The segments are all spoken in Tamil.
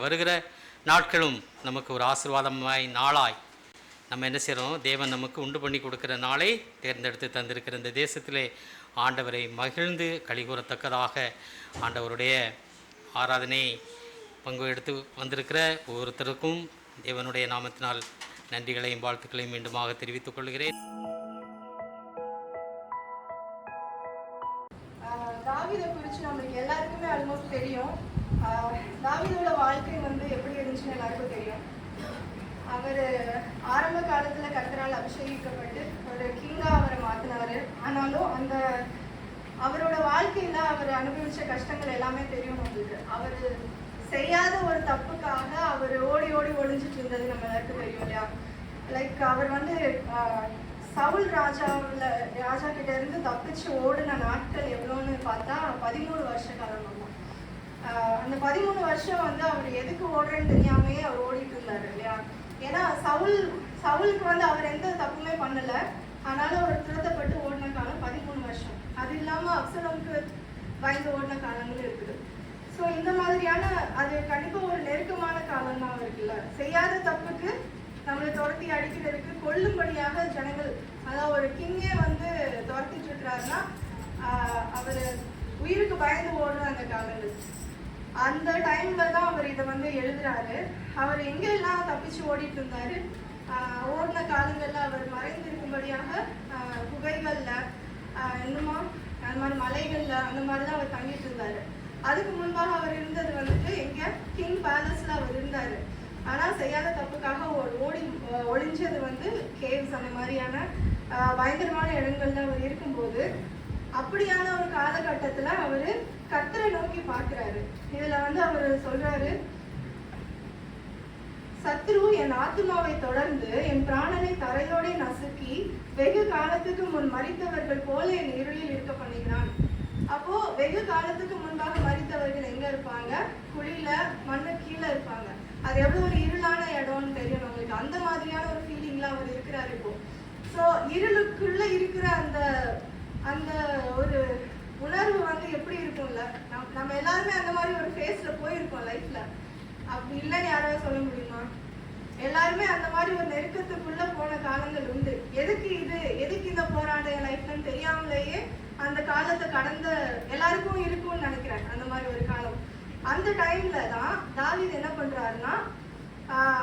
வருகிற நாட்களும் நமக்கு ஒரு ஆசீர்வாதமாய் நாளாய் நம்ம என்ன செய்கிறோம், தேவன் நமக்கு உண்டு பண்ணி கொடுக்குற நாளை தேர்ந்தெடுத்து தந்திருக்கிற இந்த தேசத்திலே ஆண்டவரை மகிழ்ந்து கலிகூறத்தக்கதாக ஆண்டவருடைய ஆராதனை பங்கு எடுத்து வந்திருக்கிற ஒவ்வொருத்தருக்கும் தேவனுடைய நாமத்தினால் நன்றிகளையும் வாழ்த்துக்களையும் மீண்டுமாக தெரிவித்துக் கொள்கிறேன். தாவீதை குறித்து நம்மளுக்கு எல்லாருக்குமே ஆல்மோஸ்ட் தெரியும். தாவீதோட வாழ்க்கை எப்படி இருந்துச்சுன்னு எல்லாருக்கும் தெரியும். அவர் ஆரம்ப காலத்தில் கர்த்தரால் அபிஷேகிக்கப்பட்டு ஒரு கிங்காக அவரை மாற்றினார். ஆனாலும் அவரோட வாழ்க்கையில் அவர் அனுபவித்த கஷ்டங்கள் எல்லாமே தெரியும் நம்மளுக்கு. அவர் செய்யாத ஒரு தப்புக்காக அவர் ஓடி ஓடி ஒளிஞ்சிட்டு இருந்தது நம்ம எல்லாருக்கும் தெரியும் இல்லையா. லைக் அவர் சவுல் ராஜா கிட்ட இருந்து தப்பிச்சு ஓடின நாட்கள் எவ்வளோன்னு பார்த்தா 13 வருஷ காலம். அந்த 13 வருஷம் அவர் எதுக்கு ஓடுறேன்னு தெரியாமையே அவர் ஓடிட்டு இருந்தார் இல்லையா. ஏன்னா சவுலுக்கு அவர் எந்த தப்புமே பண்ணலை, ஆனாலும் அவர் திருத்தப்பட்டு ஓடின காலம் 13 வருஷம். அது இல்லாமல் அப்சலோமுக்கு பயந்து ஓடின காலங்களும் இருக்குது. ஸோ இந்த மாதிரியான அது கண்டிப்பாக ஒரு நெருக்கமான காலம் தான் இருக்குல்ல. செய்யாத தப்புக்கு நம்மளை துரத்தி அடிக்கிறதுக்கு கொல்லும்படியாக ஜனங்கள், அதாவது ஒரு கிங்கே துரத்திட்டு இருக்கிறாருன்னா அவர் உயிருக்கு பயந்து ஓடுற அந்த காலங்கள். அந்த டைம்ல தான் அவர் இதை எழுதுறாரு. அவர் எங்கெல்லாம் தப்பிச்சு ஓடிட்டு இருந்தாரு, ஓடின காலங்கள்ல அவர் மறைந்திருக்கும்படியாக குகைகள்ல இன்னுமா அந்த மாதிரி மலைகள்ல அந்த மாதிரிதான் அவர் தங்கிட்டு இருந்தாரு. அதுக்கு முன்பாக அவர் இருந்தது எங்க கிங் பேலஸ்ல அவர் இருந்தாரு. ஆனா செய்யாத தப்புக்காக ஒளிஞ்சது கேவ்ஸ் அந்த மாதிரியான பயங்கரமான இடங்கள்ல அவர் இருக்கும்போது, அப்படியான ஒரு காலகட்டத்துல அவரு கர்த்தரை நோக்கி பார்க்கிறாரு. இதுல அவர் சொல்றாரு, சத்ரு என் ஆத்மாவை தொடர்ந்து என் பிராணனை தரையோட நசுக்கி வெகு காலத்துக்கு முன் மரித்தவர்கள் போல என் இருளில் இருக்க பண்ணுகிறான். அப்போ வெகு காலத்துக்கு முன்பாக மரித்தவர்கள் எங்க இருப்பாங்க? குழியில மண்ணு கீழே இருப்பாங்க. அது எவ்வளவு ஒரு இருளான இடம்னு தெரியும் நம்மளுக்கு. அந்த மாதிரியான ஒரு ஃபீலிங்ல அவர் இருக்கிறாரு இப்போ. ஸோ இருளுக்குள்ள இருக்கிற அந்த ஒரு உணர்வு எப்படி இருக்கும்ல. நம்ம எல்லாருமே அந்த மாதிரி ஒரு ஃபேஸ்ல போயிருக்கோம் லைஃப்ல. அப்படி இல்லைன்னு யாராவது சொல்ல முடியுமா? எல்லாருமே அந்த மாதிரி ஒரு நெருக்கத்துக்குள்ள போன காலங்கள் உண்டு. எதுக்கு இந்த போராட்டம் என் லைஃப்லன்னு தெரியாமலேயே அந்த காலத்தை கடந்த எல்லாருக்கும் இருக்கும்னு நினைக்கிறேன். அந்த மாதிரி ஒரு காலம். அந்த டைம்ல தான் தாவீது என்ன பண்றாருன்னா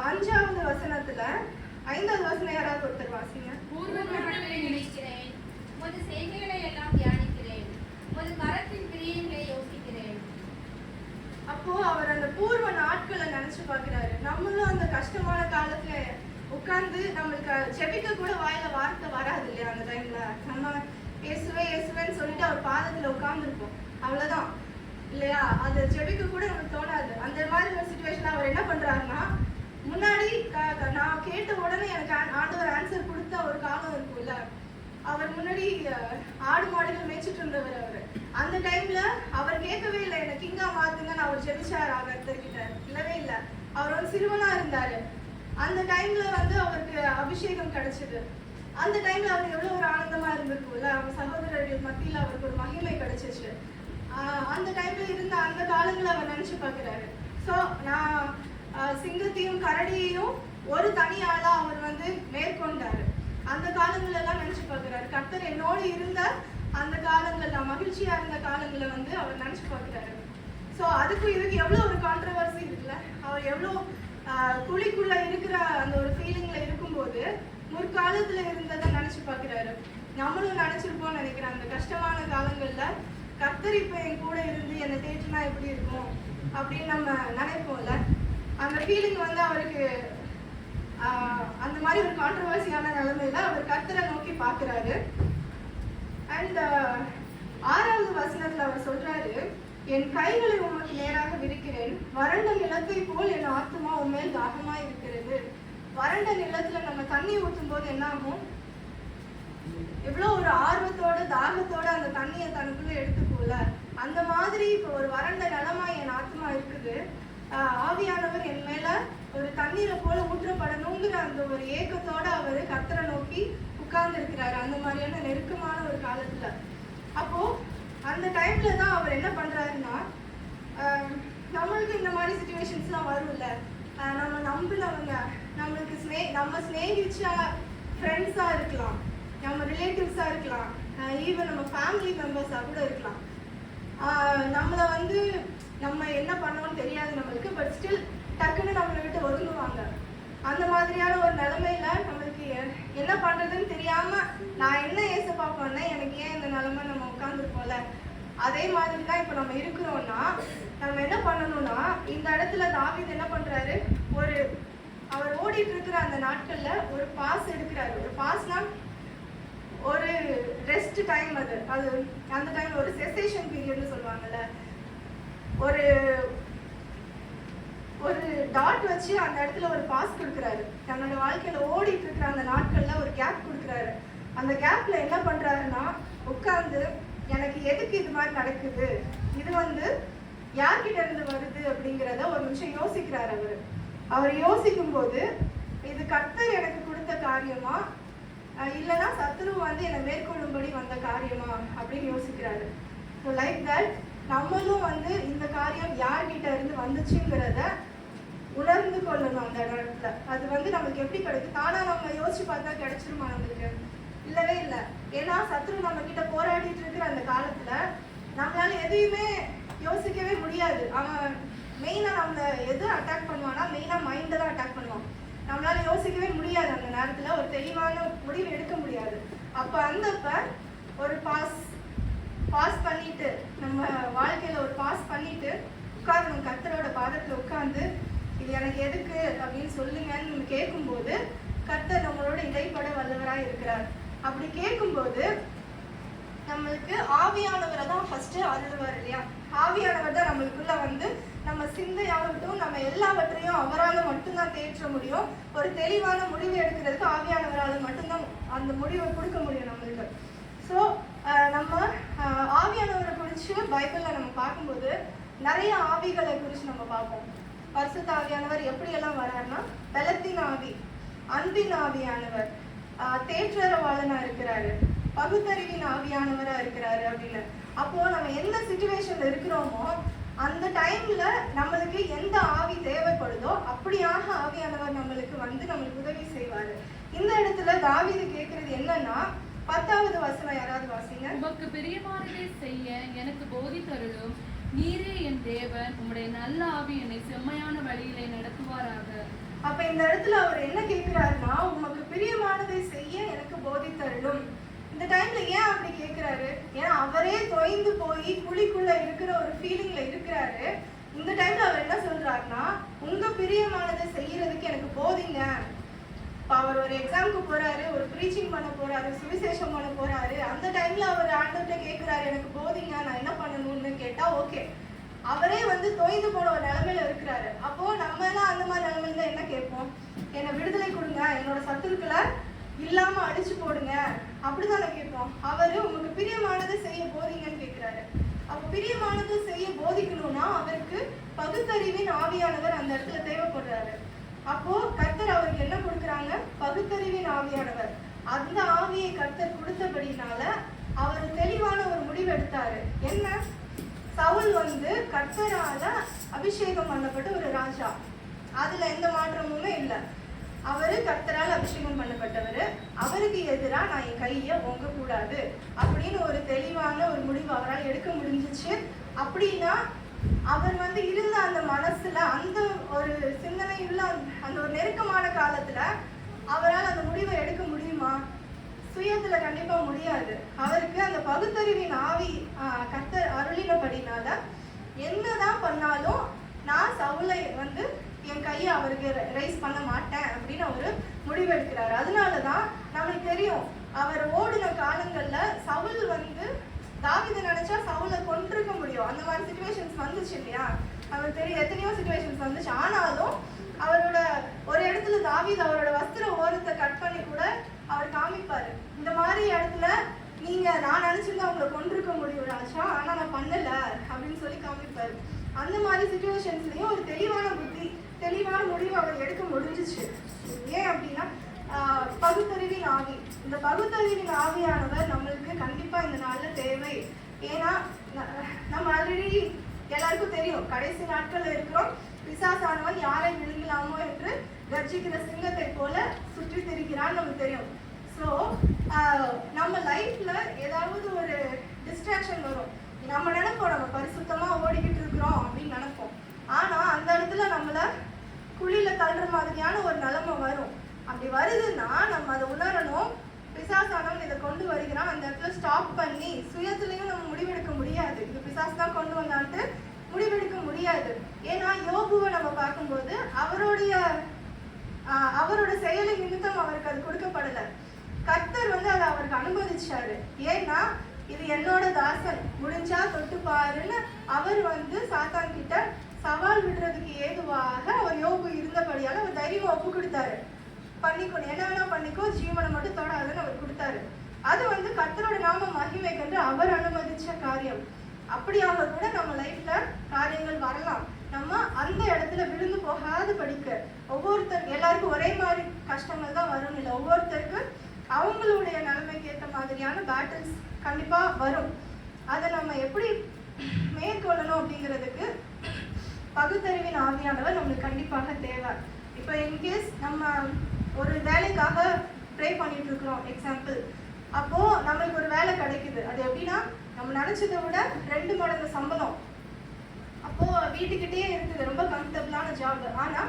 5வது வசனத்துல 5வது வசனம் யாராவது ஒருத்தர் வாசிங்க. அப்போ அவர் அந்த பூர்வ நாட்களை நினைச்சு பாக்குறாரு. நம்மளும் அந்த கஷ்டமான காலத்துல உட்கார்ந்து நம்மளுக்கு செபிக்க கூட வாயில வார்த்தை வராது இல்லையா. அந்த டைம்ல நம்ம இயேசுவேன்னு சொல்லிட்டு அவர் பாதத்துல உட்கார்ந்துருப்போம், அவ்வளவுதான் இல்லையா. அது செபிக்க கூட நமக்கு தோணாது. அந்த மாதிரி ஒரு சிச்சுவேஷன் அவர் என்ன பண்றாருன்னா, முன்னாடி நான் கேட்ட உடனே எனக்கு ஆண்டவர் ஆன்சர் கொடுத்த ஒரு காலம் இருக்கும்ல. அவர் முன்னாடி ஆடு மாடுகள் மேய்ச்சிட்டு இருந்தவர். அவர் அந்த டைம்ல அவர் கேட்கவே இல்லை, எனக்கு கிங்கா மாத்துங்கன்னு அவர் ஜெபிச்சார் கர்த்தர்கிட்ட. இல்லவே இல்லை. அவர் சிறுவனா இருந்தாரு. அந்த டைம்ல அவருக்கு அபிஷேகம் கிடைச்சது. அந்த டைம்ல அவருக்கு எவ்வளவு ஒரு ஆனந்தமா இருந்திருக்கும்ல. அவங்க சகோதரர்கள் மத்தியில அவருக்கு ஒரு மகிமை கிடைச்சிச்சு. அந்த டைம்ல இருந்த அந்த காலங்களை அவர் நினைச்சு பார்க்கிறாரு. ஸோ நான் சிங்கத்தையும் கரடியையும் ஒரு தனி ஆளா அவர் மேற்கொண்டாரு. அந்த காலங்கள் எல்லாம் நினைச்சு பார்க்கிறாரு. கர்த்தர் என்னோடு இருந்த அந்த காலங்கள், நான் மகிழ்ச்சியா இருந்த காலங்களை அவர் நினைச்சு பார்க்கிறாரு. ஸோ அதுக்கும் இதுக்கு எவ்வளவு ஒரு கான்ட்ரவர்சி இருக்குல்ல. அவர் எவ்வளவு குழிக்குள்ள இருக்கிற அந்த ஒரு ஃபீலிங்ல இருக்கும்போது முற்காலத்துல இருந்ததை நினைச்சு பார்க்கிறாரு. நம்மளும் நினைச்சிருப்போம்னு நினைக்கிறேன். அந்த கஷ்டமான காலங்கள்ல கர்த்தர் இப்ப என் கூட இருந்து என்னை தேற்றினா எப்படி இருக்கும் அப்படின்னு நம்ம நினைப்போம்ல. அந்த ஃபீலிங் அவருக்கு அந்த மாதிரி ஒரு கான்ட்ரவர்சியான நிலைமையில அவர் கர்த்தரை நோக்கி பார்க்கிறாரு. அண்ட் 6வது வசனத்துல அவர் சொல்றாரு, என் கைகளை உமக்கு நேராக விரிக்கிறேன், வறண்ட நிலத்தை போல் என் ஆத்மா உண்மையில் தாகமா இருக்கிறது. வறண்ட நிலத்துல நம்ம தண்ணி ஊற்றும் போது என்ன ஆகும்? எவ்வளவு ஒரு ஆர்வத்தோட தாகத்தோட அந்த தண்ணியை தனக்குள்ள எடுத்துக்கோல. அந்த மாதிரி இப்ப ஒரு வறண்ட நிலமா என் ஆத்மா இருக்குது. ஆவியானவர் என் மேல ஒரு தண்ணீரை போல ஊற்றப்படணுங்கிற அந்த ஒரு ஏக்கத்தோட அவரு கர்த்தரை நோக்கி உட்கார்ந்து இருக்கிறாரு. அந்த மாதிரியான நெருக்கமான ஒரு காலத்துல. அப்போ அந்த டைம்ல தான் அவர் என்ன பண்றாருன்னா, நம்மளுக்கு நம்மளுக்கு இந்த மாதிரி சுச்சுவேஷன்ஸ்லாம் வரும்ல. நம்ம நம்பினவங்க, நம்மளுக்கு நம்ம ஸ்நேகிச்சா ஃப்ரெண்ட்ஸாக இருக்கலாம், நம்ம ரிலேட்டிவ்ஸாக இருக்கலாம், ஈவன் நம்ம ஃபேமிலி மெம்பர்ஸாக கூட இருக்கலாம். நம்மளை வந்து நம்ம என்ன பண்ணோம்னு தெரியாது நம்மளுக்கு, பட் ஸ்டில் டக்குன்னு நம்மளை விட்டு ஒதுங்குவாங்க. அந்த மாதிரியான ஒரு நிலைமையில நம்மளுக்கு என்ன பண்றதுன்னு தெரியாம நான் என்ன ஏசப்பா பண்ணேன், எனக்கு ஏன் இந்த நிலைமை நம்ம உட்காந்துருப்போம்ல, அதே மாதிரி தான் இப்போ நம்ம இருக்கிறோம்னா நம்ம என்ன பண்ணணும்னா, இந்த இடத்துல தாவீது என்ன பண்றாரு, அவர் ஓடிட்டு இருக்கிற அந்த நாட்கள்ல ஒரு பாஸ் எடுக்கிறாரு. ஒரு பாஸ்னா ஒரு ரெஸ்ட் டைம், அது அந்த டைம் ஒரு செசேஷன் பீரியட்னு சொல்லுவாங்கல்ல. ஒரு டாட் வச்சு அந்த இடத்துல ஒரு பாஸ் கொடுக்குறாரு. தன்னோட வாழ்க்கையில ஓடிட்டு இருக்கிற அந்த நாட்கள்ல ஒரு கேப் கொடுக்குறாரு. அந்த கேப்ல என்ன பண்றாருன்னா, உட்கார்ந்து எனக்கு எதுக்கு இது மாதிரி நடக்குது, இது வந்து யார்கிட்ட இருந்து வருது அப்படிங்கிறத ஒரு நிமிஷம் யோசிக்கிறார். அவர் யோசிக்கும் போது, இது கர்த்தர் எனக்கு கொடுத்த காரியமா இல்லைன்னா சத்துரு வந்து என்னை மேற்கொள்ளும்படி வந்த காரியமா அப்படின்னு யோசிக்கிறாரு. ஸோ லைக் தட் நம்மளும் வந்து இந்த காரியம் யார்கிட்ட இருந்து வந்துச்சுங்கிறத உணர்ந்து கொள்ளணும் அந்த இடத்துல. அது வந்து நம்மளுக்கு எப்படி கிடைக்கும், தானா நம்ம யோசிச்சு பார்த்தா கிடைச்சிருமா நம்மளுக்கு? இல்லவே இல்லை. ஏன்னா சத்துரு நம்ம கிட்ட போராடிட்டு இருக்கிற அந்த காலத்துல நம்மளால எதையுமே யோசிக்கவே முடியாது. அவன் மெயினா நம்மள எது அட்டாக் பண்ணுவான்னா, மெயினா மைண்டை தான் அட்டாக் பண்ணுவான். நம்மளால யோசிக்கவே முடியாது, அந்த நேரத்துல ஒரு தெளிவான முடிவு எடுக்க முடியாது. அப்ப ஒரு பாஸ் பண்ணிட்டு, நம்ம வாழ்க்கையில ஒரு பாஸ் பண்ணிட்டு உட்காரணும், கர்த்தரோட பாதத்துல உட்கார்ந்து இது எனக்கு எதுக்கு அப்படின்னு சொல்லுங்கன்னு நம்ம கேட்கும்போது கர்த்தர் நம்மளோட இடைப்பட வல்லவராய் இருக்கிறார். அப்படி கேட்கும்போது நம்மளுக்கு ஆவியானவரை தான் ஃபர்ஸ்ட் அருள்வார் இல்லையா? ஆவியானவர் தான் நம்மளுக்குள்ள வந்து நம்ம சிந்தையாகட்டும், நம்ம எல்லாவற்றையும் அவரால் மட்டும்தான் தேற்ற முடியும். ஒரு தெளிவான முடிவு எடுக்கிறதுக்கு ஆவியானவரால் மட்டும்தான் அந்த முடிவை கொடுக்க முடியும் நம்மளுக்கு. ஸோ நம்ம ஆவியானவரை குறித்து பைபிளில் நம்ம பார்க்கும்போது நிறைய ஆவிகளை குறித்து நம்ம பார்ப்போம். பரிசுத்த ஆவியானவர் எப்படியெல்லாம் வராருன்னா, பலத்தின் ஆவி, அன்பின் ஆவியானவர், தேற்றரவாளனா இருக்கிறாரு, பகுத்தறிவின் ஆவியானவரா இருக்கிறாரு அப்படின்னு. அப்போ நம்ம எந்த சிச்சுவேஷன்ல இருக்கிறோமோ அந்த டைம்ல நம்மளுக்கு எந்த ஆவி தேவைப்படுதோ அப்படியாக ஆவியானவர் நம்மளுக்கு வந்து நம்மளுக்கு உதவி செய்வாரு. இந்த இடத்துல தாவீது கேட்கறது என்னன்னா, 10வது வசனம் யாராவது வாசிங்க. உமக்கு பிரியமானதை செய்ய எனக்கு போதித்தருளும், நீரே என் தேவன், உம்முடைய நல்ல ஆவி என்னை செம்மையான வழியிலே நடத்துவாராக. அப்ப இந்த இடத்துல அவர் என்ன கேட்கிறாருன்னா, உமக்கு பிரியமானதை செய்ய எனக்கு போதித்தருளும். இந்த டைம்ல ஏன் அப்படி கேட்கிறாரு? ஏன்னா அவரே தொய்ந்து போய் குழிக்குள்ள இருக்கிற ஒரு ஃபீலிங்ல இருக்கிறாரு. இந்த டைம்ல அவர் என்ன சொல்றாருன்னா, உங்க பிரியமானதை செய்யறதுக்கு எனக்கு போதிங்க. அவர் ஒரு எக்ஸாமுக்கு போறாரு, ஒரு ப்ரீச்சிங் பண்ண போறாரு, சுவிசேஷம் பண்ண போறாரு. அந்த டைம்ல அவர் ஆண்டவர்கிட்ட கேட்கிறாரு, எனக்கு போதிங்க, நான் என்ன பண்ணணும்னு கேட்டா ஓகே. அவரே வந்து தொய்ந்து போன ஒரு நிலைமையில இருக்கிறாரு. அப்போ நம்ம எல்லாம் அந்த மாதிரி நிலைமையில என்ன கேட்போம்? என்னை விடுதலை கொடுங்க, என்னோட சத்துருக்களை இல்லாம அடிச்சு போடுங்க, அப்படிதான் கேட்போம். அவரு உங்களுக்கு பிரியமானதை செய்ய போதிங்கன்னு கேட்கிறாரு. அப்ப பிரியமானதை செய்ய போதிக்கணும்னா அவருக்கு பகுத்தறிவின் ஆவியானவர் அந்த இடத்துல தேவைப்படுறாரு. அப்போ கர்த்தர் அவருக்கு என்ன கொடுக்குறாங்க? பகுத்தறிவின் ஆவியானவர். அந்த ஆவியை கர்த்தர் கொடுத்தபடினால அவர் தெளிவான ஒரு முடிவு எடுத்தாரு. என்ன? சவுல் வந்து கர்த்தரால அபிஷேகம் பண்ணப்பட்ட ஒரு ராஜா, அதுல எந்த மாற்றமுமே இல்லை. அவரு கர்த்தரால் அபிஷேகம் பண்ணப்பட்டவர். அவருக்கு எதிராக நான் என் கையை ஓங்க கூடாது அப்படின்னு ஒரு தெளிவான ஒரு முடிவு அவரால் எடுக்க முடிஞ்சிச்சு. அப்படின்னா அவர் வந்து இருந்த அந்த மனசுல அந்த ஒரு சிந்தனையுள்ள அந்த ஒரு நெருக்கமான காலத்துல அவரால் அந்த முடிவை எடுக்க முடியுமா? சுயத்துல கண்டிப்பா முடியாது. அவருக்கு அந்த பகுத்தறிவின் ஆவி கர்த்தர் அருளினபடினால என்னதான் பண்ணாலும் நான் சவுலை வந்து என் கையை அவருக்கு ரைஸ் பண்ண மாட்டேன் அப்படின்னு அவரு முடிவெடுக்கிறாரு. அதனாலதான் நம்மளுக்கு தெரியும், அவர் ஓடின காலங்கள்ல சவுல் வந்து தாவீது நினைச்சா சவுலை கொண்டிருக்க முடியும். அந்த மாதிரி சிச்சுவேஷன்ஸ் வந்துச்சு இல்லையா? அவருக்கு தெரியும் எத்தனையோ சிச்சுவேஷன்ஸ் வந்துச்சு. ஆனாலும் அவரோட ஒரு இடத்துல தாவீது அவரோட வஸ்திர ஓரத்தை கட் பண்ணி கூட அவர் காமிப்பாரு, இந்த மாதிரி இடத்துல நீங்க நான் நினைச்சிருந்தா அவங்களை கொண்டிருக்க முடியும் ராஜா, ஆனா நான் பண்ணல அப்படின்னு சொல்லி காமிப்பாரு. அந்த மாதிரி சிச்சுவேஷன்ஸ்லயும் ஒரு தெளிவான புத்தி, தெளிவான முடிவு அவர் எடுக்க முடிஞ்சிச்சு. ஏன் அப்படின்னா பகுத்தறிவின் ஆவி. இந்த பகுத்தறிவின் ஆவியானவர் நம்மளுக்கு கண்டிப்பா இந்த நாள்ல தேவை. ஏன்னா நம்ம ஆல்ரெடி எல்லாருக்கும் தெரியும் கடைசி நாட்கள்ல இருக்கிறோம். பிசாசானவன் யாரை விழுங்கலாமோ என்று கர்ஜிக்கிற சிங்கத்தை போல சுற்றி திரிக்கிறான்னு நமக்கு தெரியும். ஸோ நம்ம லைஃப்ல ஏதாவது ஒரு டிஸ்ட்ராக்ஷன் வரும். நம்ம நினைப்போம் நம்ம பரிசுத்தமா ஓடிக்கிட்டு இருக்கிறோம் அப்படின்னு நினைப்போம். ஆனா அந்த இடத்துல நம்மள குழியில தள்ளுற மாதிரியான ஒரு நிலைமை வரும். அப்படி வருதுன்னா நம்ம அதை உணரணும். பிசாசானவன் இதை கொண்டு வருகிறான், அந்த இடத்துல ஸ்டாப் பண்ணி சுயத்திலையும் நம்ம முடிவெடுக்க முடியாது. இது பிசாசு தான் கொண்டு வந்தான்ட்டு முடிவெடுக்க முடியாது. ஏன்னா யோபுவை நம்ம பார்க்கும்போது அவரோட செயலை நிமித்தம் அவருக்கு அது கொடுக்கப்படலை. கர்த்தர் வந்து அதை அவருக்கு அனுமதிச்சாரு. ஏன்னா இது என்னோட தாசன், முடிஞ்சா தொட்டு பாருன்னு அவர் வந்து சாத்தான் கிட்ட சவால் விடுறதுக்கு ஏதுவாக அவர் யோபு இருந்தபடியால அவர் தைரியமா ஒப்பு கொடுத்தாரு. பண்ணிக்கோ, என்ன வேணா பண்ணிக்கோ, ஜீவனை மட்டும் தொடாதுன்னு அவர் கொடுத்தாரு. அது வந்து கர்த்தரோட நாம மகிமை கண்டு அவர் அனுமதிச்ச காரியம். அப்படியாக கூட நம்ம லைஃப்ல காரியங்கள் வரலாம். நம்ம அந்த இடத்துல விழுந்து போகாது படிக்க எல்லாருக்கும் ஒரே மாதிரி கஷ்டங்கள் தான் வரும் இல்லை. ஒவ்வொருத்தருக்கு அவங்களுடைய நிலைமைக்கு ஏற்ற மாதிரியான பேட்டில்ஸ் கண்டிப்பா வரும். அதை நம்ம எப்படி மேற்கொள்ளணும் அப்படிங்கிறதுக்கு பகுத்தறிவின் ஆவியானவர் நம்மளுக்கு கண்டிப்பாக தேவை. இப்போ இன்கேஸ் நம்ம ஒரு வேலைக்காக ப்ரே பண்ணிட்டு இருக்கிறோம் எக்ஸாம்பிள், அப்போ நம்மளுக்கு ஒரு வேலை கிடைக்குது. அது எப்படின்னா நம்ம நினைச்சதை விட 2 மடங்கு சம்பளம். அப்போ வீட்டுக்கிட்டே இருக்குது, ரொம்ப கம்ஃபர்டபுளான ஜாப். ஆனா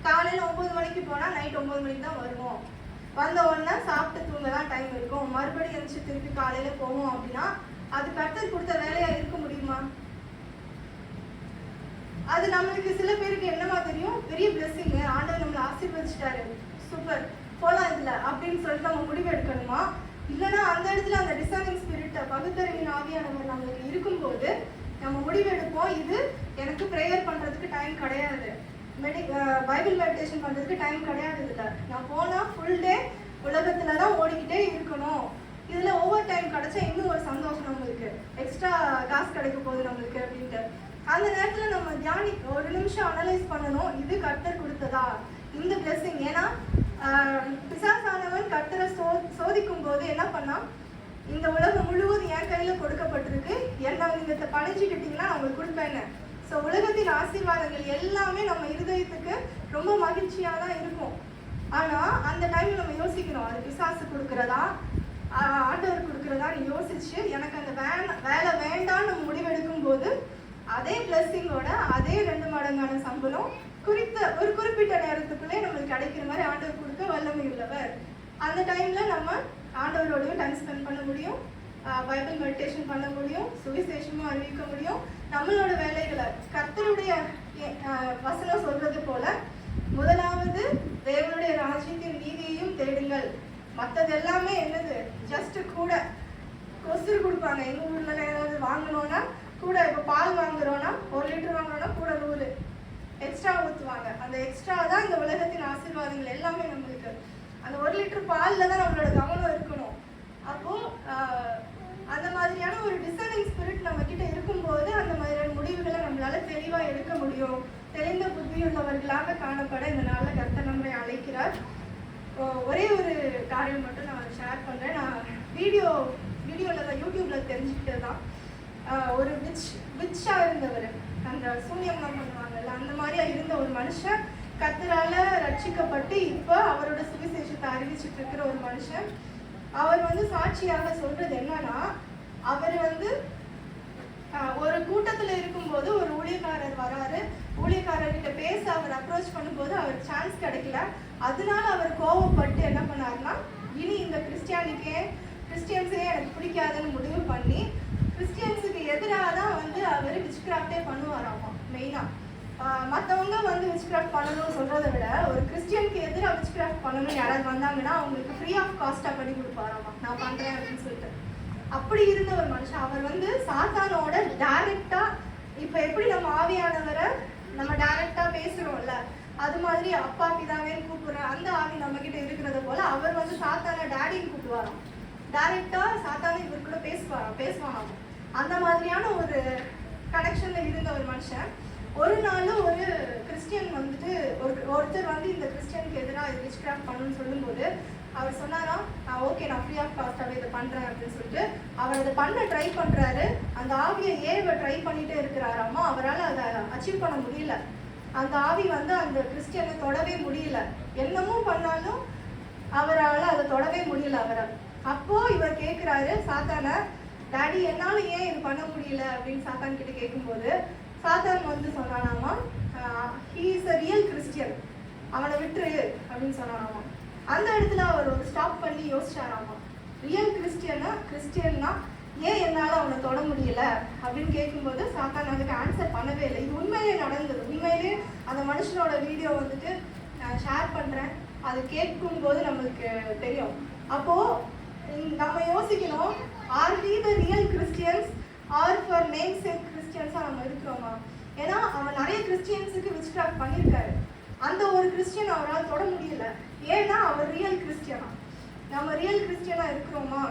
காலையில 9 மணிக்கு போனா நைட் 9 மணிக்கு தான் வருவோம். வந்த உடனே சாப்பிட்டு தூங்க தான் டைம் இருக்கும். மறுபடியும் எழுந்துச்சு திருப்பி காலையில போவோம் அப்படின்னா அது கர்த்தர் கொடுத்த வேலையா இருக்க முடியுமா? அது நம்மளுக்கு சில பேருக்கு என்னமா தெரியும், பெரிய பிளெஸிங், ஆண்டவர் நம்மளை ஆசீர்வதிச்சிட்டாரு, சூப்பர் போலாம் இதுல அப்படின்னு சொல்லிட்டு நம்ம முடிவு எடுக்கணுமா? இல்லைன்னா அந்த இடத்துல அந்த டிசைனிங் ஸ்பிரிட் பகுத்தறிவின் ஆவியானவர் நம்மளுக்கு இருக்கும்போது நம்ம முடிவெடுப்போம், இது எனக்கு ப்ரேயர் பண்றதுக்கு டைம் கிடையாது, பைபிள் மெடிடேஷன் பண்றதுக்கு டைம் கிடையாது, இதுல நான் போனா ஃபுல் டே உலகத்துல தான் ஓடிக்கிட்டே இருக்கணும், இதுல ஓவர் டைம் கிடைச்சா இன்னும் ஒரு சந்தோஷம் நம்மளுக்கு, எக்ஸ்ட்ரா காசு கிடைக்க போகுது நம்மளுக்கு அப்படின்ட்டு அந்த நேரத்துல நம்ம ஒரு நிமிஷம் அனலைஸ் பண்ணணும், இது கர்த்தர் கொடுத்ததா இந்த பிளெஸிங். ஏன்னா பிசாசானவன் கர்த்தரை சோதிக்கும் போது என்ன பண்ணா, இந்த உலகம் முழுவதும் என் கையில கொடுக்கப்பட்டிருக்கு, என்ன நீங்க பணிஞ்சுக்கிட்டீங்கன்னா நான் உங்களுக்கு கொடுப்பேன்னு. ஸோ உலகத்தின் ஆசீர்வாதங்கள் எல்லாமே நம்ம இருதயத்துக்கு ரொம்ப மகிழ்ச்சியா தான் இருக்கும். ஆனா அந்த டைம்ல நம்ம யோசிக்கணும், அது பிசாசு கொடுக்கறதா ஆண்டவர் கொடுக்கறதான்னு யோசிச்சு எனக்கு அந்த வேலை வேண்டான்னு நம்ம முடிவெடுக்கும் போது அதே பிளஸிங்கோட அதே 2 மடங்கான சம்பளம் ஒரு குறிப்பிட்ட நேரத்துக்குள்ளே நம்மளுக்கு கிடைக்கிற மாதிரி ஆண்டவர் கொடுக்க வல்லமை உள்ளவர். அந்த டைம்ல நம்ம ஆண்டவரோடையும் டைம் ஸ்பெண்ட் பண்ண முடியும், பைபிள் மெடிடேஷன் பண்ண முடியும், சுவிசேஷமும் அறிவிக்க முடியும். நம்மளோட வேலைகளை கர்த்தருடைய வசனம் சொல்றது போல முதலாவது தேவனுடைய ராஜ்யத்தின் நீதியையும் தேடுங்கள், மற்றது எல்லாமே என்னது ஜஸ்ட் கூட கொசுறு கொடுப்பாங்க. எங்க ஊர்ல ஏதாவது வாங்கணும்னா கூட, இப்போ பால் வாங்குறோம்னா 1 லிட்டர் வாங்குறோம்னா கூட 100 எக்ஸ்ட்ரா ஊற்றுவாங்க. அந்த எக்ஸ்ட்ரா தான் இந்த உலகத்தின் ஆசீர்வாதங்கள் எல்லாமே நம்மளுக்கு. அந்த 1 லிட்டர் பாலில் தான் நம்மளோட கவனம் இருக்கணும். அப்போ அந்த மாதிரியான ஒரு டிசைனிங் ஸ்பிரிட் நம்ம கிட்ட இருக்கும்போது அந்த மாதிரியான முடிவுகளை நம்மளால தெளிவா எடுக்க முடியும். தெளிந்த புத்தியுள்ளவர்களாக காணப்பட இந்த நாள்ல கர்த்தர் நம்மை அழைக்கிறார். ஒரே ஒரு காரியம் மட்டும் நான் ஷேர் பண்றேன். நான் வீடியோல யூடியூப்ல தெரிஞ்சுக்கிட்டது தான். ஒரு விச்சா இருந்தவர், அந்த சூனியம்லாம் பண்ணுவாங்கல்ல, அந்த மாதிரியா இருந்த ஒரு மனுஷன் கர்த்தரால ரட்சிக்கப்பட்டு இப்போ அவரோட சுவிசேஷத்தை அறிவிச்சுட்டு இருக்கிற ஒரு மனுஷன். அவர் வந்து சாட்சியாக சொல்றது என்னன்னா, அவர் வந்து ஒரு கூட்டத்துல இருக்கும்போது ஒரு ஊழியக்காரர் வராரு, ஊழியக்காரர்கிட்ட பேச அவர் அப்ரோச் பண்ணும்போது அவர் சான்ஸ் கிடைக்கல. அதனால அவர் கோவப்பட்டு என்ன பண்ணாருன்னா, இனி இந்த கிறிஸ்டியன்ஸே எனக்கு பிடிக்காதுன்னு முடிவு பண்ணி கிறிஸ்டியன்ஸுக்கு எதிராக தான் வந்து அவர் விச்கிராஃப்டே பண்ணுவாராமா. மெயினா மற்றவங்க வந்து விச்கிராஃப்ட் பண்ணணும்னு சொல்றதை விட ஒரு கிறிஸ்டியனுக்கு எதிராக விச்கிராஃப்ட் பண்ணணும்னு யாராவது வந்தாங்கன்னா அவங்களுக்கு ஃப்ரீ ஆஃப் காஸ்டா பண்ணி கொடுப்பாராமா, நான் பண்றேன் அப்படின்னு சொல்லிட்டு. அப்படி இருந்த ஒரு மனுஷன் அவர் வந்து சாத்தானோட டைரக்டா, இப்ப எப்படி நம்ம ஆவியானவரை நம்ம டைரக்டா பேசுறோம்ல, அது மாதிரி அப்பா பிதாவேன்னு கூப்பிடுற அந்த ஆவி நம்ம கிட்ட இருக்கிறது போல அவர் வந்து சாத்தான டேடின்னு கூப்பிடுவாராம். டைரக்டா சாத்தான இவர் கூட பேசுவாராம். அந்த மாதிரியான ஒரு கனெக்ஷன்ல இருந்த ஒரு மனுஷன் ஒரு நாள் ஒரு கிறிஸ்டியன் வந்துட்டு ஒருத்தர் வந்து இந்த கிறிஸ்டியனுக்கு எதிராக இது விச்கிராஃப்ட் பண்ணணும்னு சொல்லும்போது அவர் சொன்னாராம், ஓகே நான் ஃப்ரீ ஆஃப் காஸ்டாகவே இதை பண்றேன் அப்படின்னு சொல்லிட்டு அவர் அதை பண்ண ட்ரை பண்றாரு. அந்த ஆவியை ஏவ ட்ரை பண்ணிட்டே இருக்கிறாராமா. அவரால் அதை அச்சீவ் பண்ண முடியல. அந்த ஆவி வந்து அந்த கிறிஸ்டியனை தொடவே முடியல. என்னமும் பண்ணாலும் அவரால் அதை தொடவே முடியல அவரால். அப்போ இவர் கேட்கிறாரு சாத்தான, டாடி என்னால ஏன் இது பண்ண முடியல அப்படின்னு சாத்தான் கிட்ட கேட்கும்போது சாத்தான் வந்து சொன்னானாமா, he is a real Christian, அவனை விட்டுரு அப்படின்னு சொன்னானாமா. அந்த இடத்துல அவர் ஒரு ஸ்டாப் பண்ணி யோசிச்சாராமா, ரியல் கிறிஸ்டியன்னா ஏன் என்னால் அவனை தொட முடியல அப்படின்னு கேட்கும்போது சாத்தான் அதுக்கு ஆன்சர் பண்ணவே இல்லை. இது உண்மையிலே நடந்தது. உண்மையிலே அந்த மனுஷனோட வீடியோ வந்துட்டு நான் ஷேர் பண்ணுறேன். அது கேட்கும்போது நம்மளுக்கு தெரியும். அப்போது நம்ம யோசிக்கணும், are we the real Christians or for namesake கிறிஸ்டியன்ஸாக நம்ம இருக்கிறோமா? ஏன்னா அவன் நிறைய கிறிஸ்டியன்ஸுக்கு விச்ட்ராக்ட் பண்ணியிருக்காரு. அந்த ஒரு கிறிஸ்டியன் அவரால் தொட முடியல. ஏன்னா அவர் ரியல் கிறிஸ்டியனா? நம்ம ரியல் கிறிஸ்டியனாக இருக்கிறோமா?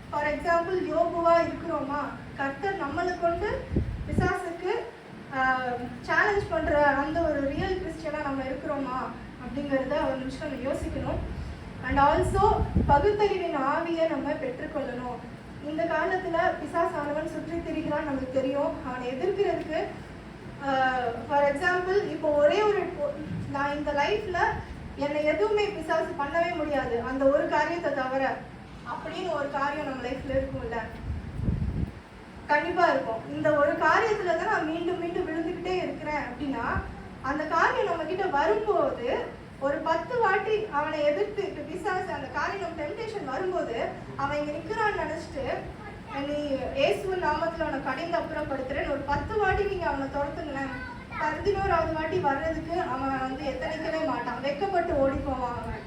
ஃபார் எக்ஸாம்பிள் யோகுவாக இருக்கிறோமா? கர்த்தர் நம்மளை கொண்டு பிசாசுக்கு சேலஞ்ச் பண்ணுற அந்த ஒரு ரியல் கிறிஸ்டியனாக நம்ம இருக்கிறோமா அப்படிங்கிறத ஒரு நிமிஷம் நம்ம யோசிக்கணும். அண்ட் ஆல்சோ பகுத்தறிவின் ஆவியை நம்ம பெற்றுக்கொள்ளணும். இந்த காலத்தில் பிசாசானவன் சுற்றி திரிகிறான் நமக்கு தெரியும். அவனை எதிர்க்கிறதுக்கு ஃபார் எக்ஸாம்பிள் இப்போ ஒரே ஒரு நான் இந்த லைஃப்பில் என்னை எதுவுமே பிசாசு பண்ணவே முடியாது அந்த ஒரு காரியத்தை தவிர அப்படின்னு ஒரு காரியம் நம்ம லைஃப்ல இருக்கும்ல, கண்டிப்பா இருக்கும். இந்த ஒரு காரியத்துல தான் நான் மீண்டும் மீண்டும் விழுந்துக்கிட்டே இருக்கிறேன் அப்படின்னா அந்த காரியம் நம்ம கிட்ட வரும்போது ஒரு 10 வாட்டி அவனை எதிர்த்து பிசாசு அந்த காரியம் டெம்டேஷன் வரும்போது அவன் இங்க நிக்கிறான்னு நினைச்சிட்டு நீ இயேசுவின் நாமத்துல அவனை கடிந்து அப்புறப்படுத்துறேன்னு ஒரு 10 வாட்டி நீங்க அவனை துரத்துங்களேன், 11வது வாட்டி வர்றதுக்கு அவன் வந்து எத்தனைக்கவே மாட்டான், வெக்கப்பட்டு ஓடி போவான் அவன்.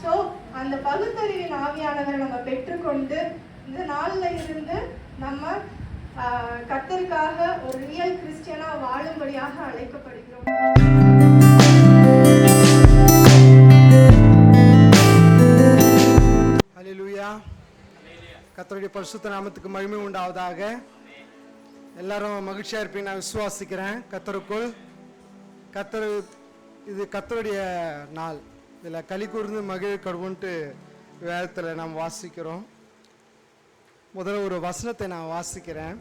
ஸோ அந்த பகுத்தறிவின் ஆவியானவரை நம்ம பெற்றுக்கொண்டு இந்த நாளில் இருந்து நம்ம கர்த்தருக்காக ஒரு ரியல் கிறிஸ்டியனா வாழும்படியாக அழைக்கப்படுகிறோம். ஹல்லேலூயா. கர்த்தருடைய பரிசுத்த நாமத்துக்கு மகிமை உண்டாவதாக. எல்லாரும் மகிழ்ச்சியாக இருப்பீங்க நான் விசுவாசிக்கிறேன். கர்த்தருக்குள் இது கர்த்தருடைய நாள். இதில் களி கூர்ந்து மகிழ் கடுவுன்ட்டு வேதத்தில் நாம் வாசிக்கிறோம். முதல்ல ஒரு வசனத்தை நான் வாசிக்கிறேன்.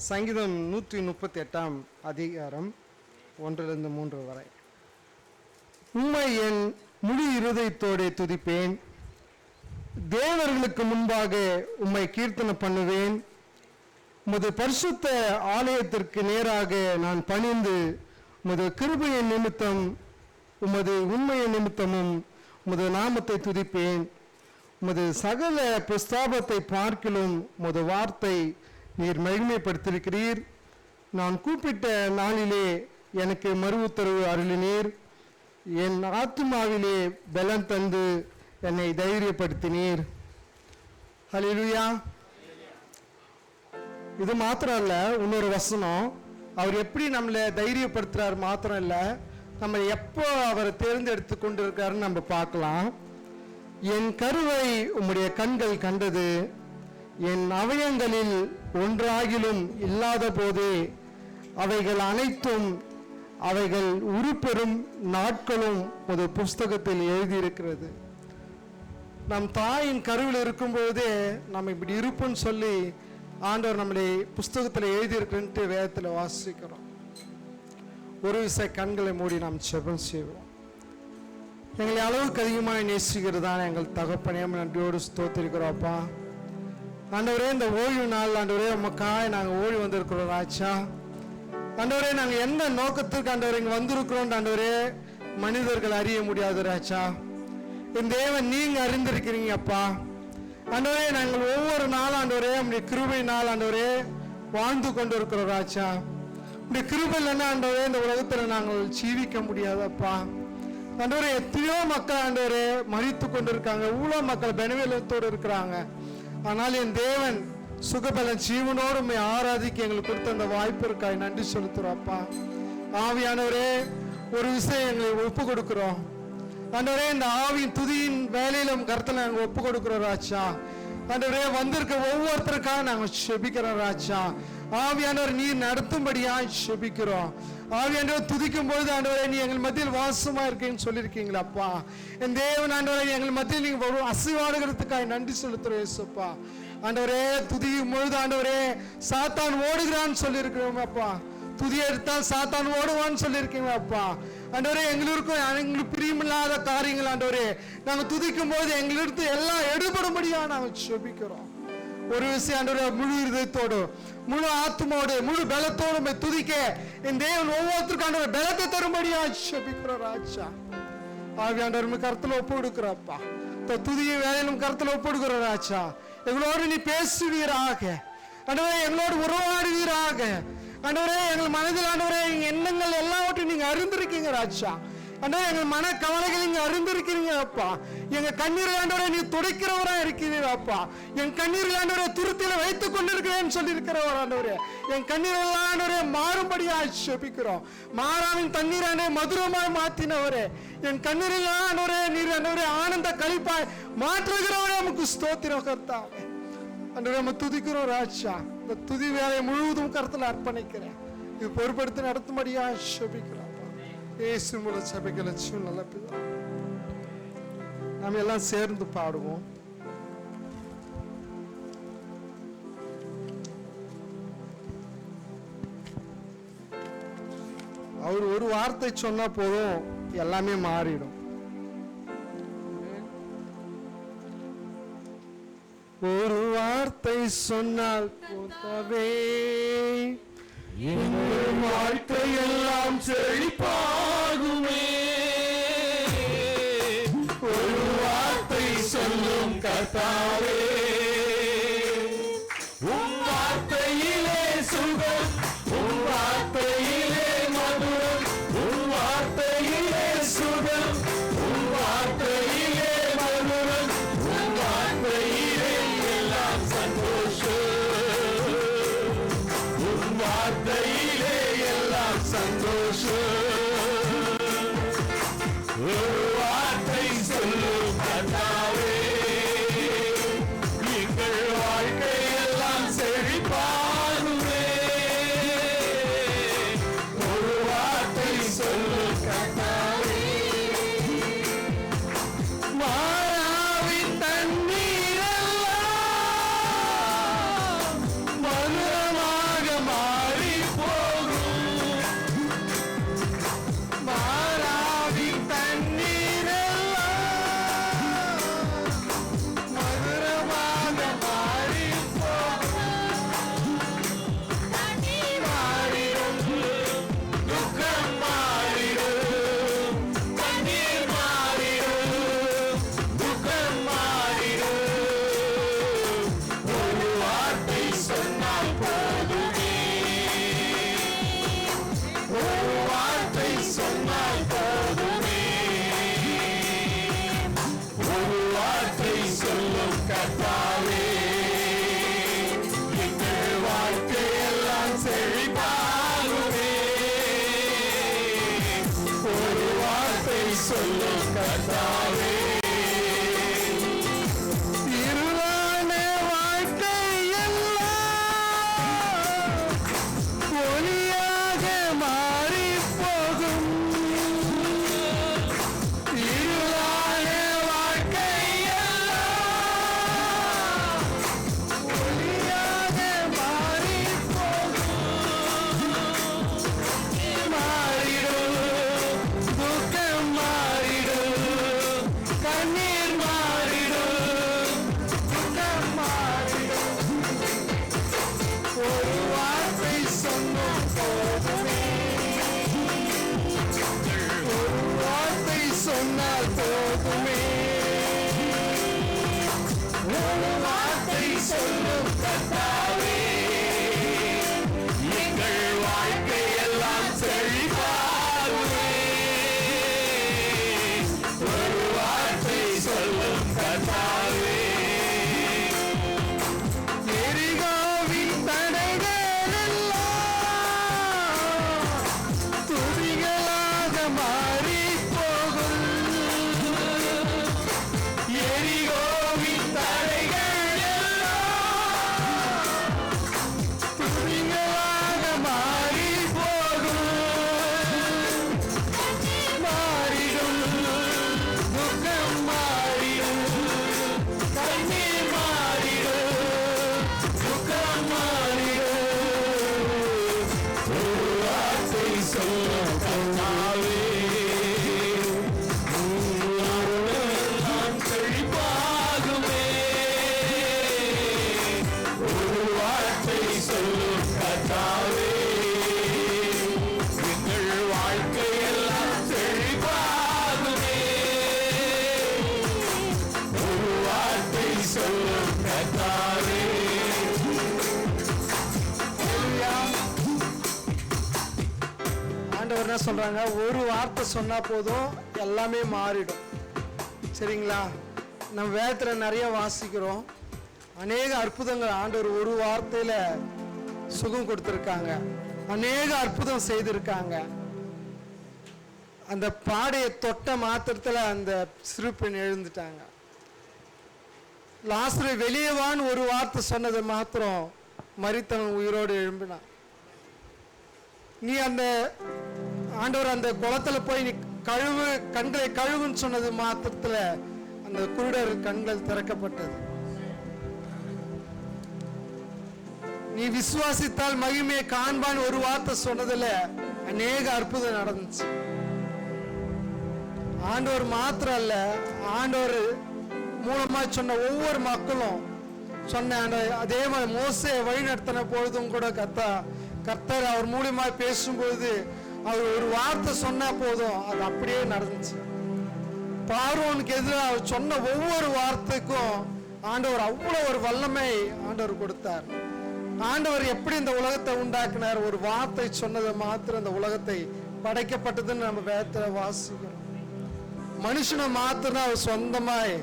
சங்கீதம் 138 அதிகாரம் 1-3 வரை. உம்மை என் முழு இருதயத்தோடு துதிப்பேன், தேவர்களுக்கு முன்பாக உம்மை கீர்த்தனை பண்ணுவேன். உமது பரிசுத்த ஆலயத்திற்கு நேராக நான் பணிந்து உமது கிருபையின் நிமித்தம் உமது உண்மையின் நிமித்தமும் உமது நாமத்தை துதிப்பேன். உமது சகல பிரஸ்தாபத்தை பார்க்கிலும் உமது வார்த்தை நீர் மகிமைப்படுத்தியிருக்கிறீர். நான் கூப்பிட்ட நாளிலே எனக்கு மறு உத்தரவு அருளினீர். என் ஆத்துமாவிலே பலன் தந்து என்னை தைரியப்படுத்தினீர். ஹல்லேலூயா. இது மாத்திரம் இல்ல, இன்னொரு வசனம், அவர் எப்படி நம்மளை தைரியப்படுத்துறாரு மாத்திரம் இல்ல, நம்ம எப்போ அவரை தேர்ந்தெடுத்து கொண்டு இருக்காருன்னு நம்ம பார்க்கலாம். என் கருவை உம்முடைய கண்கள் கண்டது, என் அவயங்களில் ஒன்றாகிலும் இல்லாத போதே அவைகள் அனைத்தும் அவைகள் உருப்பெறும் நாட்களும் ஒரு புஸ்தகத்தில் எழுதியிருக்கிறது. நம் தாயின் கருவில் இருக்கும்போதே நம்ம இப்படி இருப்புன்னு சொல்லி ஆண்டவர் நம்மளை புஸ்தகத்தில் எழுதியிருக்குன்ட்டு வேதத்தில் வாசிக்கிறோம். ஒரு விசை கண்களை மூடி நாம் ஜெபம் செய்வோம். எங்களை அளவுக்கு அதிகமாக நேசிக்கிறதான எங்கள் தகப்பனே நன்றியோடு ஸ்தோத்திரிக்கிறோம். அப்பா ஆண்டவரே, இந்த ஓய்வு நாள் ஆண்டவரே உமக்காய் நாங்கள் ஓய்வு வந்திருக்கிறோம் ராஜா. ஆண்டவரே, நாங்கள் எந்த நோக்கத்துக்கு ஆண்டவரே இங்கே வந்திருக்கிறோம் ஆண்டவரே மனிதர்கள் அறிய முடியாது ராஜா. இந்த தேவன் நீங்க அறிந்திருக்கிறீங்க அப்பா. ஆண்டவரே, நாங்கள் ஒவ்வொரு நாள் ஆண்டவரே உங்களுடைய கிருபை நாள் ஆண்டவரே வாழ்ந்து கொண்டு இருக்கிறோம் ராஜா. உங்களுடைய கிருபை இல்லைன்னா ஆண்டவரே இந்த உலகத்தில் நாங்கள் ஜீவிக்க முடியாதப்பா. ஆண்டவரே, எத்தனையோ மக்கள் ஆண்டவரே மரித்து கொண்டு இருக்காங்க, இவ்வளோ மக்கள் பெனவேலத்தோடு இருக்கிறாங்க. ஆனால் என் தேவன் சுகபலன் ஜீவனோடு உண்மை ஆராதிக்க எங்களுக்கு கொடுத்த அந்த வாய்ப்பு இருக்காய் நன்றி செலுத்துறோம் அப்பா. ஆவியானவரே, ஒரு விஷயம் எங்களை ஒப்பு கொடுக்கிறோம் ஆண்டவரே. இந்த ஆவியின் துதியின் வேலையில கருத்துல நாங்கள் ஒப்பு கொடுக்கிறோம் ராஜா. ஆண்டவரே, வந்திருக்க ஒவ்வொருத்தருக்காக நாங்கள் செபிக்கிறோம் ராஜா. ஆவியானவர் நீர் நடத்தும்படியாய் ஜெபிக்கிறோம். ஆவியானவர் துதிக்கும் பொழுது ஆண்டவரே நீ எங்கள் மத்தியில் வாசமா இருக்கேன்னு சொல்லியிருக்கீங்களப்பா. என் தேவன் ஆண்டவரே எங்கள் மத்தியில் நீங்க ஒரு அசைவாடுகிறதுக்காக நன்றி செலுத்துறோம் இயேசுப்பா. ஆண்டவரே துதிக்கும் பொழுது ஆண்டவரே சாத்தான் ஓடுகிறான்னு சொல்லியிருக்கிறோம் அப்பா. துதியை எடுத்தால் சாத்தான் ஓடுவான்னு சொல்லியிருக்கீங்க அப்பா. ஆண்டவரே எங்களுக்கு பிரியமில்லாத காரியங்கள் ஆண்டவரே நாங்கள் துதிக்கும் போது எங்களிடத்து எல்லாம் எடுபடும்படியா நாங்கள் ஜெபிக்கிறோம். ஒரு விஷயம் ஆண்டவரே முழு இதயத்தோடு முழு ஆத்மாவோடு முழு பலத்தோடு துதிக்க என் தேவன் ஒவ்வொருத்தருக்கும் ஆண்டவர் பலத்தை தரும்படியா ஜெபிக்கிறோம் ராஜா. ஆவியாண்டவர் கருத்துல ஒப்பு கொடுக்கிறப்பா. துதியை வேலையிலும் கருத்துல ஒப்பு கொடுக்கிறோம் ராஜா. எங்களோடு நீ பேசுவீராக ஆண்டவரே, எங்களோடு உறவாடுவீராக ஆண்டவரே. எங்கள் மனதில் ஆண்டவரே எங்க எண்ணங்கள் எல்லாவற்றையும் நீங்க அறிந்திருக்கீங்க ராஜா. ஆண்டவரே எங்கள் மன கவலைகள் நீங்க அறிந்திருக்கிறீங்க அப்பா. எங்க கண்ணீர் ஆண்டவரே நீ துடைக்கிறவரா இருக்கிறீர் அப்பா. என் கண்ணீர் ஆண்டவரே துருத்தில வைத்துக் கொண்டிருக்கிறேன்னு சொல்லி இருக்கிறவர் ஆண்டவரே. என் கண்ணீர் எல்லாம் ஆண்டவரே மாறும்படியா ஜெபிக்கிறோம். மாறாவின் தண்ணீர் ஆண்டே மதுரமாய் மாத்தினவரே, என் கண்ணீரில் ஆண்டவரே நீர் ஆண்டவரே ஆனந்த களிப்பாய் மாற்றுகிறவரே நமக்கு ஸ்தோத்திரம் கர்த்தாவே. ஆண்டவரே நம்ம துதிக்கிறோம் ராஜா. இந்த துதி வேலையை முழுவதும் கருத்துல அர்ப்பணிக்கிறேன். இது பொறுப்படுத்தி நடத்தும்படியா ஜெபிக்கிறோம். இயேசு மூலம் சபைக்கு லட்சியம் நல்ல பிதா. நாம் எல்லாம் சேர்ந்து பாடுவோம். அவர் ஒரு வார்த்தை சொன்னா போதும் எல்லாமே மாறிடும். ஒரு வார்த்தை சொன்னால் போதவே எங்கள் வாழ்க்கை எல்லாம் செழிப்பாகுமே. ஒரு வார்த்தை சொல்லும் கர்த்தாவே, உம் வார்த்தையிலே சுகம், உம் வார்த்தையிலே மதுரம், உம் வார்த்தையிலே சுகம், உம் வார்த்தையிலே மதுரம், உம் வார்த்தையிலே எல்லாம் சந்தோஷம், உம் வார்த்தையிலே எல்லாம் சந்தோஷம். ஒரு வார்த்தை சொல்லும் கர்த்தாவே, எங்கள் வாழ்க்கை எல்லாம் செழிப்பாகுமே. ஒரு வார்த்தை சொல்லும் கர்த்தாவே, மாறாவின் தண்ணீரெல்லாம் மதுரமாக மாறி போகும். மாறாவின் தண்ணீரெல்லாம் மதுரமாக மாறி போகும். மாறிடும், துக்கம் மாறிடும், கண்ணீர் மாறிடும், துக்கம் மாறிடும். ஒரு வார்த்தை சொன்னால் போதுமே, ஒரு வார்த்தை சொன்னால் போதுமே. ஒரு வார்த்தை சொல்லும் கர்த்தாவே, எங்கள் வாழ்க்கை எல்லாம் செழிப்பாகுமே. ஒரு வார்த்தை சொல்லும் கர்த்தாவே, இருளான வாழ்க்கை எல்லாம் ஒளியாக மாறி போகும். இருளான வாழ்க்கை எல்லாம் ஒளியாக மாறி போகும். மாறிடும், துக்கம் மாறிடும், கண்ணீர் மாறிடும், துக்கம் மாறிடும். ஒரு வார்த்தை சொன்னால் போதுமே, ஒரு வார்த்தை சொன்னால் போதுமே. ஒரு வார்த்தை சொல்லும் கர்த்தாவே, எங்கள் வாழ்க்கை எல்லாம் செழிப்பாகுமே. ஒரு வார்த்தை சொல்லும் கர்த்தாவே, எரிகோவின் தடைகள் எல்லாம் துதிகளாக மாறி போகும். எரிகோவின் தடைகள் எல்லாம் துதிகளாக என்ன சொல்றாங்க, ஒரு வார்த்தை சொன்னா போதும் எல்லாமே மாறிடும். சரிங்களா? நம்ம வேதத்துல நிறைய வாசிக்கிறோம், அநேக அற்புதங்கள் ஆண்டவர் ஒரு வார்த்தையில சுகம் கொடுத்திருக்காங்க, அநேக அற்புதம் செய்திருக்காங்க. அந்த பாடையை தொட்ட மாத்திரத்துல அந்த சிறு பெண் எழுந்துட்டாங்க. லாசரு வெளியே வான்னு ஒரு வார்த்தை சொன்னது மாத்திரம் மரித்தவன் உயிரோடு எழும்பினான். நீ அந்த ஆண்டவர் அந்த குளத்துல போய் நீ கழுவு, கண்களை கழுவுன்னு சொன்னது மாத்திரத்துல அந்த குருடர் கண்கள் திறக்கப்பட்டது. நீ விசுவாசித்தால் மகிமையை காண்பான் ஒரு வார்த்தை சொன்னதுல அநேக அற்புதம் நடந்துச்சு. ஆண்டவர் மாத்திரம் அல்ல, ஆண்டவர் மூலமா சொன்ன ஒவ்வொரு மக்களும் சொன்ன அதே மாதிரி மோசே வழி நடத்தின பொழுதும் கூட கர்த்தர் அவர் மூலியமா பேசும்போது அவர் ஒரு வார்த்தை சொன்னா போதும் அது அப்படியே நடந்துச்சு. பார்வோனுக்கு எதிராக அவர் சொன்ன ஒவ்வொரு வார்த்தைக்கும் ஆண்டவர் அவ்வளவு ஒரு வல்லமை ஆண்டவர் கொடுத்தார். ஆண்டவர் எப்படி இந்த உலகத்தை உண்டாக்குனார், ஒரு வார்த்தை சொன்னதை மாத்திரம் இந்த உலகத்தை படைக்கப்பட்டதுன்னு நம்ம வேதத்தை வாசிக்கிறோம். மனுஷனை மாத்திரம் அவர் சொந்தமாய்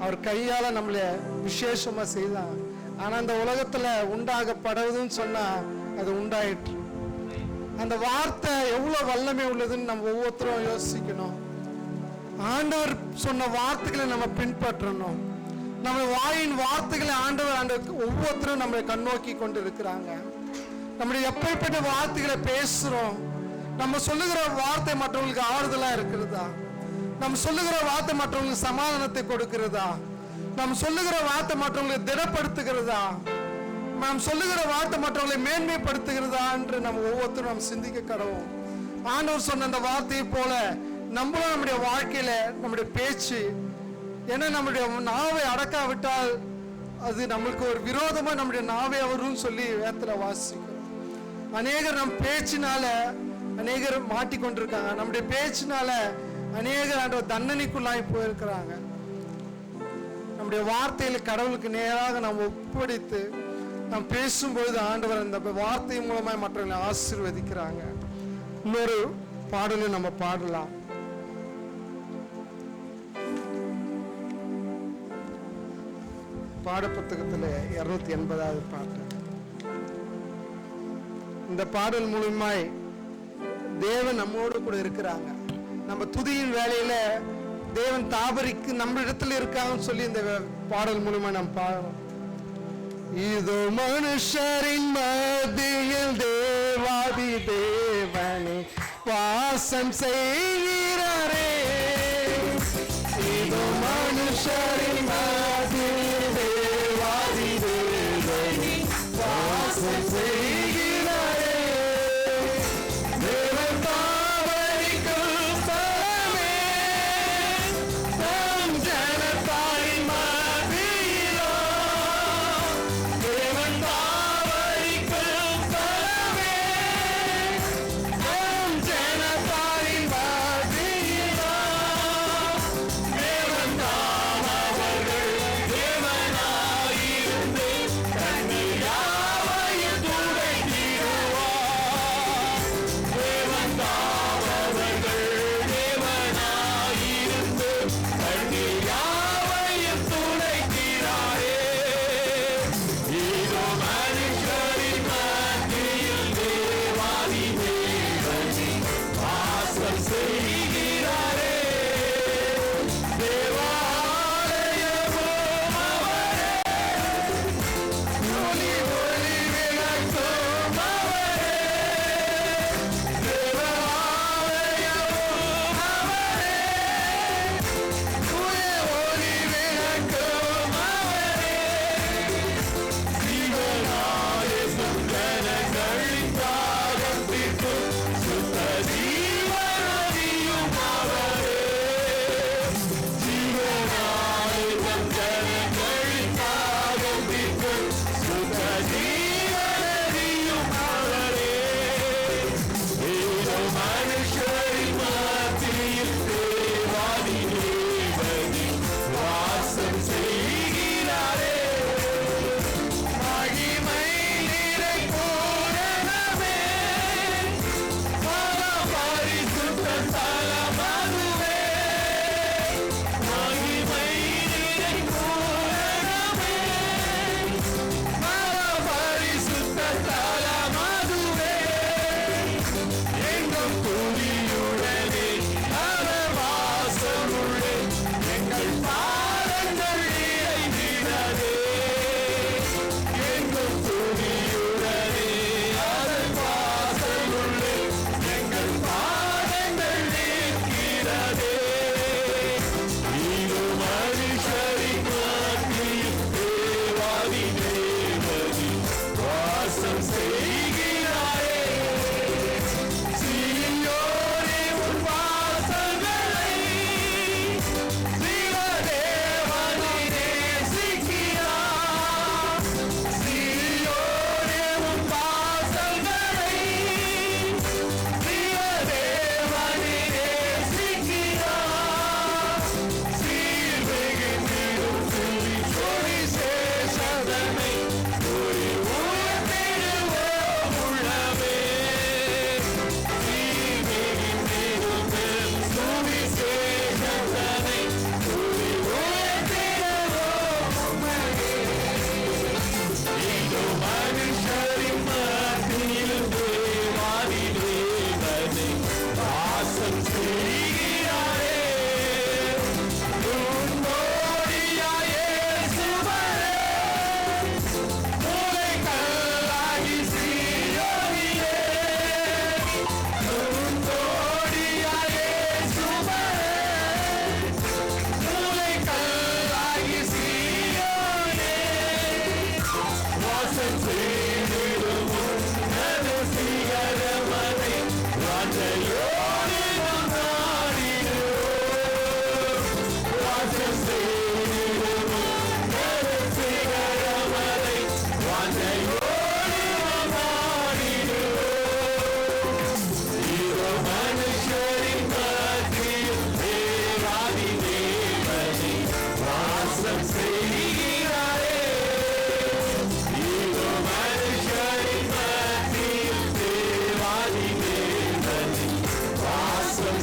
அவர் கையால நம்மள விசேஷமா செய்தார். ஆனா அந்த உலகத்துல உண்டாகப்படுவதுன்னு சொன்னா அது உண்டாயிற்று. அந்த வார்த்தை எவ்வளவு வல்லமை உள்ளதுன்னு நம்ம ஒவ்வொருத்தரும் யோசிக்கணும். ஆண்டவர் சொன்ன வார்த்தைகளை நம்ம பின்பற்றணும். நம்ம வாயின் வார்த்தைகளை ஆண்டவர் ஒவ்வொருத்தரும் நம்மளை கண்ணோக்கி கொண்டு இருக்கிறாங்க. நம்முடைய எப்படிப்பட்ட வார்த்தைகளை பேசுறோம், நம்ம சொல்லுகிற வார்த்தை மற்றவங்களுக்கு ஆறுதலா இருக்கிறதா, நம்ம சொல்லுகிற வார்த்தை மற்றவங்களுக்கு சமாதானத்தை கொடுக்கிறதா, நம்ம சொல்லுகிற வார்த்தை மற்றவங்களை திடப்படுத்துகிறதா, நாம் சொல்லுகிற வார்த்தை மற்றவங்களை மேன்மைப்படுத்துகிறதா என்று நம்ம ஒவ்வொருத்தரும் நம்ம சிந்திக்க கடவோம். ஆண்டவர் சொன்ன அந்த வார்த்தையை போல நம்மளும் நம்முடைய வாழ்க்கையில நம்முடைய பேச்சு, ஏன்னா நம்முடைய நாவை அடக்காவிட்டால் அது நம்மளுக்கு ஒரு விரோதமா நம்முடைய நாவை வரும்னு சொல்லி வேதத்துல வாசிக்கிறோம். அநேகர் நம் பேச்சினால அநேகர் மாட்டிக்கொண்டிருக்காங்க. நம்முடைய பேச்சினால அநேகர் தண்டனைக்குள்ளாய் போயிருக்கிறாங்க. நம்முடைய வார்த்தையில கடவுளுக்கு நேராக நாம் ஒப்படைத்து நாம் பேசும்பொழுது ஆண்டவர் அந்த வார்த்தை மூலமாய் மற்றவர்களை ஆசீர்வதிக்கிறாங்க. இன்னொரு பாடலை நம்ம பாடலாம். பாட புத்தகத்துல 280வது பாட்டு. இந்த பாடல் மூலமாய் தேவன் நம்மோடு கூட இருக்கிறாங்க. நம்ம துதியின் வேலையில தேவன் தாபரிக்கு நம்ம இடத்துல இருக்காங்கன்னு சொல்லி இந்த பாடல் மூலமா நாம் பாடணும். இதோ மனுஷரின் மத்தியில் தேவாதி தேவனே வாசம் செய்கிறாரே, இதோ மனுஷரின் மத்தியில் தேவாதி தேவனே வாசம் செய்கிறாரே, தேவன் தாவரிக்கும் ஸ்தலமே தம் ஜனத்தாரின் மத்தியிலோ, தேவன் தாவரிக்கும் ஸ்தலமே தம் ஜனத்தாரின் மத்தியிலோ, தேவன் தாவரிக்கும்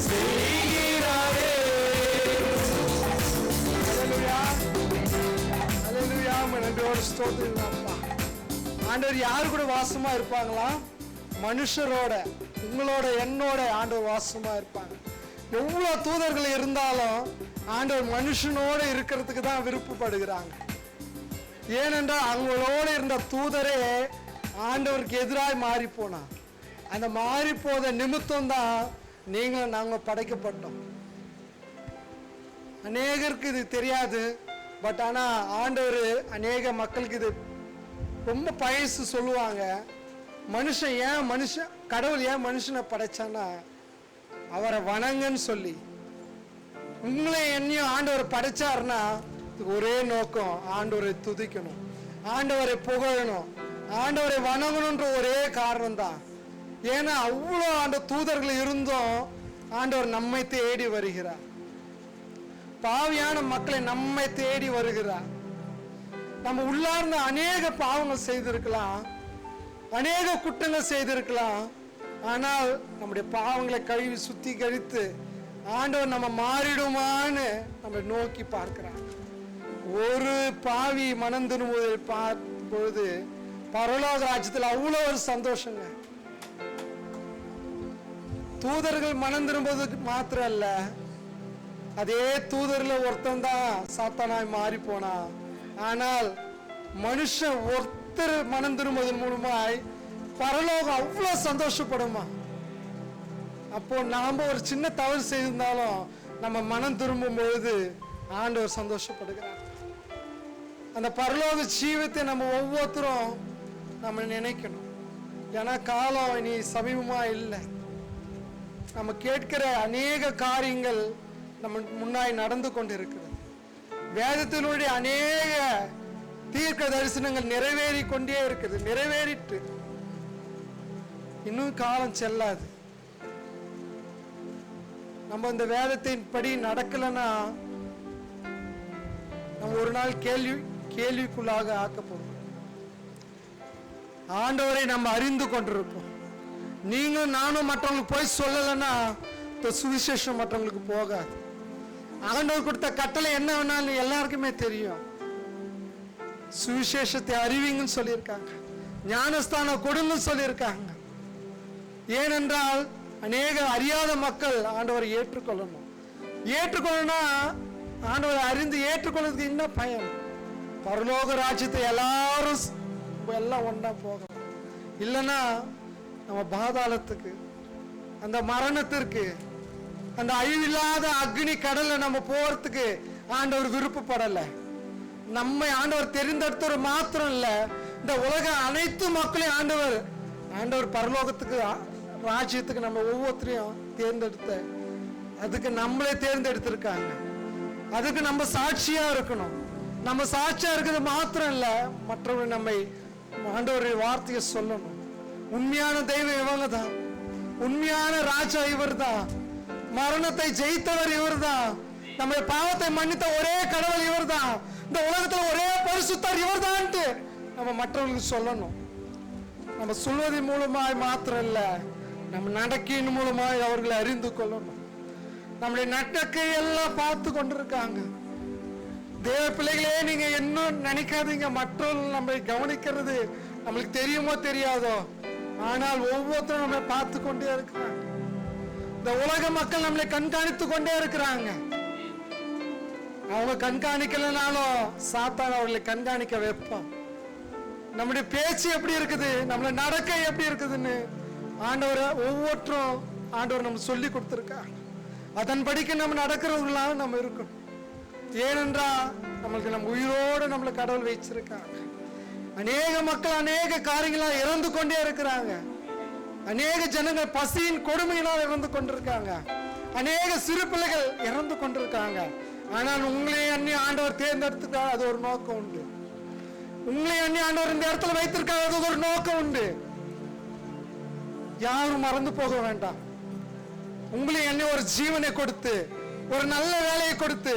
செய்கிறாரே. அல்லேலூயா, அல்லேலூயா. நன்றியோடு ஸ்தோத்திரம் அப்பா. ஆண்டவர் யாரு கூட வாசமா இருப்பாங்களா? மனுஷரோட, உங்களோட, என்னோட ஆண்டவர் வாசமா இருப்பாங்க. எவ்வளவு தூதர்கள் இருந்தாலும் ஆண்டவர் மனுஷனோட இருக்கிறதுக்கு தான் விருப்பப்படுகிறாங்க. ஏனென்றால் அவங்களோட இருந்த தூதரே ஆண்டவருக்கு எதிராக மாறி போனான். அந்த மாறி போத நிமித்தம் தான் நீங்களும் நாங்கள் படைக்கப்பட்டோம். அநேகருக்கு இது தெரியாது. பட் ஆனால் ஆண்டவர் அநேக மக்களுக்கு இது ரொம்ப பழசு சொல்லுவாங்க. கடவுள் ஏன் மனுஷனை படைச்சான்னா அவரை வணங்கன்னு சொல்லி. உங்களை என்னையும் ஆண்டவர் படைச்சாருன்னா ஒரே நோக்கம், ஆண்டவரை துதிக்கணும், ஆண்டவரை புகழணும், ஆண்டவரை வணங்கணுன்ற ஒரே காரணம் தான். ஏன்னா அவ்வளோ ஆண்ட தூதர்கள் இருந்தும் ஆண்டவர் நம்மை தேடி வருகிறார். பாவியான மக்களை நம்மை தேடி வருகிறார். நம்ம உள்ளார்ந்த அநேக பாவங்கள் செய்திருக்கலாம், அநேக குற்றங்கள் செய்திருக்கலாம். ஆனால் நம்முடைய பாவங்களை கழுவி சுத்திகரித்து ஆண்டவர் நம்ம மாறிடுமான்னு நம்ம நோக்கி பார்க்கிறார். ஒரு பாவி மனம் திரும்புவதை பார்க்கும் பொழுது பரலோக ராஜ்யத்தில் அவ்வளோ ஒரு சந்தோஷங்க. தூதர்கள் மனம் திரும்புவதுக்கு மாத்திரம் அல்ல, அதே தூதர்ல ஒருத்தன் தான் சாத்தானாய் மாறி போனா. ஆனால் மனுஷன் ஒருத்தர் மனம் திரும்புவதன் மூலமாய் பரலோகம் அவ்வளவு சந்தோஷப்படுமா. அப்போ நாம ஒரு சின்ன தவறு செய்திருந்தாலும் நம்ம மனம் திரும்பும் பொழுது ஆண்டவர் சந்தோஷப்படுகிறார். அந்த பரலோக ஜீவத்தை நம்ம ஒவ்வொருத்தரும் நம்ம நினைக்கணும். ஏன்னா காலம் இனி சமீபமா இல்லை. நம்ம கேட்கிற அநேக காரியங்கள் நம்ம முன்னாடி நடந்து கொண்டு இருக்கிறது. வேதத்தினுடைய அநேக தீர்க்க தரிசனங்கள் நிறைவேறி கொண்டே இருக்குது, நிறைவேறிட்டு இன்னும் காலம் செல்லாது. நம்ம இந்த வேதத்தின் படி நடக்கலன்னா நம்ம ஒரு நாள் கேள்விக்குள்ளாக ஆக்கப்படும். ஆண்டவரை நம்ம அறிந்து கொண்டிருக்கோம். நீங்களும் நானும் மற்றவங்களுக்கு போய் சொல்லலைன்னா இந்த சுவிசேஷம் மற்றவங்களுக்கு போகாது. ஆண்டவர் கொடுத்த கட்டளை என்ன வேணாலும் எல்லாருக்குமே தெரியும். சுவிசேஷத்தை அறிவிங்கன்னு சொல்லியிருக்காங்க, ஞானஸ்தானம் கொடுங்கன்னு சொல்லியிருக்காங்க. ஏனென்றால் அநேக அறியாத மக்கள் ஆண்டவரை ஏற்றுக்கொள்ளணும். ஏற்றுக்கொள்ளணும்னா ஆண்டவரை அறிந்து ஏற்றுக்கொள்றதுக்கு என்ன பயன்? பரலோக ராஜ்யத்தை எல்லாரும் எல்லாம் ஒன்றா போகணும். இல்லைன்னா நம்ம பாதாளத்துக்கு, அந்த மரணத்திற்கு, அந்த அழிவில்லாத அக்னி கடல்ல நம்ம போறதுக்கு ஆண்டவர் விருப்பப்படலை. நம்மை ஆண்டவர் தெரிந்தெடுத்தவர் மாத்திரம் இல்ல, இந்த உலக அனைத்து மக்களையும் ஆண்டவர் பரலோகத்துக்கு ராஜ்யத்துக்கு நம்ம ஒவ்வொருத்தரையும் தேர்ந்தெடுத்த, அதுக்கு நம்மளே தேர்ந்தெடுத்திருக்காங்க. அதுக்கு நம்ம சாட்சியா இருக்கணும். நம்ம சாட்சியா இருக்கிறது மாத்திரம் இல்ல, மற்றவர்கள் நம்மை ஆண்டவருடைய வார்த்தையை சொல்லணும். உண்மையான தெய்வம் இவங்க தான், உண்மையான ராஜா இவர் தான், மரணத்தை ஜெயித்தவர் இவர் தான், நம்ம பாவத்தை மன்னித்த ஒரே கடவுள் இவர் தான், இந்த உலகத்துல ஒரே பரிசுத்தர் இவர் தான் நம்ம மற்றவர்களுக்கு சொல்லணும். நம்ம சொல்வதன் மூலமாய் மாத்திரம் இல்ல, நம்ம நடக்கையின் மூலமாய் அவர்களை அறிந்து கொள்ளணும். நம்முடைய நடக்கை எல்லாம் பார்த்து கொண்டிருக்காங்க. தேவ பிள்ளைகளே, நீங்க என்ன நினைக்காதீங்க, மற்றவர்கள் நம்மை கவனிக்கிறது நம்மளுக்கு தெரியுமோ தெரியாதோ, ஆனால் ஒவ்வொருத்தரும் நம்மளை பார்த்து கொண்டே இருக்கிறாங்க. இந்த உலக மக்கள் நம்மளை கண்காணித்து கொண்டே இருக்கிறாங்க. அவங்க கண்காணிக்கலனாலும் சாத்தான் அவர்களை கண்காணிக்க வைப்பான். நம்முடைய பேச்சு எப்படி இருக்குது, நம்மள நடக்கை எப்படி இருக்குதுன்னு ஆண்டவர் நம்ம சொல்லி கொடுத்திருக்காங்க. அதன்படிக்கு நம்ம நடக்கிறவர்களாக நம்ம இருக்கணும். ஏனென்றால் நம்மளுக்கு நம்ம உயிரோடு நம்மளை கடவுள் வச்சிருக்காங்க. அநேக மக்கள் அநேக காரியங்களால் இறந்து கொண்டே இருக்கிறாங்க. அநேக ஜனங்கள் பசியின் கொடுமையினால் இறந்து கொண்டிருக்காங்க. அநேக சிறு பிள்ளைகள் இறந்து கொண்டிருக்காங்க. ஆனால் உங்களை அன்னி ஆண்டவர் தேர்ந்தெடுத்துக்காக அது ஒரு நோக்கம் உண்டு. உங்களை அன்னி ஆண்டவர் இந்த இடத்துல வைத்திருக்காங்க, அது ஒரு நோக்கம் உண்டு. யாரும் மறந்து போக வேண்டாம். உங்களை என்ன ஒரு ஜீவனை கொடுத்து, ஒரு நல்ல வேலையை கொடுத்து,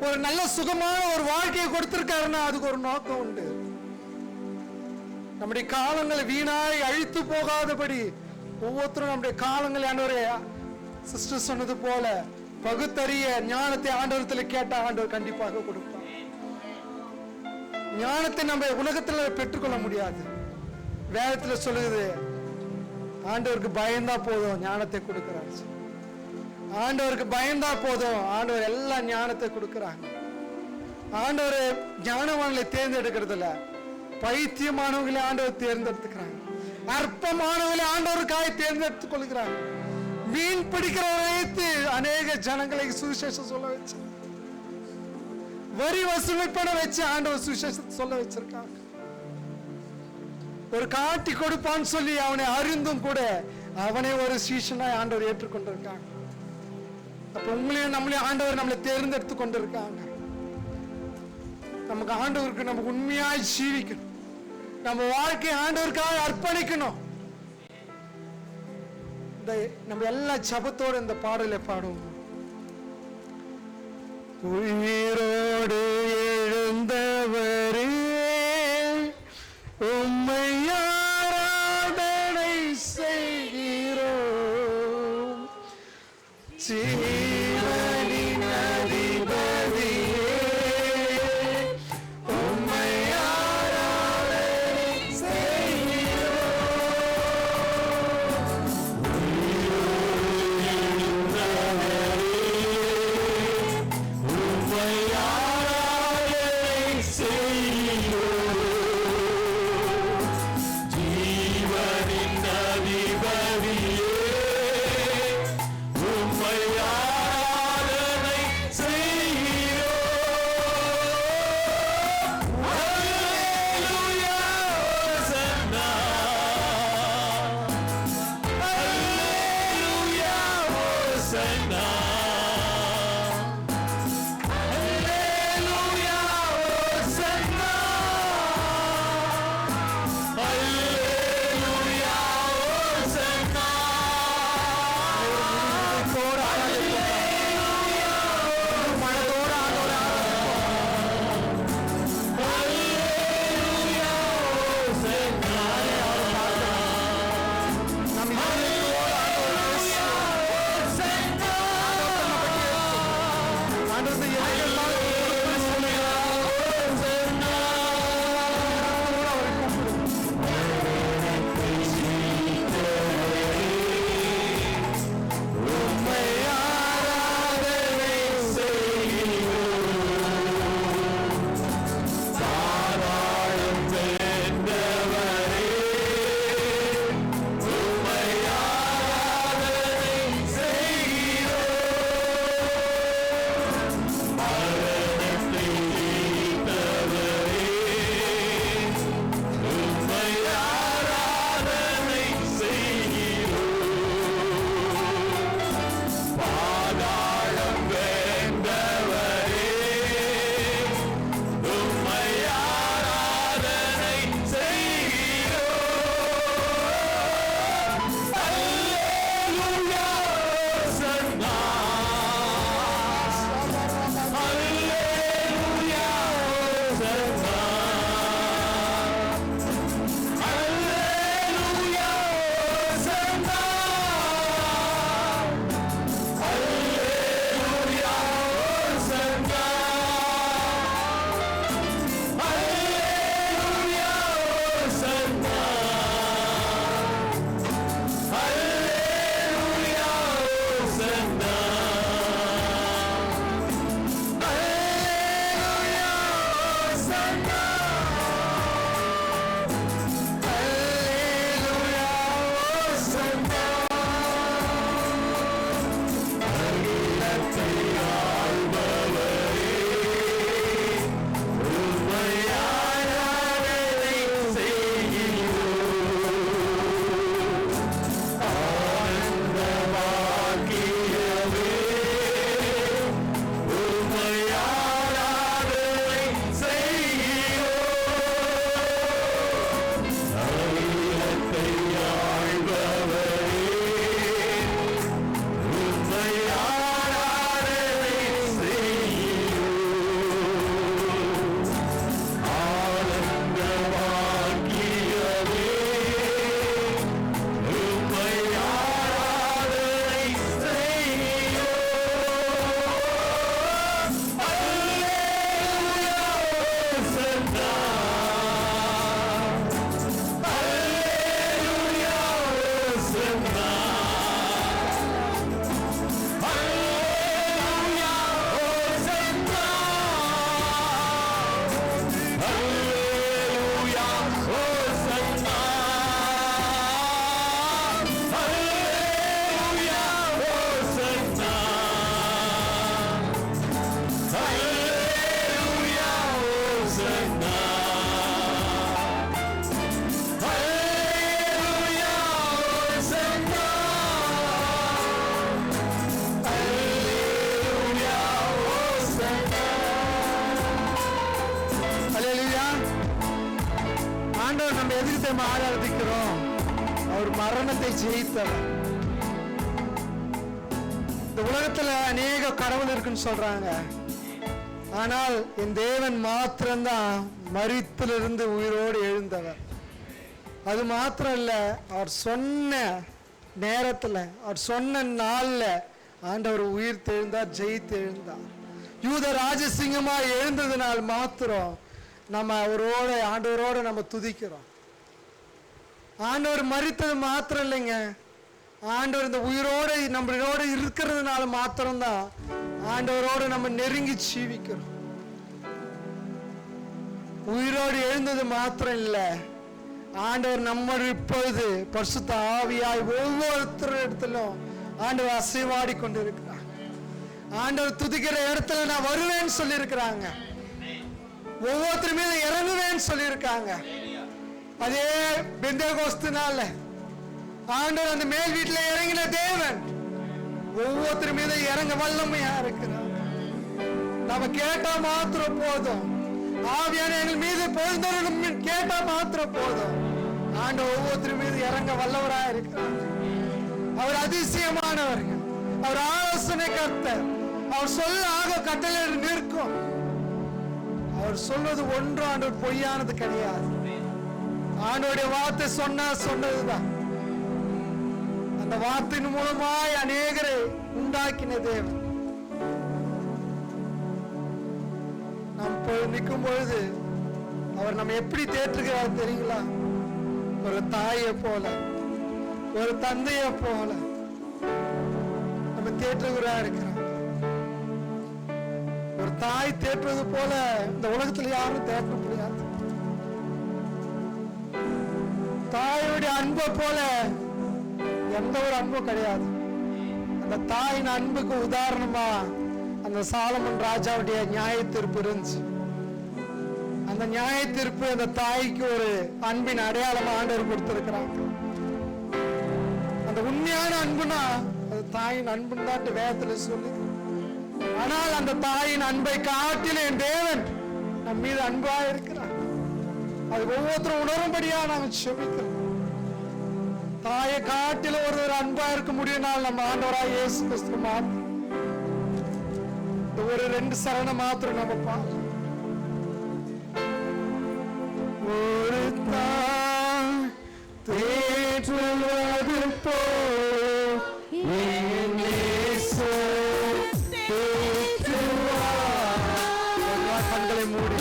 ஒரு நல்ல சுகமான ஒரு வாழ்க்கையை கொடுத்திருக்காருன்னா அதுக்கு ஒரு நோக்கம் உண்டு. நம்முடைய காலங்களை வீணாய் அழித்து போகாதபடி ஒவ்வொருத்தரும் நம்முடைய காலங்களை ஆண்டவரே சிஸ்டர் சொன்னது போல பகுத்தறிய ஞானத்தை ஆண்டவரத்தில் கேட்ட ஆண்டவர் கண்டிப்பாக கொடுப்பார். ஞானத்தை நம்ம உலகத்துல பெற்றுக்கொள்ள முடியாது. வேதத்துல சொல்லுது ஆண்டவருக்கு பயந்தா போதும் ஞானத்தை கொடுக்கிறார். ஆண்டவருக்கு பயந்தா போதும் ஆண்டவர் எல்லா ஞானத்தை கொடுக்கிறாங்க. ஆண்டவர் ஞானவான்களை தேர்ந்தெடுக்கிறதுல பைத்தியமானவங்களை ஆண்டவர் தேர்ந்தெடுத்துக்கிறாங்க. அற்பமானவர்களை ஆண்டவருக்காக தேர்ந்தெடுத்துக் கொள்கிறாங்க. மீன் பிடிக்கிறவரை வைத்து அநேக ஜனங்களை சுவிசேஷம் சொல்ல வச்சு, வரி வசூலிப்பட வச்சு ஆண்டவர் சுவிசேஷத்தை சொல்ல வச்சிருக்காங்க. ஒரு காட்டி கொடுப்பான்னு சொல்லி அவனை அறிந்தும் கூட அவனை ஒரு சீஷனாய் ஆண்டவர் ஏற்றுக்கொண்டிருக்காங்க. அப்ப உங்களையும் நம்மளையும் ஆண்டவர் நம்மளை தேர்ந்தெடுத்து கொண்டிருக்காங்க. நமக்கு ஆண்டவருக்கு நம்ம உண்மையாய் ஜீவிக்கணும். நம்ம வாழ்க்கையை ஆண்டவருக்காக அர்ப்பணிக்கணும். நம்ம எல்லா ஜபத்தோட இந்த பாடலை பாடுவோம். உயிரோடு எழுந்தவரே உம்மை ஆராதனை செய்கிறோம். ஜீவனின் அதிபதியே உம்மை ஆராதனை செய்கிறோம். உம்மை ஆராதனை செய்கிறோம். ஜீவனின் அதிபதியே உம்மை ஆராதனை தெய்வத்தை ஆராதிக்கிறோம். அவர் மரணத்தை ஜெயித்தவர். இந்த உலகத்துல அநேக கடவுள் இருக்குன்னு சொல்றாங்க. ஆனால் என் தேவன் மாத்திரம்தான் மரித்திலிருந்து உயிரோடு எழுந்தவர். அது மாத்திரம் இல்ல, அவர் சொன்ன நேரத்துல, அவர் சொன்ன நாள்ல ஆண்டவர் உயிர் தெழுந்தார், ஜெயித்து எழுந்தார். யூத ராஜசிங்கமா எழுந்ததுனால் மாத்திரம் நம்ம அவரோட, ஆண்டவரோட நம்ம துதிக்கிறோம். ஆண்டவர் மரித்தது மாத்திரம் இல்லைங்க, ஆண்டவர் இந்த உயிரோடு நம்மளோட இருக்கிறதுனால மாத்திரம்தான் ஆண்டவரோடு நம்ம நெருங்கி ஜீவிக்கிறோம். உயிரோடு எழுந்தது மாத்திரம் இல்ல, ஆண்டவர் நம்ம இப்பொழுது பரிசுத்த ஆவியாய் ஒவ்வொருத்தர் இடத்திலும் ஆண்டவர் அசைவாடி கொண்டு இருக்கிறார். ஆண்டவர் துதிக்கிற இடத்துல நான் வருவேன்னு சொல்லி இருக்கிறாங்க. ஒவ்வொருத்தர் மீது இறங்குவேன்னு சொல்லி இருக்காங்க. அதே பெந்தேகோஸ்து நாள்ல ஆண்டவர் அந்த மேல் வீட்டுல இறங்கின தேவன் ஒவ்வொருத்தர் மீது இறங்க வல்லமையா இருக்கிறார். நம்ம கேட்டா மாத்திரம் போதும், ஆவியான எங்கள் மீது பொழுந்தவர்களும் கேட்டா மாத்திரம் போதும், ஆண்டவர் ஒவ்வொருத்தர் மீது இறங்க வல்லவரா இருக்கிறார். அவர் அதிசயமானவர்கள், அவர் ஆலோசனை கர்த்தர், அவர் சொல்ல ஆக கட்டளை நிற்கும். அவர் சொல்வது ஒன்று ஆண்டவர் பொய்யானது கிடையாது. ஆண்டவருடைய வார்த்தை சொன்னதுதான். அந்த வார்த்தையின் மூலமாய் அநேகரை உண்டாக்கின தேவன். நாம் நிற்கும் பொழுது அவர் நம்ம எப்படி தேற்றுகிறார் தெரியுங்களா? ஒரு தாயை போல, ஒரு தந்தையை போல நம்ம தேற்றுகிறார் இருக்கிறார். ஒரு தாய் தேற்றுவது போல இந்த உலகத்தில் யாரும் தேற்ற முடியாது. தாயுடைய அன்பை போல எந்த ஒரு அன்பும் கிடையாது. அந்த தாயின் அன்புக்கு உதாரணமா அந்த சாலமன் ராஜாவுடைய நியாய தீர்ப்பு இருந்துச்சு. அந்த நியாய தீர்ப்பு அந்த தாய்க்கு ஒரு அன்பின் அடையாளமா ஆண்டவர் கொடுத்திருக்கிறாங்க. அந்த உண்மையான அன்புனா அது தாயின் அன்புன்னு தான் வேதத்துல சொல்லி. ஆனால் அந்த தாயின் அன்பை காட்டில என் தேவன் நம் மீது அன்பா இருக்கிறார். அது ஒவ்வொருத்தரும் உணரும்படியா நாங்கள் செபிக்கிறோம். தாயை காட்டில ஒரு அன்பா இருக்க முடியும்னால் நம்ம ஆண்டவராய் இயேசு கிறிஸ்து மாத்திரம். இந்த ஒரு 2 சரணம் மாத்திரம் நம்ம பார்க்கலாம். ஒரு தாய் தேற்றுவது போல் என் இயேசு தேற்றுவார். கண்களை மூடி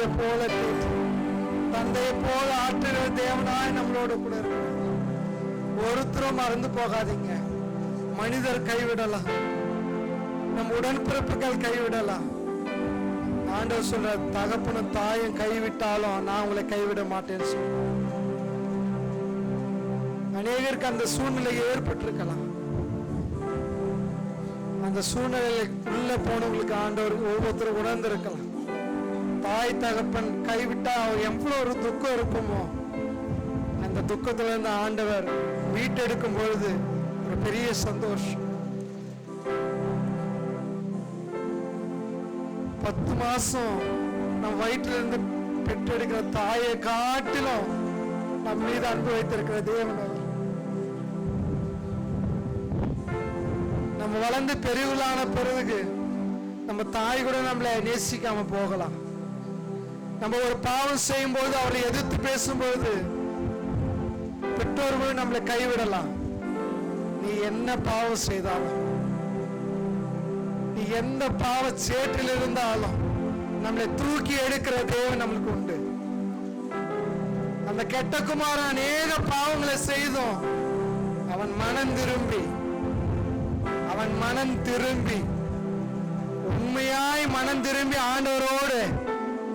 தந்தையை போல தேற்றி தந்தையை போல ஆற்றுகிற தேவனாய் நம்மளோட கூட இருக்கிறார். ஒருத்தரும் மறந்து போகாதீங்க. மனிதர் கைவிடலாம், நம் உடன்பிறப்புகள் கைவிடலாம். ஆண்டவர் சொல்ற, தகப்பனும் தாயும் கைவிட்டாலும் நான் உங்களை கைவிட மாட்டேன்னு சொல்ற. அநேகருக்கு அந்த சூழ்நிலை ஏற்பட்டிருக்கலாம். அந்த சூழ்நிலைக்குள்ள போனவங்களுக்கு ஆண்டவர் ஒவ்வொருத்தரும் உணர்ந்திருக்கலாம். தாய் தகப்பன் கைவிட்டா எவ்வளவு ஒரு துக்கம் இருக்குமோ, அந்த துக்கத்துல இருந்து ஆண்டவர் மீட்டெடுக்கும் பொழுது ஒரு பெரிய சந்தோஷம். 10 மாசம் நம் வயிற்றுல இருந்து பெற்றெடுக்கிற தாயை காட்டிலும் நம் மீது அன்பு வைத்திருக்கிற தேவன் அவர். நம்ம வளர்ந்து பெரியவளான பிறகு நம்ம தாய் கூட நம்மளை நேசிக்காம போகலாம். நம்ம ஒரு பாவம் செய்யும் போது அவரை எதிர்த்து பேசும்போது பெற்றோர்கள் நம்மளை கைவிடலாம். நீ என்ன பாவம் செய்தாலும், நீ எந்த பாவ சேற்றில் இருந்தாலும் நம்மளை தூக்கி எடுக்கிற தேவன் நம்மளுக்கு உண்டு. அந்த கெட்ட குமாரன் அநேக பாவங்களை செய்தோம். அவன் மனம் திரும்பி உண்மையாய் மனம் திரும்பி ஆண்டவரோடு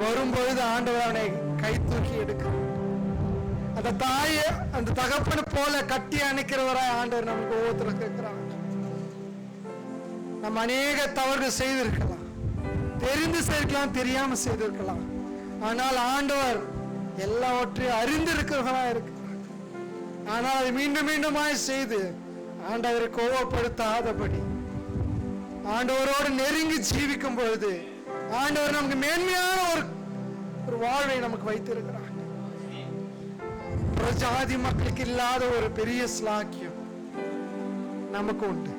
வரும்பொழுது ஆண்டவர் அவனை கை தூக்கி எடுக்கிறார். அந்த தாயை அந்த தகப்பனை போல கட்டி அணைக்கிறவராய் ஆண்டவர் நமக்கு ஒவ்வொருத்தருக்கு இருக்கிறார். நம்ம அநேக தவறுகள் செய்திருக்கலாம், தெரிந்து செய்திருக்கலாம், தெரியாம செய்திருக்கலாம். ஆனால் ஆண்டவர் எல்லாவற்றையும் அறிந்திருக்கிறவரா இருக்கிறார். ஆனால் அதை மீண்டும் மீண்டுமாய் செய்து ஆண்டவரை கோபப்படுத்தாதபடி ஆண்டவரோடு நெருங்கி ஜீவிக்கும் பொழுது ஆண்டவர் நமக்கு மேன்மையான ஒரு வாழ்வை நமக்கு வைத்திருக்கிறார். ஜாதி மக்களுக்கு இல்லாத ஒரு பெரிய ஸ்லாக்கியம் நமக்கு உண்டு.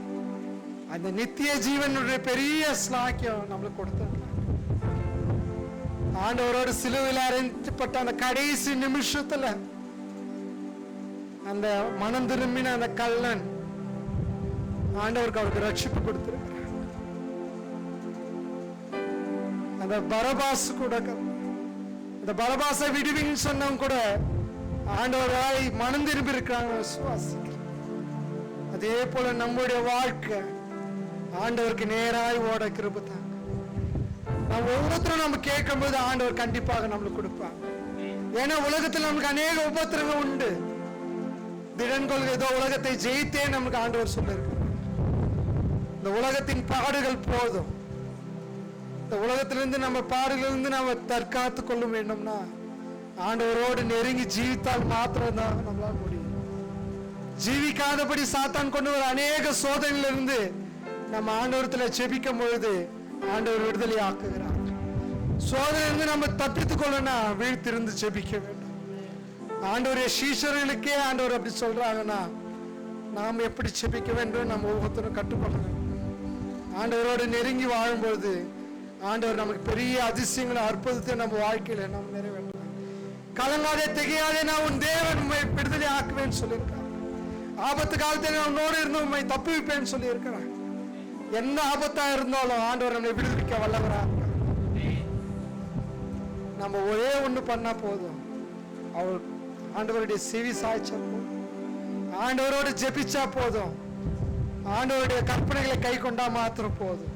அந்த நித்திய ஜீவனுடைய பெரிய ஸ்லாக்கியம் நம்மளுக்கு கொடுத்திருக்கிறார். ஆண்டவரோடு சிலுவையில் அறையப்பட்ட அந்த கடைசி நிமிஷத்துல அந்த மனம் திரும்பின அந்த கள்ளன் ஆண்டவருக்கு அவருக்கு ரட்சிப்பு கொடுத்திருக்கிறார். அந்த பரபாஸ் கூட, இந்த பரபாசை விடுவின்னு சொன்னவங்க கூட ஆண்டவராய் மனம் திரும்பி இருக்கிறாங்க, விசுவாசிக்கிறேன். அதே போல நம்முடைய வாழ்க்கை ஆண்டவருக்கு நேராய் ஓட கிருபை தாங்க. நம்ம ஒவ்வொருத்தரும் நம்ம கேட்கும் போது ஆண்டவர் கண்டிப்பாக நம்மளுக்கு கொடுப்பாங்க. ஏன்னா உலகத்தில் நமக்கு அநேக உபத்திரங்கள் உண்டு. திடன் கொள்கை ஏதோ உலகத்தை ஜெயித்தே நமக்கு ஆண்டவர் சொல்லிருக்க. இந்த உலகத்தின் பாடுகள் போதும். இந்த உலகத்திலிருந்து நம்ம பாடுகளிலிருந்து நம்ம தற்காத்து கொள்ள வேண்டும்னா ஆண்டவரோடு நெருங்கி ஜீவித்தால் மாத்திரம் தான் நம்மளால முடியும். ஜீவிக்காதபடி சாத்தான் கொண்டு வர அநேக சோதனையிலிருந்து நம்ம ஆண்டவரத்துல ஜெபிக்கும் பொழுது ஆண்டவர் விடுதலை ஆக்குகிறார். சோதனையிலிருந்து நம்ம தப்பித்துக் கொள்ளனா வீழ்த்திருந்து ஜெபிக்க வேண்டும். ஆண்டவருடைய சீஷர்களுக்கே ஆண்டவர் அப்படி சொல்றாங்கன்னா நாம் எப்படி ஜெபிக்க வேண்டும் நம்ம ஒவ்வொருத்தரும் கட்டுப்பட வேண்டும். ஆண்டவரோடு நெருங்கி வாழும்பொழுது ஆண்டவர் நமக்கு பெரிய அதிசயங்களை அற்புதத்தை நம்ம வாழ்க்கையில நம்ம நிறைவேற்றலாம். கலங்காதே திகையாதே, நான் உன் தேவன் உண்மை விடுதலை ஆக்குவேன்னு சொல்லியிருக்கிறார். ஆபத்து காலத்தில் நான் உன்னோடு இருந்து உண்மை தப்புவிப்பேன்னு சொல்லி இருக்கிறேன். என்ன ஆபத்தா இருந்தாலும் ஆண்டவர் நம்மை விடுவிக்க வல்லவரா. நம்ம ஒரே ஒண்ணு பண்ணா போதும், அவர் ஆண்டவருடைய செவி சாய்ச்சா போதும், ஆண்டவரோடு ஜெபிச்சா போதும், ஆண்டவருடைய கற்பனைகளை கை கொண்டா மாத்திரம் போதும்.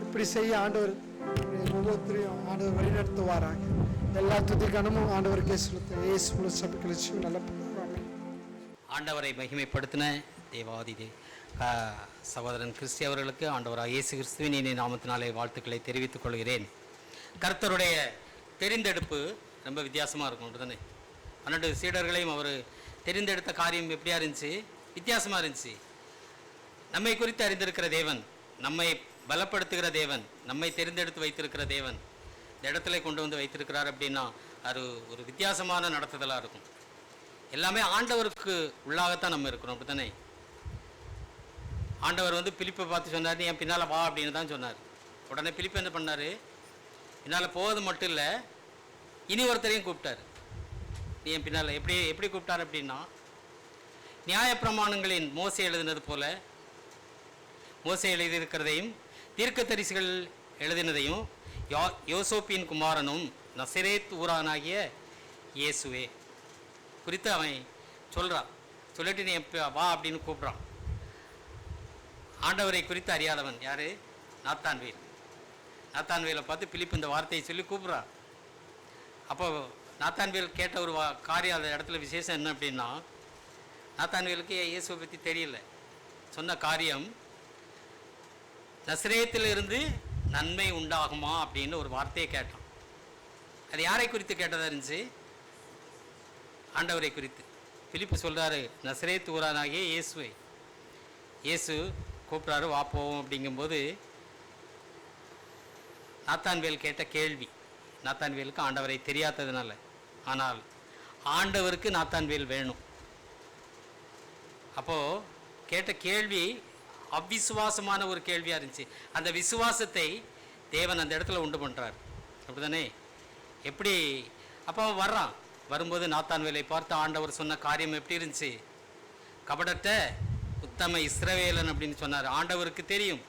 இப்படி செய்ய ஆண்டவர் ஒவ்வொருத்தரையும் ஆண்டவர் வழிநடத்துவாராக. எல்லா துதி கனமும் ஆண்டவருக்கே செலுத்த இயேசு சபைக்கு நல்ல ஆண்டவரை மகிமைப்படுத்தின தேவாதி சகோதரன் கிறிஸ்தி அவர்களுக்கு ஆண்டவராக இயேசு கிறிஸ்துவின் இனி நாமத்தினாலே வாழ்த்துக்களை தெரிவித்துக் கொள்கிறேன். கர்த்தருடைய தெரிந்தெடுப்பு ரொம்ப வித்தியாசமாக இருக்கும் தானே. 12 சீடர்களையும் அவர் தெரிந்தெடுத்த காரியம் எப்படியா இருந்துச்சு? வித்தியாசமாக இருந்துச்சு. நம்மை குறித்து அறிந்திருக்கிற தேவன், நம்மை பலப்படுத்துகிற தேவன், நம்மை தெரிந்தெடுத்து வைத்திருக்கிற தேவன் இந்த இடத்துல கொண்டு வந்து வைத்திருக்கிறார் அப்படின்னா அது ஒரு வித்தியாசமான நடத்துதலாக இருக்கும். எல்லாமே ஆண்டவருக்கு உள்ளாகத்தான் நம்ம இருக்கிறோம், அப்படி தானே. ஆண்டவர் வந்து பிலிப்பை பார்த்து சொன்னார், என் பின்னால் வா அப்படின்னு தான் சொன்னார். உடனே பிலிப்பு என்ன பண்ணார்? பின்னால் போவது மட்டும் இல்லை, இனி ஒருத்தரையும் கூப்பிட்டார். நீ என் பின்னால் எப்படி கூப்பிட்டார் அப்படின்னா, நியாயப்பிரமாணங்களின் மோசே எழுதினது போல, மோசே எழுதியிருக்கிறதையும் தீர்க்கதரிசிகள் எழுதினதையும் யோசோப்பின் குமாரனும் நசரேத் ஊரானாகிய இயேசுவே குறித்து அவன் சொல்கிறான். சொல்லிட்டு நீ எப்போ வா அப்படின்னு கூப்பிட்றான். ஆண்டவரை குறித்து அறியாதவன் யார்? நாத்தான்வேல். நாத்தான்வேலை பார்த்து பிலிப்பு இந்த வார்த்தையை சொல்லி கூப்பிட்றான். அப்போ நாத்தான்வேல் கேட்ட ஒரு காரியம் அந்த இடத்துல விசேஷம் என்ன அப்படின்னா, நாத்தான்வேலுக்கு இயேசுவை பற்றி தெரியல. சொன்ன காரியம் நசரேத்திலிருந்து நன்மை உண்டாகுமா அப்படின்னு ஒரு வார்த்தையை கேட்டான். அது யாரை குறித்து கேட்டதாக இருந்துச்சு? ஆண்டவரை குறித்து. பிலிப்பு சொல்கிறாரு நசரேத் ஊரானாகிய இயேசுவை. இயேசு கூப்பிட்றாரு வா போவோம் அப்படிங்கும்போது நாத்தான்வேல் கேட்ட கேள்வி, நாத்தான்வேலுக்கு ஆண்டவரை தெரியாததுனால, ஆனால் ஆண்டவருக்கு நாத்தான்வேல் வேணும். அப்போது கேட்ட கேள்வி அவ்விசுவாசமான ஒரு கேள்வியாக இருந்துச்சு. அந்த விசுவாசத்தை தேவன் அந்த இடத்துல உண்டு பண்ணுறார். அப்படி தானே? எப்படி? அப்போ அவன் வர்றான். வரும்போது நாத்தான்வேலை பார்த்து ஆண்டவர் சொன்ன காரியம் எப்படி இருந்துச்சு? கபடற்ற உத்தம இஸ்ரவேலன் அப்படின்னு சொன்னார். ஆண்டவருக்கு தெரியும்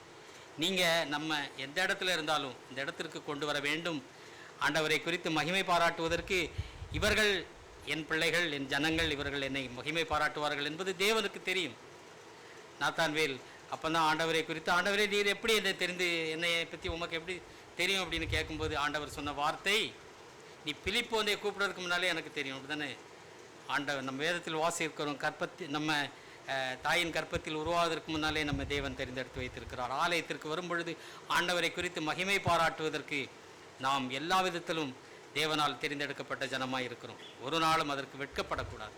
நீங்கள் நம்ம எந்த இடத்துல இருந்தாலும் இந்த இடத்திற்கு கொண்டு வர வேண்டும். ஆண்டவரை குறித்து மகிமை பாராட்டுவதற்கு இவர்கள் என் பிள்ளைகள், என் ஜனங்கள், இவர்கள் என்னை மகிமை பாராட்டுவார்கள் என்பது தேவனுக்கு தெரியும். நாத்தான்வேல் அப்போ தான் ஆண்டவரை குறித்து, ஆண்டவரே நீர் எப்படி என்னை பற்றி உமக்கு எப்படி தெரியும் அப்படின்னு கேட்கும்போது ஆண்டவர் சொன்ன வார்த்தை, நீ பிலிப்பு வந்து கூப்பிட்றதுக்கு முன்னாலே எனக்கு தெரியும். அப்படி தானே? ஆண்டவர் நம்ம வேதத்தில் வாசிக்கிறோம், நம்ம தாயின் கற்பத்தில் உருவாவதற்கு முன்னாலே நம்ம தேவன் தெரிந்தெடுத்து வைத்திருக்கிறார். ஆலயத்திற்கு வரும்பொழுது ஆண்டவரை குறித்து மகிமை பாராட்டுவதற்கு நாம் எல்லா விதத்திலும் தேவனால் தெரிந்தெடுக்கப்பட்ட ஜனமாய் இருக்கிறோம். ஒரு நாளும் அதற்கு வெட்கப்படக்கூடாது.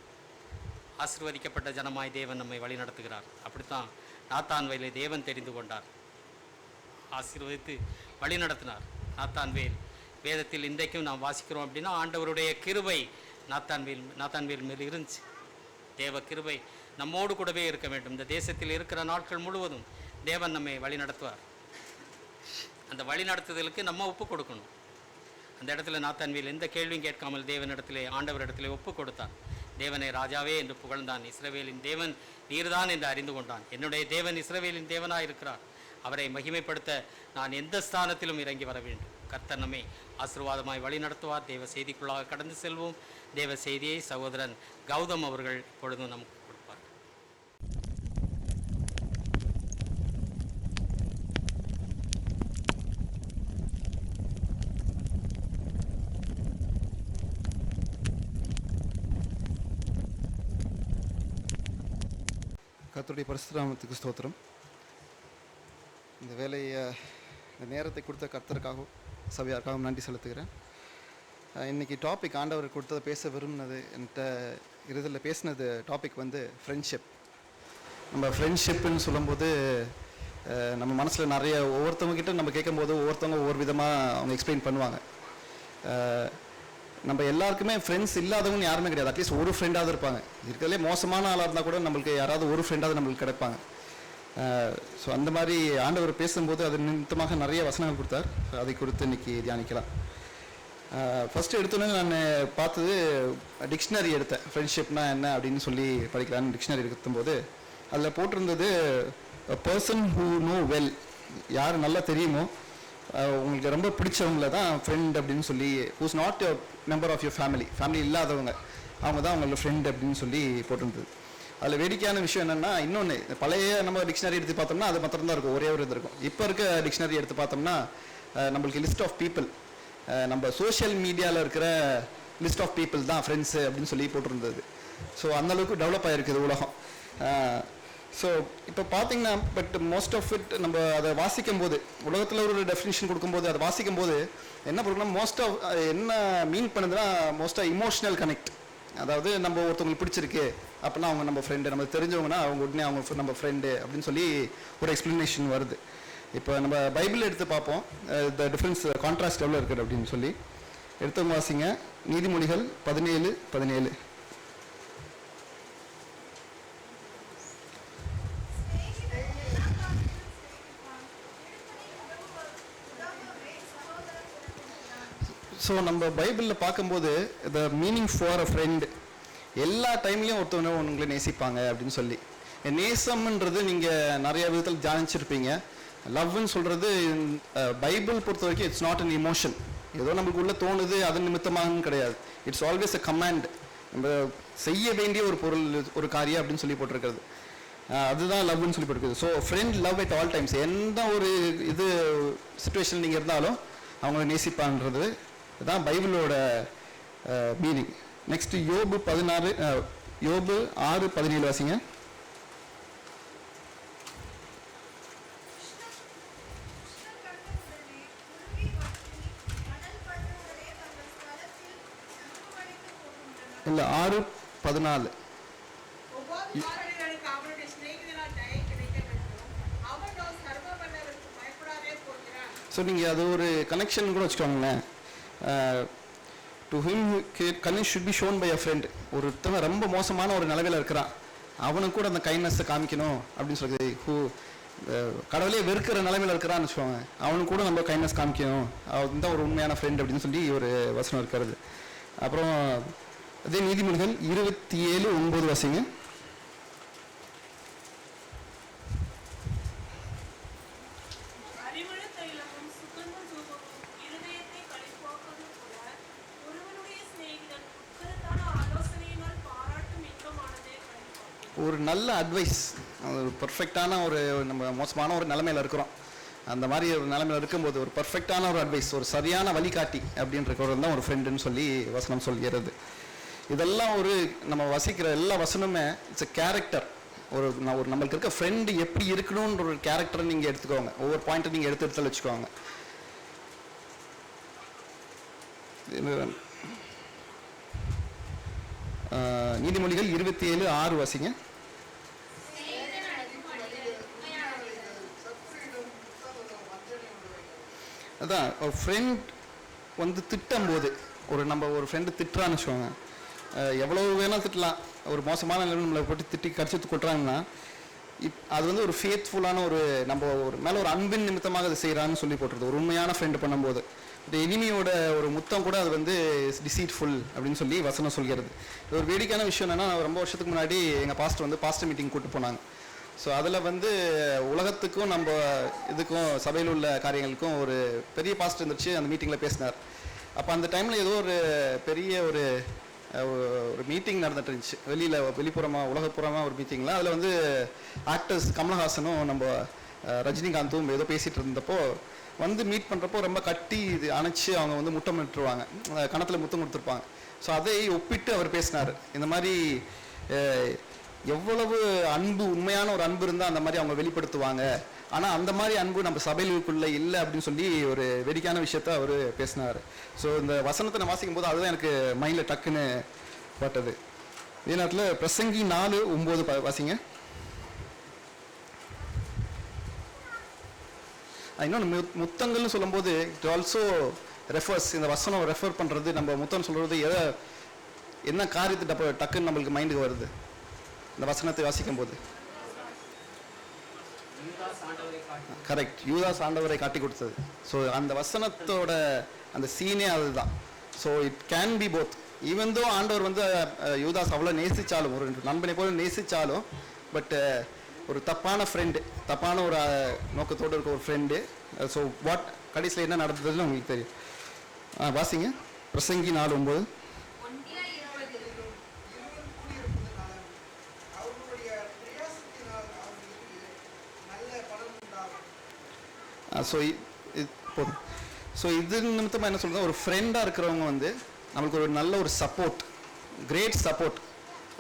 ஆசீர்வதிக்கப்பட்ட ஜனமாய் தேவன் நம்மை வழி நடத்துகிறார். அப்படித்தான் நாத்தான்வேலை தேவன் தெரிந்து கொண்டார், ஆசீர்வதித்து வழி நடத்தினார். நாத்தான்வேல் வேதத்தில் இன்றைக்கும் நாம் வாசிக்கிறோம் அப்படின்னா ஆண்டவருடைய கிருபை நாத்தான்வேல் மேல் இருந்துச்சு. தேவ கிருபை நம்மோடு கூடவே இருக்க வேண்டும். இந்த தேசத்தில் இருக்கிற நாட்கள் முழுவதும் தேவன் நம்மை வழி நடத்துவார். அந்த வழி நடத்துதலுக்கு நம்ம ஒப்பு கொடுக்கணும். அந்த இடத்துல நாத்தான்வேல் எந்த கேள்வியும் கேட்காமல் தேவனிடத்திலே, ஆண்டவரிடத்திலே ஒப்பு கொடுத்தான். தேவனை ராஜாவே என்று புகழ்ந்தான். இஸ்ரவேலின் தேவன் நீர்தான் என்று அறிந்து கொண்டான். என்னுடைய தேவன் இஸ்ரவேலின் தேவனாக இருக்கிறார். அவரை மகிமைப்படுத்த நான் எந்த ஸ்தானத்திலும் இறங்கி வர வேண்டும். கர்த்தர் நம்மை ஆசீர்வாதமாய் வழி நடத்துவார். தேவ செய்திக்குள்ளாக கடந்து செல்வோம். தேவ செய்தியை சகோதரன் கௌதம் அவர்கள் இப்பொழுதும் நமக்கு கொடுப்பார். கர்த்தருடைய பரிசுத்த நாமத்துக்கு ஸ்தோத்திரம். இந்த வேலையை, இந்த நேரத்தை கொடுத்த கர்த்தருக்காகவும் சபையாருக்காகவும் நன்றி செலுத்துகிறேன். இன்றைக்கி டாபிக் ஆண்டவர் கொடுத்ததை பேச விரும்பினது, என்கிட்ட இறுதியில் பேசினது டாபிக் வந்து ஃப்ரெண்ட்ஷிப். நம்ம ஃப்ரெண்ட்ஷிப்புன்னு சொல்லும்போது நம்ம மனசில் நிறைய ஒவ்வொருத்தவங்ககிட்ட நம்ம கேட்கும்போது ஒவ்வொருத்தவங்க ஒவ்வொரு விதமாக அவங்க எக்ஸ்பிளைன் பண்ணுவாங்க. நம்ம எல்லாருக்குமே ஃப்ரெண்ட்ஸ் இல்லாதவங்க யாருமே கிடையாது. அட்லீஸ்ட் ஒரு ஃப்ரெண்டாவது இருப்பாங்க. இருக்கிறதுலே மோசமான ஆளாக இருந்தால் கூட நம்மளுக்கு யாராவது ஒரு ஃப்ரெண்டாவது நம்மளுக்கு கிடைப்பாங்க. ஸோ அந்த மாதிரி ஆண்டவர் பேசும்போது அது நிமித்தமாக நிறைய வசனங்கள் கொடுத்தார். அதை குறித்து இன்றைக்கி தியானிக்கலாம். ஃபஸ்ட்டு எடுத்தோன்னே நான் பார்த்தது டிக்ஷனரி எடுத்தேன். ஃப்ரெண்ட்ஷிப்னா என்ன அப்படின்னு சொல்லி படிக்கலான்னு டிக்ஷனரி எடுக்கும்போது அதில் போட்டிருந்தது பர்சன் ஹூ நோ வெல், யார் நல்லா தெரியுமோ, உங்களுக்கு ரொம்ப பிடிச்சவங்கள தான் ஃப்ரெண்ட் அப்படின்னு சொல்லி, who's not your member of your family இல்லாதவங்க, அவங்க தான் அவங்களோட ஃப்ரெண்ட் அப்படின்னு சொல்லி போட்டிருந்தது. அதில் வேடிக்கையான விஷயம் என்னென்னா, இன்னொன்று பழைய நம்ம டிக்ஷனரி எடுத்து பார்த்தோம்னா அது மாத்திரம் தான் இருக்கும், ஒரே ஒரு இது இருக்கும். இப்போ இருக்க டிக்ஷனரி எடுத்து பார்த்தோம்னா நம்மளுக்கு லிஸ்ட் ஆஃப் பீப்புள், நம்ம சோஷியல் மீடியாவில் இருக்கிற லிஸ்ட் ஆஃப் பீப்புள் தான் ஃப்ரெண்ட்ஸு அப்படின்னு சொல்லி போட்டிருந்தது. ஸோ அந்தளவுக்கு டெவலப் ஆகிருக்குது உலகம். ஸோ இப்போ பார்த்தீங்கன்னா, பட் மோஸ்ட் ஆஃப் இட் நம்ம அதை வாசிக்கும் போது, உலகத்தில் ஒரு டெஃபினிஷன் கொடுக்கும்போது அதை வாசிக்கும் போது என்ன பண்ணுறோம்னா, மோஸ்ட் ஆஃப் என்ன மீன் பண்ணுதுன்னா, மோஸ்ட்டாக இமோஷனல் கனெக்ட். அதாவது நம்ம ஒருத்தவங்களுக்கு பிடிச்சிருக்கு அப்படின்னா அவங்க நம்ம ஃப்ரெண்டு, நம்ம தெரிஞ்சவங்கன்னா அவங்க உடனே அவங்க நம்ம ஃப்ரெண்டு அப்படின்னு சொல்லி ஒரு எக்ஸ்ப்ளனேஷன் வருது. இப்போ நம்ம பைபிள் எடுத்து பார்ப்போம், த டிஃப்ரென்ஸ் கான்ட்ராஸ்ட் எவ்வளோ இருக்குது அப்படின்னு சொல்லி. எடுத்தவங்க வாசிங்க, நீதிமொழிகள் 17:17. ஸோ நம்ம பைபிளில் பார்க்கும்போது the meaning for a friend, எல்லா டைம்லேயும் ஒருத்தவங்க உங்களை நேசிப்பாங்க அப்படின்னு சொல்லி. நேசம்ன்றது நீங்கள் நிறைய விதத்தில் தியானிச்சிருப்பீங்க. லவ்னு சொல்கிறது பைபிள் பொறுத்த வரைக்கும் இட்ஸ் நாட் அன் இமோஷன். ஏதோ நம்மளுக்கு உள்ள தோணுது அது நிமித்தமானு கிடையாது. It's always a command. நம்ம செய்ய வேண்டிய ஒரு பொருள், ஒரு காரியம் அப்படின்னு சொல்லி போட்டிருக்கிறது. அதுதான் லவ்னு சொல்லி போட்டிருக்குது. So friend love at all times. எந்த ஒரு இது சுச்சுவேஷன் நீங்கள் இருந்தாலும் அவங்கள நேசிப்பான்றது தான் பைபிளோட மீனிங். நெக்ஸ்ட் யோபு 6:17 வாசிங்க. இல்லை 6:14. ஸோ நீங்கள் அது ஒரு கனெக்ஷன் கூட வச்சுக்கோங்களேன். To him connect should be shown by a friend. ஒருத்தவன் ரொம்ப மோசமான ஒரு நிலவையில் இருக்கிறான், அவனுக்கு கூட அந்த கைண்ட்னஸை காமிக்கணும் அப்படின்னு சொல்லி. கடவுளே வெறுக்கிற நிலைமையில் இருக்கிறான்னு வச்சுக்கோங்க, அவனுக்கு கூட நம்ம கைண்ட்னஸ் காமிக்கணும், அவன் தான் ஒரு உண்மையான ஃப்ரெண்ட் அப்படின்னு சொல்லி ஒரு வசனம் இருக்கிறது. அப்புறம் அதே நீதிமொழிகள் 27:9 வாசிங்க. ஒரு நல்ல அட்வைஸ், ஒரு பர்ஃபெக்டான ஒரு நம்ம மோசமான ஒரு நிலைமையில் இருக்கிறோம், அந்த மாதிரி ஒரு நிலைமையில் இருக்கும்போது ஒரு பர்ஃபெக்டான ஒரு அட்வைஸ், ஒரு சரியான வழிகாட்டி அப்படின்றவர் தான் ஒரு ஃப்ரெண்டுன்னு சொல்லி வசனம் சொல்கிறது. இதெல்லாம் ஒரு நம்ம வசிக்கிற எல்லா வசனமே இட்ஸ் எ கேரக்டர். ஒரு நம்மளுக்கு இருக்க ஃப்ரெண்டு எப்படி இருக்கணுன்ற ஒரு கேரக்டரை நீங்கள் எடுத்துக்கோங்க. ஒவ்வொரு பாயிண்ட்டை நீங்கள் எடுத்து வச்சுக்கோங்க. நீதிமொழிகள் 27:6 வாசிங்க. அதான் ஒரு ஃப்ரெண்ட் திட்டும் போது, நம்ம ஒரு ஃப்ரெண்டு திட்டுறான்னு வச்சுக்கோங்க, எவ்வளோ வேணால் திட்டலாம். ஒரு மோசமான நிலைமை நம்மளை போட்டு திட்டி கடிச்சு கொட்டுறாங்கன்னா அது ஒரு ஃபேத்ஃபுல்லான நம்ம ஒரு மேலே ஒரு அன்பின் நிமித்தமாக அதை செய்கிறான்னு சொல்லி போட்டுருது. ஒரு உண்மையான ஃப்ரெண்டு பண்ணும்போது இந்த எனிமியோட ஒரு முத்தம் கூட அது டிசீட்ஃபுல் அப்படின்னு சொல்லி வசனம் சொல்கிறது. இது ஒரு வேடிக்கையான விஷயம் என்னென்னா, ரொம்ப வருஷத்துக்கு முன்னாடி எங்கள் பாஸ்டர் மீட்டிங் கூப்பிட்டு போனாங்க. ஸோ அதில் உலகத்துக்கும் நம்ம இதுக்கும் சபையில் உள்ள காரியங்களுக்கும் ஒரு பெரிய பாஸ்டர் இருந்துச்சு, அந்த மீட்டிங்கில் பேசினார். அப்போ அந்த டைமில் ஏதோ ஒரு பெரிய ஒரு மீட்டிங் நடந்துட்டு இருந்துச்சு, வெளிப்புறமாக உலகப்புறமாக ஒரு மீட்டிங்கில். அதில் ஆக்டர்ஸ் கமலஹாசனும் நம்ம ரஜினிகாந்தும் ஏதோ பேசிகிட்டு இருந்தப்போ மீட் பண்ணுறப்போ ரொம்ப கட்டி இது அணைச்சி அவங்க முத்தம் விட்டுருவாங்க, கணத்தில் முத்தம் கொடுத்துருப்பாங்க. ஸோ அதை ஒப்பிட்டு அவர் பேசினார். இந்த மாதிரி எவ்வளவு அன்பு, உண்மையான ஒரு அன்பு இருந்தால் அந்த மாதிரி அவங்க வெளிப்படுத்துவாங்க, ஆனால் அந்த மாதிரி அன்பு நம்ம சபையிலுக்குள்ளே இல்லை அப்படின்னு சொல்லி ஒரு வேடிக்கையான விஷயத்த அவர் பேசினார். ஸோ இந்த வசனத்தை நான் வாசிக்கும் போது அதுதான் எனக்கு மைண்டில் டக்குன்னு பட்டது. இதே நேரத்தில் பிரசங்கி 4:9 வாசிங்க. இன்னொன்று முத்தங்கள்னு சொல்லும்போது இட் ஆல்சோ ரெஃபர்ஸ், இந்த வசனம் ரெஃபர் பண்ணுறது, நம்ம முத்தம் சொல்கிறது என்ன காரியத்தை டக்குன்னு நம்மளுக்கு மைண்டுக்கு வருது இந்த வசனத்தை வாசிக்கும் போது? கரெக்ட், யூதாஸ் ஆண்டவரை காட்டி கொடுத்தது. ஸோ அந்த வசனத்தோட அந்த சீனே அதுதான். So it can be both. Even though ஆண்டவர் யூதாஸ் அவ்வளோ நேசித்தாலும், ஒரு நண்பனை போல நேசித்தாலும், பட் ஒரு தப்பான ஃப்ரெண்டு, தப்பான ஒரு நோக்கத்தோடு இருக்க ஒரு ஃப்ரெண்டு. ஸோ வாட் கடைசியில் என்ன நடந்ததுன்னு உங்களுக்கு தெரியும். வாசிங்க பிரசங்கி 4:9. ஸோ இது நிமித்தமாக என்ன சொல்கிறது, ஒரு ஃப்ரெண்டாக இருக்கிறவங்க நம்மளுக்கு ஒரு நல்ல ஒரு சப்போர்ட், கிரேட் சப்போர்ட்.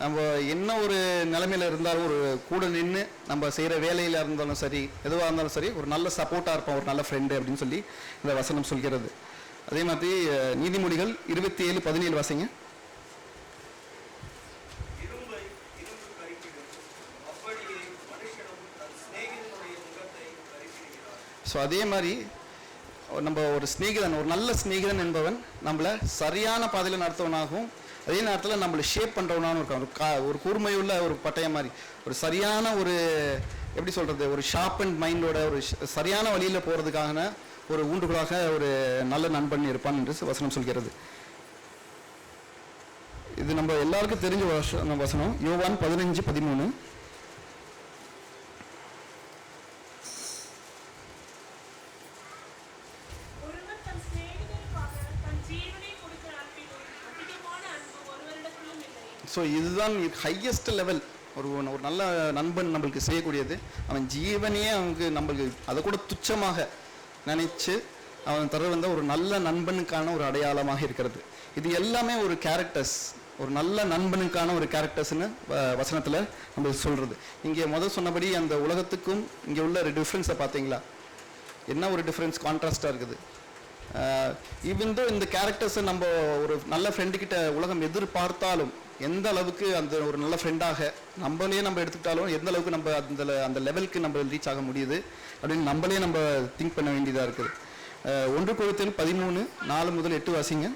நம்ம என்ன ஒரு நிலைமையில் இருந்தாலும் ஒரு கூட நின்று நம்ம செய்கிற வேலையில் இருந்தாலும் சரி, எதுவாக இருந்தாலும் சரி, ஒரு நல்ல சப்போர்ட்டாக இருப்போம் ஒரு நல்ல ஃப்ரெண்டு அப்படின்னு சொல்லி இந்த வசனம் சொல்கிறது. அதே மாதிரி நீதிமொழிகள் 27:17 வாசிங்க. ஸோ அதே மாதிரி நம்ம ஒரு ஸ்நேகிதன், ஒரு நல்ல ஸ்நேகிதன் என்பவன் நம்மளை சரியான பாதையில் நடத்துவனாகவும் அதே நேரத்தில் நம்மளை ஷேப் பண்ணுறவனாகவும் இருக்கான். ஒரு கூர்மையுள்ள ஒரு பட்டயம் மாதிரி, ஒரு சரியான ஒரு எப்படி சொல்கிறது, ஒரு ஷார்ப் அண்ட் மைண்டோட ஒரு சரியான வழியில் போகிறதுக்கான ஒரு ஊண்டுகோலாக ஒரு நல்ல நண்பன் இருப்பான் என்று வசனம் சொல்கிறது. இது நம்ம எல்லாருக்கும் தெரிஞ்ச வசனம், யோவான் 15:13. ஸோ இதுதான் ஹையஸ்ட் லெவல். ஒரு ஒரு நல்ல நண்பன் நம்மளுக்கு செய்யக்கூடியது. அவன் ஜீவனையே அவனுக்கு நம்மளுக்கு அதை கூட துச்சமாக நினைச்சு அவன் தர வந்த ஒரு நல்ல நண்பனுக்கான ஒரு அடையாளமாக இருக்கிறது. இது எல்லாமே ஒரு கேரக்டர்ஸ், ஒரு நல்ல நண்பனுக்கான ஒரு கேரக்டர்ஸ்னு வசனத்தில் நம்ம சொல்கிறது. இங்கே முதல் சொன்னபடி அந்த உலகத்துக்கும் இங்கே உள்ள டிஃப்ரென்ஸை பார்த்தீங்களா? என்ன ஒரு டிஃப்ரென்ஸ், கான்ட்ராஸ்டாக இருக்குது. ஈவன் தோ இந்த கேரக்டர்ஸை நம்ம ஒரு நல்ல ஃப்ரெண்டுக்கிட்ட உலகம் எதிர்பார்த்தாலும், எந்த அளவுக்கு அந்த ஒரு நல்ல ஃப்ரெண்டாக நம்மளே நம்ம எடுத்துக்கிட்டாலும் எந்த அளவுக்கு நம்ம அந்த லெவலுக்கு நம்ம ரீச் ஆக முடியுது அப்படின்னு நம்மளே நம்ம திங்க் பண்ண வேண்டியதாக இருக்குது. 1 Corinthians 13:4-8 வாசிங்க.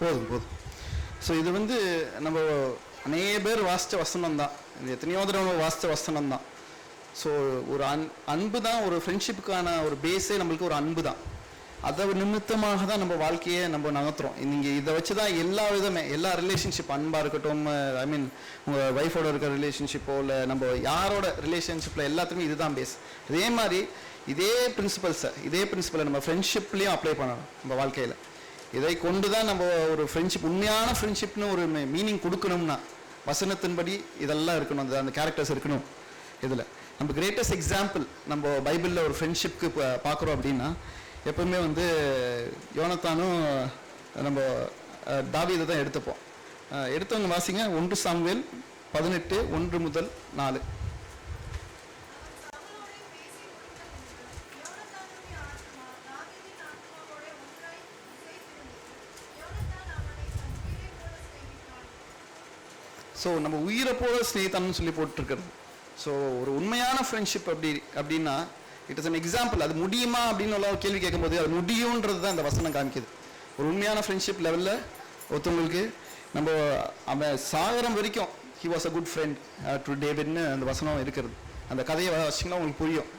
போதும். ஸோ இது வந்து நம்ம அநேக பேர் வாசித்த வசனம் தான், இது எத்தனையோ தடவை வாசித்த வசனம் தான். ஸோ ஒரு அன்பு தான் ஒரு ஃப்ரெண்ட்ஷிப்புக்கான ஒரு பேஸே நம்மளுக்கு ஒரு அன்பு தான். அதை நிமித்தமாக தான் நம்ம வாழ்க்கையை நம்ம நகர்த்துறோம். நீங்கள் இதை வச்சு தான் எல்லா ரிலேஷன்ஷிப், அன்பாக இருக்கட்டும், ஐ மீன் உங்கள் ஒய்ஃபோட இருக்கிற ரிலேஷன்ஷிப்போ இல்லை நம்ம யாரோட ரிலேஷன்ஷிப்பில் எல்லாத்துக்குமே இதுதான் பேஸ். அதே மாதிரி இதே பிரின்சிபலை நம்ம ஃப்ரெண்ட்ஷிப்லேயும் அப்ளை பண்ணணும் நம்ம வாழ்க்கையில். இதை கொண்டு தான் நம்ம ஒரு ஃப்ரெண்ட்ஷிப், உண்மையான ஃப்ரெண்ட்ஷிப்னு ஒரு மீனிங் கொடுக்கணும்னா வசனத்தின்படி இதெல்லாம் இருக்கணும், அந்த கேரக்டர்ஸ் இருக்கணும். இதில் நம்ம கிரேட்டஸ்ட் எக்ஸாம்பிள் நம்ம பைபிளில் ஒரு ஃப்ரெண்ட்ஷிப்க்கு பார்க்குறோம் அப்படின்னா எப்பவுமே வந்து யோனத்தானும் நம்ம தாவீதை தான் எடுத்துப்போம். எடுத்தவங்க வாசிங்க 1 சாமுவேல் 18:1-4. ஸோ நம்ம உயிரை போல ஸ்நேகிதன்னு சொல்லி போட்டுருக்கிறது. ஸோ ஒரு உண்மையான ஃப்ரெண்ட்ஷிப் அப்படின்னா இட் இஸ் அன் எக்ஸாம்பிள். அது முடியுமா அப்படின்னு உள்ள கேள்வி கேட்கும்போது அது முடியுன்றது தான் இந்த வசனம் காமிக்குது. ஒரு உண்மையான ஃப்ரெண்ட்ஷிப் லெவலில் ஒருத்தவங்களுக்கு நம்ம அவன் சாகரம் வரைக்கும் he was a good friend to டேவிட்னு அந்த வசனம் இருக்கிறது. அந்த கதையை வச்சிங்கன்னா உங்களுக்கு புரியும்.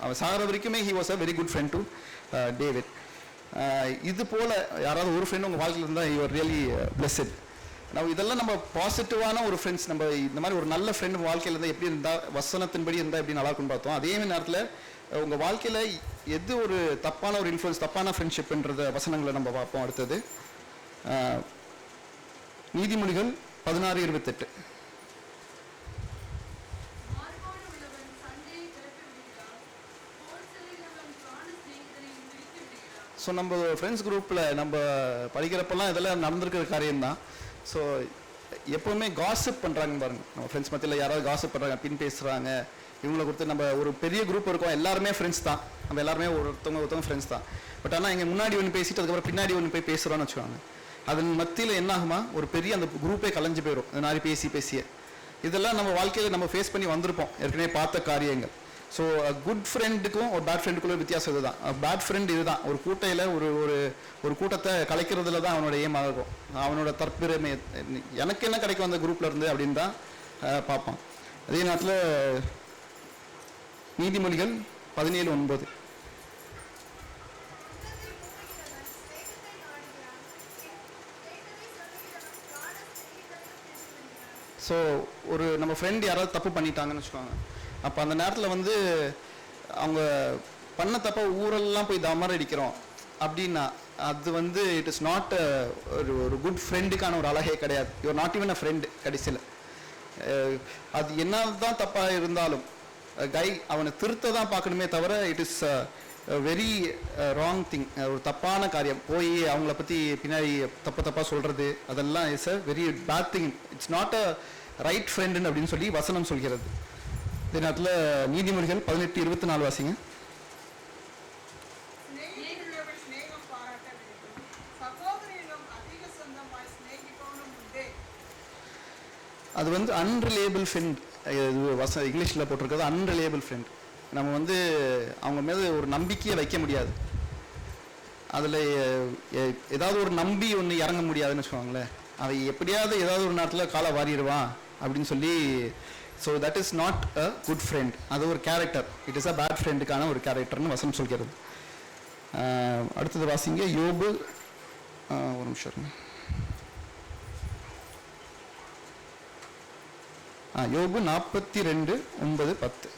அவன் சாகர வரைக்குமே he was a very good friend to David. இது போல் யாராவது ஒரு ஃப்ரெண்ட் உங்கள் வாழ்க்கையில் இருந்தால் யூ ஆர் ரியலி பிளெஸ்ட். நம்ம இதெல்லாம் நம்ம பாசிட்டிவான ஒரு ஃப்ரெண்ட்ஸ், நம்ம இந்த மாதிரி ஒரு நல்ல ஃப்ரெண்ட் வாழ்க்கையில் இருந்தால் எப்படி இருந்தால், வசனத்தின்படி இருந்தால் எப்படி நல்லா இருக்குன்னு பார்த்தோம். அதே நேரத்தில் உங்கள் வாழ்க்கையில் எது ஒரு தப்பான ஒரு இன்ஃப்ளூயன்ஸ், தப்பான ஃப்ரெண்ட்ஷிப்ன்றத வசனங்களை நம்ம பார்ப்போம். அடுத்தது நீதிமொழிகள் 16:28. ஸோ நம்ம ஃப்ரெண்ட்ஸ் குரூப்பில் நம்ம படிக்கிறப்பெல்லாம் இதெல்லாம் நடந்திருக்கிற காரியம்தான். ஸோ எப்போவுமே காசிப் பண்ணுறாங்க பாருங்கள். நம்ம ஃப்ரெண்ட்ஸ் மத்தியில் யாராவது காசிப் பண்ணுறாங்க, பின் பேசுகிறாங்க, இவங்களை கொடுத்து நம்ம ஒரு பெரிய குரூப் இருக்கோம், எல்லாருமே ஃப்ரெண்ட்ஸ் தான், நம்ம எல்லாருமே ஒருத்தவங்க ஃப்ரெண்ட்ஸ் தான். பட் ஆனால் இங்கே முன்னாடி ஒன்று பேசிட்டு அதுக்கப்புறம் பின்னாடி ஒன்று போய் பேசுகிறோன்னு வச்சுக்கோங்க. அதன் மத்தியில் என்ன ஆகுமா, ஒரு பெரிய அந்த குரூப்பே கலைஞ்சு போயிடும். இந்த மாதிரி பேசியே இதெல்லாம் நம்ம வாழ்க்கையில் நம்ம ஃபேஸ் பண்ணி வந்திருப்போம், ஏற்கனவே பார்த்த காரியங்கள். ஸோ குட் ஃப்ரெண்டுக்கும் ஒரு பேட் ஃப்ரெண்டுக்குள்ள வித்தியாசம் இதுதான். பேட் ஃப்ரெண்ட் இதுதான், ஒரு கூட்டையில் ஒரு கூட்டத்தை கலைக்கிறதுல தான் அவனோட ஏமாக இருக்கும். அவனோட தற்பெருமை, எனக்கு என்ன கிடைக்கும் அந்த குரூப்பில் இருந்து அப்படின்னு தான் பார்ப்பான். அதே நேரத்தில் நீதிமொழிகள் 17:9. ஸோ ஒரு நம்ம ஃப்ரெண்ட் யாராவது தப்பு பண்ணிட்டாங்கன்னு வச்சுக்கோங்க. அப்போ அந்த நேரத்தில் வந்து அவங்க பண்ண தப்ப ஊரெல்லாம் போய் தமர அடிக்கிறோம் அப்படின்னா அது வந்து இட் இஸ் நாட் ஒரு குட் ஃப்ரெண்டுக்கான ஒரு அழகே கிடையாது. You're not even a friend. கடைசியில் அது என்ன தான் தப்பாக இருந்தாலும் அவனை திருத்த தான் பார்க்கணுமே தவிர it is very wrong thing. ஒரு தப்பான காரியம் போய் அவங்கள பற்றி பின்னாடி தப்பாக சொல்கிறது அதெல்லாம் is a very bad thing. It's not a right ஃப்ரெண்டுன்னு அப்படின்னு சொல்லி வசனம் சொல்கிறது. இதே நேரத்தில் நீதிமொழிகள் 18:24 வாசிங்க. அது வந்து அன்ரிலேபிள் ஃப்ரெண்ட். இங்கிலீஷில் போட்டிருக்கிறது அன்ரிலேபிள் ஃப்ரெண்ட். நம்ம வந்து அவங்க மேலே ஒரு நம்பிக்கையை வைக்க முடியாது. அதில் ஏதாவது ஒரு நம்பி ஒன்று இறங்க முடியாதுன்னு வச்சுக்கோங்களேன். அவன் எப்படியாவது ஏதாவது ஒரு நேரத்தில் காலை வாரிடுவான் அப்படின்னு சொல்லி. So that is not a good friend. அது ஒரு character. It is a bad ஃப்ரெண்டுக்கான ஒரு கேரக்டர்னு வசனம் சொல்கிறது. அடுத்தது வாசிங்க யோபு. ஒரு நிமிஷம். யோபு 42:9-10.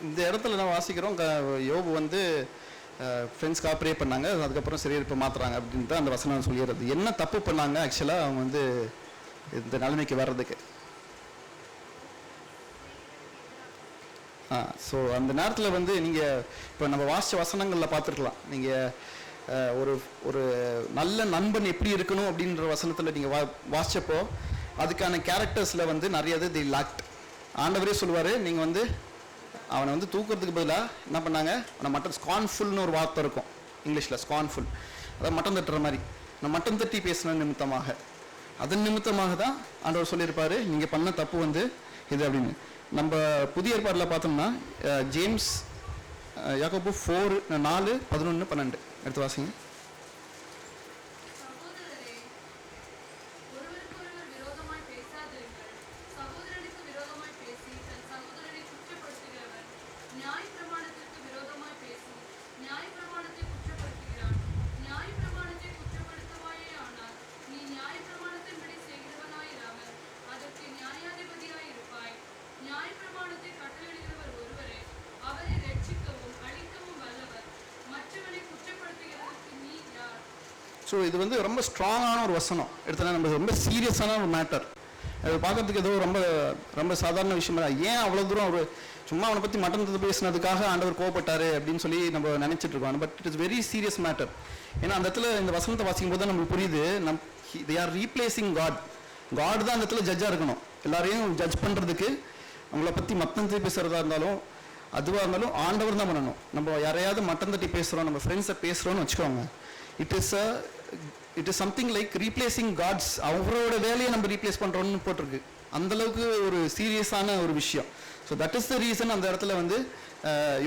இந்த இடத்துல நான் வாசிக்கிறோம், யோபு வந்து ஃப்ரெண்ட்ஸ்க்காக ப்ரே பண்ணாங்க, அதுக்கப்புறம் சிறையிருப்பை மாற்றுறாங்க அப்படின்னு தான் அந்த வசனம் சொல்லிடுறது. என்ன தப்பு பண்ணாங்க ஆக்சுவலாக அவங்க வந்து இந்த நிலைமைக்கு வர்றதுக்கு? ஸோ அந்த நேரத்தில் வந்து நீங்கள் இப்போ நம்ம வாசித்த வசனங்களில் பார்த்துருக்கலாம். நீங்கள் ஒரு ஒரு நல்ல நண்பன் எப்படி இருக்கணும் அப்படின்ற வசனத்தில் நீங்கள் வாசித்தப்போ அதுக்கான கேரக்டர்ஸில் வந்து நிறைய தி லாக்ட். ஆண்டவரே சொல்லுவார், நீங்கள் வந்து அவனை வந்து தூக்கிறதுக்கு பதிலாக என்ன பண்ணாங்க, அவனை மட்டன் ஸ்கான்ஃபுல்னு ஒரு வார்த்தை இருக்கும் இங்கிலீஷில், ஸ்கான்ஃபுல். அதாவது மட்டம் தட்டுற மாதிரி. நான் மட்டம் தட்டி பேசின நிமித்தமாக, அதன் நிமித்தமாக தான் ஆண்டவர் சொல்லியிருப்பார் நீங்கள் பண்ண தப்பு வந்து இது அப்படின்னு. நம்ம புதிய ஏற்பாடில் பார்த்தோம்னா ஜேம்ஸ் யாக்கோபு 4:11-12 எடுத்து வாசிங்க. ஸோ இது வந்து ரொம்ப ஸ்ட்ராங்கான ஒரு வசனம். எடுத்தோன்னா நம்ம ரொம்ப சீரியஸான ஒரு மேட்டர். அது பார்க்கறதுக்கு ஏதோ ரொம்ப ரொம்ப சாதாரண விஷயம் தான். ஏன் அவ்வளோ தூரம் அவர் சும்மா அவனை பற்றி மட்டன் பேசினதுக்காக ஆண்டவர் கோவப்பட்டார் அப்படின்னு சொல்லி நம்ம நினச்சிட்டு இருக்கோம். But it is very serious matter. ஏன்னா அந்த இடத்துல இந்த வசனத்தை வாசிக்கும் போது தான் நம்மளுக்கு புரியுது, they are replacing God. God தான் அந்த இடத்துல ஜட்ஜாக இருக்கணும். எல்லாரையும் ஜட்ஜ் பண்ணுறதுக்கு, அவங்கள பற்றி மட்டன் தட்டி பேசுகிறதா இருந்தாலும் அதுவாக இருந்தாலும் ஆண்டவர் தான் பண்ணணும். நம்ம யாரையாவது மட்டன் தட்டி பேசுகிறோம், நம்ம ஃப்ரெண்ட்ஸை பேசுகிறோன்னு வச்சுக்கோங்க, it is something like replacing gods. அவரோட வேலையை நம்ம ரீப்ளேஸ் பண்ணுறோன்னு போட்டிருக்கு. அந்தளவுக்கு ஒரு சீரியஸான ஒரு விஷயம். So that is the reason அந்த இடத்துல வந்து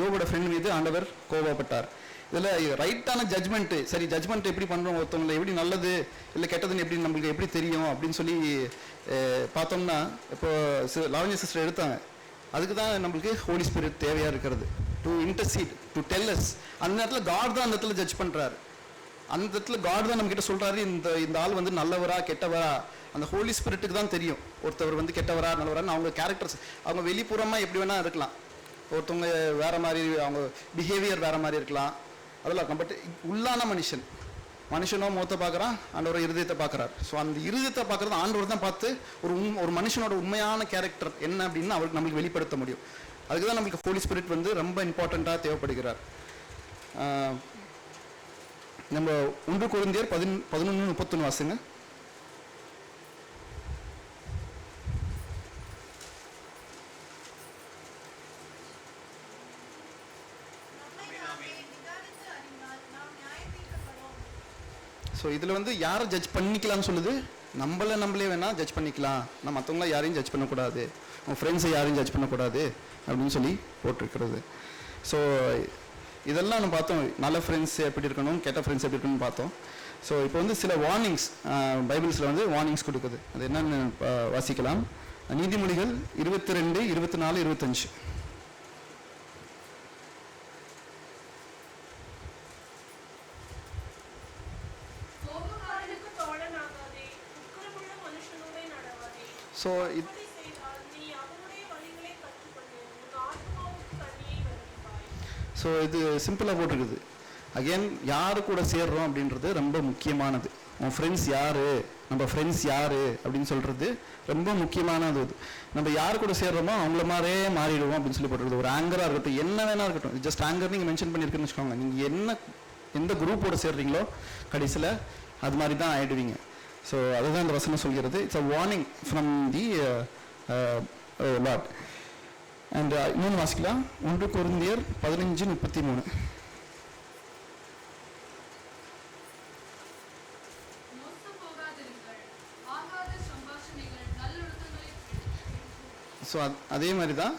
யோபோட ஃப்ரெண்ட் மீது ஆண்டவர் கோபப்பட்டார். இதில் ரைட்டான ஜட்மெண்ட்டு, சரி ஜட்மெண்ட் எப்படி பண்ணுறோம், ஒருத்தவங்களை எப்படி நல்லது இல்லை கெட்டதுன்னு எப்படி நம்மளுக்கு எப்படி தெரியும் அப்படின்னு சொல்லி பார்த்தோம்னா, இப்போ லாவண்யா சிஸ்டர் எடுத்தாங்க. அதுக்கு தான் நம்மளுக்கு ஹோலி ஸ்பிரிட் தேவையாக இருக்கிறது, to intercede, to tell us. அந்த நேரத்தில் காட் தான் அந்த இடத்துல ஜட்ஜ் பண்ணுறாரு. அந்த இடத்துல காட் தான் நம்ம கிட்ட சொல்றாரு, இந்த ஆள் வந்து நல்லவரா கெட்டவரா. அந்த ஹோலி ஸ்பிரிட்டுக்கு தான் தெரியும் ஒருத்தவர் வந்து கெட்டவரா நல்லவரான்னு. அவங்க கேரக்டர்ஸ், அவங்க வெளிப்புறமா எப்படி வேணா இருக்கலாம், ஒருத்தவங்க வேற மாதிரி, அவங்க பிஹேவியர் வேற மாதிரி இருக்கலாம், அதெல்லாம். பட் உள்ளான மனுஷனோ முகத்தை பார்க்குறான், ஆண்டவர் இருதயத்தை பார்க்குறாரு. ஸோ அந்த இருதயத்தை பார்க்குறது ஆண்டவர் தான் பார்த்து ஒரு மனுஷனோட உண்மையான கேரக்டர் என்ன அப்படின்னு அவருக்கு நம்மளுக்கு வெளிப்படுத்த முடியும். அதுக்கு தான் நம்மளுக்கு ஹோலி ஸ்பிரிட் வந்து ரொம்ப இம்பார்ட்டண்ட்டாக தேவைப்படுகிறார். நம்ம 1 கொரிந்தியர் 11:31 வாசிங்க. ஸோ இதில் வந்து யாரை ஜட்ஜ் பண்ணிக்கலாம்னு சொல்லுது, நம்மளே வேணால் ஜட்ஜ் பண்ணிக்கலாம், நம்ம மற்றவங்கள யாரையும் ஜட்ஜ் பண்ணக்கூடாது, உங்கள் ஃப்ரெண்ட்ஸை யாரையும் ஜட்ஜ் பண்ணக்கூடாது அப்படின்னு சொல்லி போட்டிருக்கிறது. ஸோ இதெல்லாம் நம்ம பார்த்தோம், நல்ல ஃப்ரெண்ட்ஸ் எப்படி இருக்கணும், கெட்ட ஃப்ரெண்ட்ஸ் எப்படி இருக்கணும்னு பார்த்தோம். ஸோ இப்போ வந்து சில வார்னிங்ஸ் பைபிள்ஸில் வந்து வார்னிங்ஸ் கொடுக்குது. அது என்னென்னு வாசிக்கலாம். நீதிமொழிகள் 22, 24, 25. ஸோ இது சிம்பிளாக போட்டிருக்குது. அகெயின் யாரு கூட சேர்றோம் அப்படின்றது ரொம்ப முக்கியமானது. உன் ஃப்ரெண்ட்ஸ் யாரு, நம்ம ஃப்ரெண்ட்ஸ் யாரு அப்படின்னு சொல்றது ரொம்ப முக்கியமானது. நம்ம யார் கூட சேர்றோமோ அவங்கள மாதிரியே மாறிடுவோம் அப்படின்னு சொல்லி போட்டுருது. ஒரு ஆங்கராக இருக்கட்டும், என்ன வேணா இருக்கட்டும், ஜஸ்ட் ஆங்கர் நீங்கள் மென்ஷன் பண்ணியிருக்குன்னு வச்சுக்கோங்க. நீங்கள் எந்த குரூப்போட சேர்றீங்களோ கடைசியில் அது மாதிரி தான் ஆயிடுவீங்க. ஸோ அதுதான் இந்த வசனம் சொல்கிறது. It's a warning from the Lord. And இன்னொன்று வாசிக்கலாம், 1 கொரிந்தியர் 15:33. மோசம் போகாதிருங்கள். ஆகாத சம்பாஷணைகள் நல்லொழுக்கங்களை ஸோ அதே மாதிரி தான்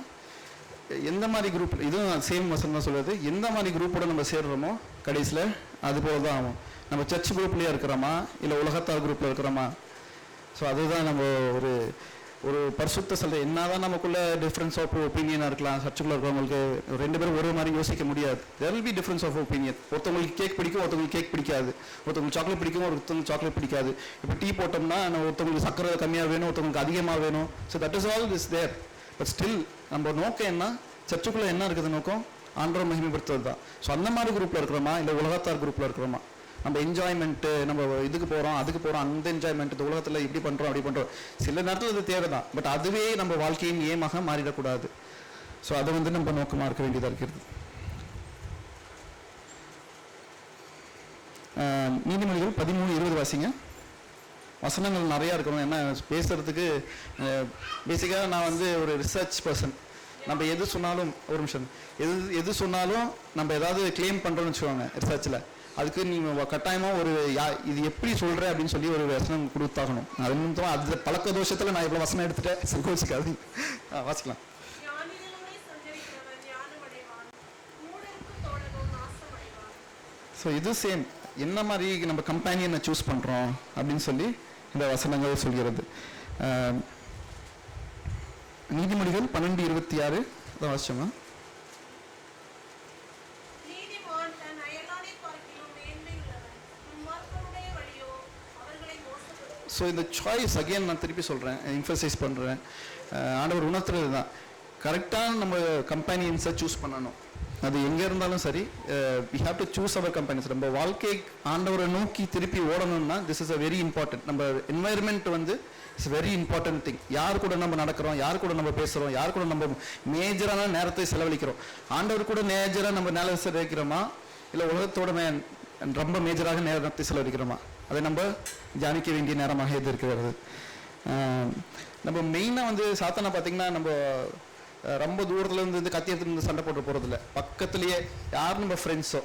எந்த மாதிரி குரூப், இதுவும் சேம் வசனம் தான் சொல்லுது, எந்த மாதிரி குரூப்போட நம்ம சேர்றோமோ கடைசியில் அது போல தான் ஆகும். நம்ம சர்ச் குரூப்லேயே இருக்கிறோமா இல்லை உலகத்தார் குரூப்பில் இருக்கிறோமா? ஸோ அதுதான் நம்ம ஒரு ஒரு பரிசுத்த சொல்ல. என்னதான் நமக்குள்ள டிஃப்ரென்ஸ் ஆஃப் ஒப்பீனியனாக இருக்கலாம், சர்ச்சுக்குள்ள இருக்கிறவங்களுக்கு 2 பேரும் ஒரே மாதிரி யோசிக்க முடியாது. There will be difference of opinion. ஒருத்தவங்களுக்கு கேக் பிடிக்கும், ஒருத்தவங்களுக்கு கேக் பிடிக்காது. ஒருத்தவங்களுக்கு சாக்லேட் பிடிக்கும், ஒருத்தவங்களுக்கு சாக்லேட் பிடிக்காது. இப்போ டீ போட்டோம்னா ஒருத்தவங்களுக்கு சக்கரை கம்மியாக வேணும், ஒருத்தவங்களுக்கு அதிகமாக வேணும். So that is all is there. But still நம்ம நோக்கம் என்ன, சர்ச்சுக்குள்ளே என்ன இருக்குது நோக்கம், ஆண்டவரை மகிமைப்படுத்துவது தான். ஸோ அந்த மாதிரி குரூப்பில் இருக்கிறோமா இல்லை உலகத்தார் குரூப்பில் இருக்கிறோமா? நம்ம என்ஜாய்மெண்ட்டு, நம்ம இதுக்கு போகிறோம் அதுக்கு போகிறோம், அந்த என்ஜாய்மெண்ட் இந்த உலகத்தில் இப்படி பண்ணுறோம் அப்படி பண்ணுறோம். சில நேரத்தில் அது தேவை தான், பட் அதுவே நம்ம வாழ்க்கையின் ஏமாக மாறிடக்கூடாது. ஸோ அதை நம்ம நோக்கமாக இருக்க வேண்டியதாக இருக்கிறது. நீதிமொழிகள் 13:20 வாசிங்க. வசனங்கள் நிறையா இருக்கணும். என்ன பேசுகிறதுக்கு பேசிக்காக நான் ஒரு ரிசர்ச் பர்சன். நம்ம எது சொன்னாலும், ஒரு நிமிஷம், எது சொன்னாலும் நம்ம ஏதாவது கிளைம் பண்ணுறோன்னு வச்சுக்கோங்க ரிசர்ச்சில், அதுக்கு நீங்கள் கட்டாயமாக இது எப்படி சொல்கிற அப்படின்னு சொல்லி ஒரு வசனம் கொடுத்தாகணும். அது நிமித்தமாக அது பழக்க தோஷத்தில் நான் இவ்வளோ வசனம் எடுத்துட்டேன், சங்கோச்சிக்காது. வாசிக்கலாம். ஸோ இது சேம், என்ன மாதிரி நம்ம கம்பேனியனை சூஸ் பண்ணுறோம் அப்படின்னு சொல்லி இந்த வசனங்கள் சொல்கிறது. நீதிமொழிகள் 12:26 தான் வாசிச்சோமா? ஸோ இந்த சாய்ஸ் அகெயின் நான் திருப்பி சொல்கிறேன், எம்ஃபசைஸ் பண்ணுறேன். ஆண்டவர் உணர்த்துறது தான், கரெக்டாக நம்ம கம்பெனியன்ஸை சூஸ் பண்ணணும். அது எங்கே இருந்தாலும் சரி, we have to choose our companies. நம்ம வாழ்க்கை ஆண்டவரை நோக்கி திருப்பி ஓடணும்னா this is a very important. நம்ம environment it's very important thing. யார் கூட நம்ம நடக்கிறோம், யார் கூட நம்ம பேசுகிறோம், யார் கூட நம்ம மேஜரான நேரத்தை செலவழிக்கிறோம். ஆண்டவர் கூட மேஜராக நம்ம நேரம் செலவழிக்கிறோமா இல்லை உலகத்தோட ரொம்ப மேஜராக நேரத்தை செலவழிக்கிறோமா? அதை நம்ம தியானிக்க வேண்டிய நேரமாக இது இருக்கிறது. நம்ம மெயினாக சாத்தானை பார்த்திங்கன்னா நம்ம ரொம்ப தூரத்தில் இருந்து கத்தி எடுத்துட்டு சண்டை போட்டு போகிறதில்ல. பக்கத்துலேயே யார் நம்ம ஃப்ரெண்ட்ஸோ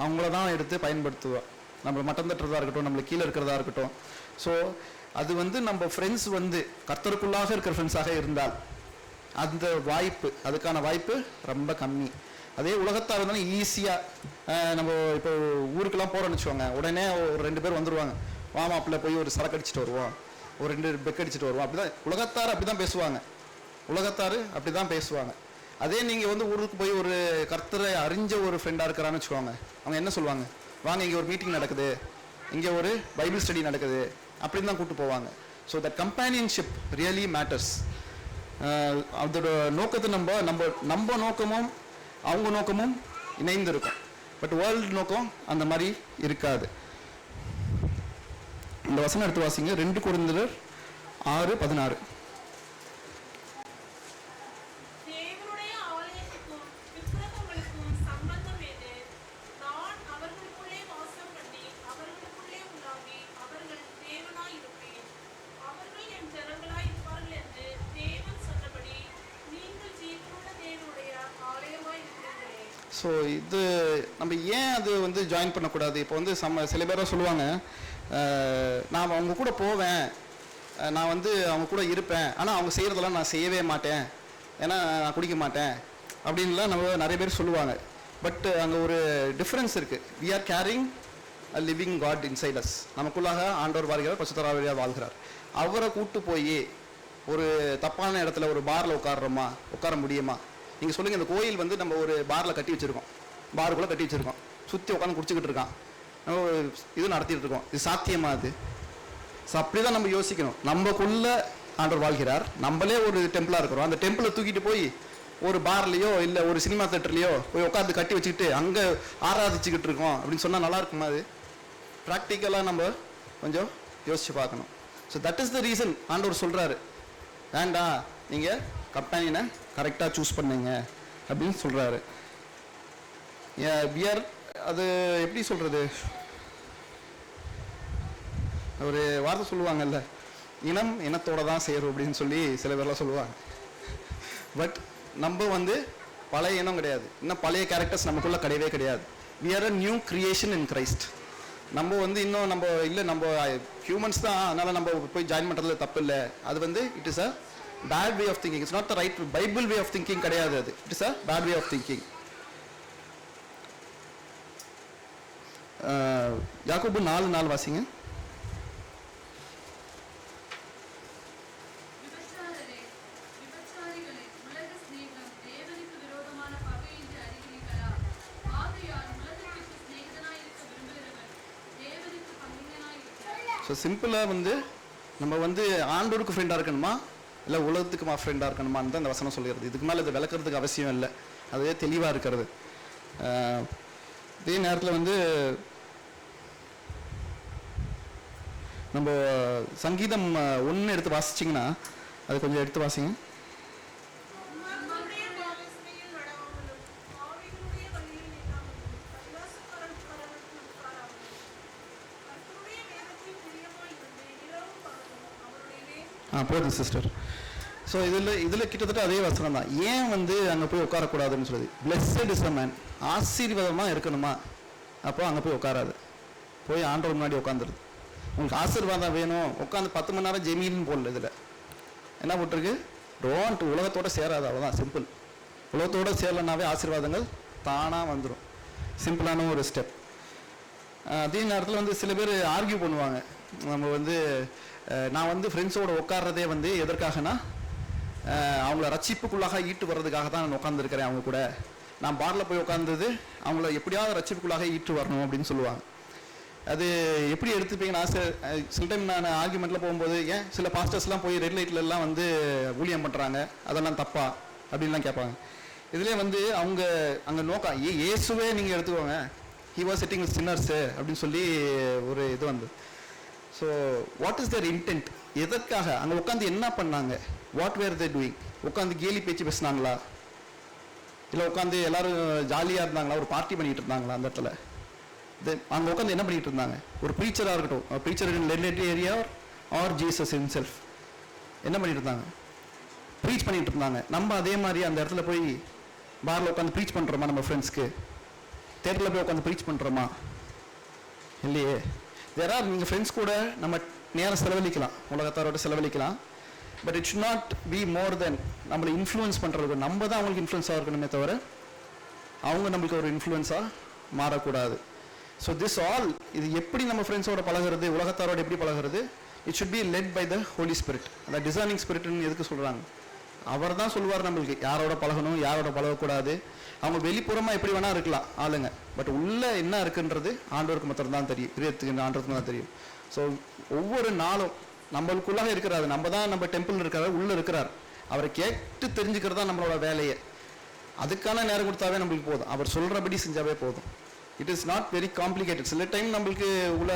அவங்கள தான் எடுத்து பயன்படுத்துவோம். நம்ம மட்டம் தட்டுறதா இருக்கட்டும், நம்மளுக்கு கீழே இருக்கிறதா இருக்கட்டும். ஸோ அது நம்ம ஃப்ரெண்ட்ஸ் கர்த்தருக்குள்ளாக இருக்கிற ஃப்ரெண்ட்ஸாக இருந்தால் அந்த வாய்ப்பு, அதுக்கான வாய்ப்பு ரொம்ப கம்மி. அதே உலகத்தாக இருந்தாலும் ஈஸியாக நம்ம இப்போ ஊருக்கெல்லாம் போகிறோன்னு வச்சுக்கோங்க, உடனே ஒரு 2 பேர் வந்துடுவாங்க, வாமாப்பில் போய் ஒரு சரக்கு அடிச்சுட்டு வருவோம், ஒரு 2 பெக் அடிச்சுட்டு வருவோம். அப்படி தான் உலகத்தார் அப்படி தான் பேசுவாங்க. உலகத்தார் அப்படி தான் பேசுவாங்க. அதே நீங்கள் ஊருக்கு போய் ஒரு கர்த்தரை அறிஞ்ச ஒரு ஃப்ரெண்டாக இருக்கிறான்னு வச்சுக்கோங்க, அவங்க என்ன சொல்லுவாங்க, வாங்க இங்கே ஒரு மீட்டிங் நடக்குது, இங்கே ஒரு பைபிள் ஸ்டடி நடக்குது அப்படின்னு தான் கூப்பிட்டு போவாங்க. So the companionship really matters. அதோட நோக்கத்தை நம்ம நோக்கமும் அவங்க நோக்கமும் இணைந்து இருக்கும். பட் வேர்ல்டு நோக்கம் அந்த மாதிரி இருக்காது. இந்த வசனம் எடுத்து வாசிங்க, 2 கொரிந்தியர் 6:16. ஸோ இது நம்ம ஏன் அது ஜாயின் பண்ணக்கூடாது? இப்போ சில பேராக சொல்லுவாங்க, நான் அவங்க கூட போவேன், நான் அவங்க கூட இருப்பேன், ஆனால் அவங்க செய்கிறதெல்லாம் நான் செய்யவே மாட்டேன், ஏன்னா நான் குடிக்க மாட்டேன் அப்படின்லாம் நம்ம நிறைய பேர் சொல்லுவாங்க. பட் அங்கே ஒரு டிஃப்ரென்ஸ் இருக்குது. We are carrying a living God inside us. நமக்குள்ளாக ஆண்டவர் வாழ்கிறார், பரிசுத்த ஆவியானவர் வாழ்கிறார். அவரை கூட்டு போய் ஒரு தப்பான இடத்துல ஒரு பாரில் உட்கார முடியுமா? நீங்கள் சொல்லுங்கள், இந்த கோயில் நம்ம ஒரு பாரில் கட்டி வச்சுருக்கோம், பாருக்குள்ளே கட்டி வச்சுருக்கோம், சுற்றி உட்காந்து குடிச்சிக்கிட்டு இருக்கான், நம்ம இது நடத்திட்டு இருக்கோம், இது சாத்தியமா? அது ஸோ அப்படி தான் நம்ம யோசிக்கணும். நம்மக்குள்ள ஆண்டவர் வாழ்கிறார், நம்மளே ஒரு டெம்பிளாக இருக்கிறோம், அந்த டெம்பிளை தூக்கிட்டு போய் ஒரு பார்லையோ இல்லை ஒரு சினிமா தேட்டர்லையோ போய் உட்காந்து கட்டி வச்சுக்கிட்டு அங்கே ஆராதிச்சுக்கிட்டு இருக்கோம் அப்படின்னு சொன்னால் நல்லா இருக்குமா? அது ப்ராக்டிக்கலாக நம்ம கொஞ்சம் யோசிச்சு பார்க்கணும். So that is the reason ஆண்டவர் சொல்கிறாரு, வேண்டா நீங்கள் கம்பெனினை கரெக்டாக சூஸ் பண்ணுங்க அப்படின்னு சொல்கிறாரு. அது எப்படி சொல்கிறது, ஒரு வார்த்தை சொல்லுவாங்கல்ல, இனத்தோட தான் சேரும் அப்படின்னு சொல்லி சில பேர்லாம் சொல்லுவாங்க. பட் நம்ம வந்து பழைய இனம் கிடையாது, இன்னும் பழைய கேரக்டர்ஸ் நமக்குள்ள கிடையவே கிடையாது. we are a new creation in Christ. நம்ம வந்து இன்னும் நம்ம இல்லை, நம்ம ஹியூமன்ஸ் தான், அதனால நம்ம போய் ஜாயின் பண்ணுறதுல தப்பு இல்லை. அது வந்து it is a bad way of thinking. It's not the right Bible way of thinking கிடையாது. அது it is a bad way of thinking. யாக்கோபு 4:4 வாசிங்க. விபச்சாரிகளே, உலக சிநேகம் தேவனுக்கு விரோதமான பகை என்று அறிகிறீர்களா? ஆகையால் உலகத்திற்கு சிநேகிதனாய் இருக்க விரும்புகிறவன் தேவனுக்கு பகைஞனாய் இருக்கிறான். ஸோ சிம்பிளாக வந்து நம்ம வந்து ஆண்டோருக்கு ஃப்ரெண்டாக இருக்கணுமா இல்லை உலகத்துக்குமா ஃப்ரெண்டாக இருக்கணுமான்னு தான் இந்த வசனம் சொல்கிறது. இதுக்கு மேலே இதை விளக்குறதுக்கு அவசியம் இல்லை, அதுவே தெளிவாக இருக்கிறது. இதே நேரத்தில் வந்து நம்ம சங்கீதம் 1 எடுத்து வாசிச்சிங்கன்னா அது கொஞ்சம் எடுத்து வாசிங்க. போதும் சிஸ்டர். ஸோ இதில் கிட்டத்தட்ட அதே வசனம் தான். ஏன் வந்து அங்கே போய் உட்காரக்கூடாதுன்னு சொல்லுது. பிளெஸ்ஸட் இஸ் அ மேன், ஆசீர்வாதமாக இருக்கணுமா, அப்போ அங்கே போய் உட்காராது, போய் ஆண்டவர் முன்னாடி உட்காந்துருது. உங்களுக்கு ஆசீர்வாதம் வேணும், உட்காந்து 10 மணி நேரம் ஜெமீன்னு போடல. இதில் என்ன போட்டிருக்கு, டோன்ட் உலகத்தோடு சேராது, அவ்வளோதான் சிம்பிள். உலகத்தோடு சேரலனாவே ஆசீர்வாதங்கள் தானாக வந்துடும். சிம்பிளான ஒரு ஸ்டெப். அதே நேரத்தில் வந்து சில பேர் ஆர்கியூ பண்ணுவாங்க. நம்ம வந்து நான் வந்து ஃப்ரெண்ட்ஸோட உட்கார்றதே வந்து எதற்காகனா அவங்கள ரட்சிப்புக்குள்ளாக ஈட்டு வர்றதுக்காக தான் நான் உட்காந்துருக்கிறேன். அவங்க கூட நான் பாரில் போய் உட்கார்ந்தது அவங்கள எப்படியாவது ரட்சிப்புக்குள்ளாக ஈட்டு வரணும் அப்படின்னு சொல்லுவாங்க. அது எப்படி எடுத்துப்பீங்கன்னா, சில டைம் நான் ஆர்கியூமெண்ட்டில் போகும்போது, ஏன் சில பாஸ்டர்ஸ்லாம் போய் ரெட் லைட்லலாம் வந்து ஊழியம் பண்ணுறாங்க, அதெல்லாம் தப்பா அப்படின்லாம் கேட்பாங்க. இதுலேயே வந்து அவங்க அங்கே நோக்கம் இயேசுவே நீங்கள் எடுத்துக்கோங்க, he was sitting with sinners அப்படின்னு சொல்லி ஒரு இது வந்து. So what is their intent, எதற்காக அங்கே உட்காந்து என்ன பண்ணாங்க, வாட் வேர் தே டூயிங்? உட்காந்து கேலி பேச்சு பேசினாங்களா, இல்லை உட்காந்து எல்லாரும் ஜாலியாக இருந்தாங்களா, ஒரு பார்ட்டி பண்ணிகிட்டு இருந்தாங்களா அந்த இடத்துல? அங்கே உட்காந்து என்ன பண்ணிட்டு இருந்தாங்க? ஒரு ப்ரீச்சராக இருக்கட்டும், preacher in relative area or Jesus himself என்ன பண்ணிட்டு இருந்தாங்க? ப்ரீச் பண்ணிட்டு இருந்தாங்க. நம்ம அதே மாதிரி அந்த இடத்துல போய் பாரில் உட்காந்து ப்ரீச் பண்ணுறோமா? நம்ம ஃப்ரெண்ட்ஸ்க்கு தேட்டரில் போய் உட்காந்து ப்ரீச் பண்ணுறோமா? இல்லையே. நீங்கள் ஃப்ரெண்ட்ஸ் கூட நம்ம நேரம் செலவழிக்கலாம், உலகத்தாரோட செலவழிக்கலாம். But it should not be more than நம்மளை இன்ஃப்ளூயன்ஸ் பண்ணுறது. நம்ம தான் அவங்களுக்கு இன்ஃப்ளூயன்ஸாக இருக்கணுமே தவிர அவங்க நம்மளுக்கு ஒரு இன்ஃப்ளூயன்ஸாக மாறக்கூடாது. ஸோ திஸ் ஆல், இது எப்படி நம்ம ஃப்ரெண்ட்ஸோட பழகிறது, உலகத்தாரோட எப்படி பழகிறது, it should be led by the Holy Spirit. அந்த டிசைனிங் ஸ்பிரிட்னு எதுக்கு சொல்கிறாங்க? அவர் தான் சொல்லுவார் நம்மளுக்கு யாரோட பழகணும், யாரோட பழகக்கூடாது. அவங்க வெளிப்புறமாக எப்படி வேணால் இருக்கலாம் ஆளுங்க, பட் உள்ளே என்ன இருக்குன்றது ஆண்டவருக்கு மாத்திரம் தான் தெரியும், பிரியத்துக்கு ஆண்டவருக்கு தான் தெரியும். ஸோ ஒவ்வொரு நாளும் நம்மளுக்குள்ளாக இருக்கிறாரு, நம்ம தான் நம்ம டெம்பிள் இருக்கிறாரு, உள்ளே இருக்கிறார். அவரை கேட்டு தெரிஞ்சுக்கிறது தான் நம்மளோட வேலையை. அதுக்கான நேரம் கொடுத்தாவே நம்மளுக்கு போதும், அவர் சொல்கிறபடி செஞ்சாவே போதும். It is not very complicated. சில டைம் நம்மளுக்கு உள்ள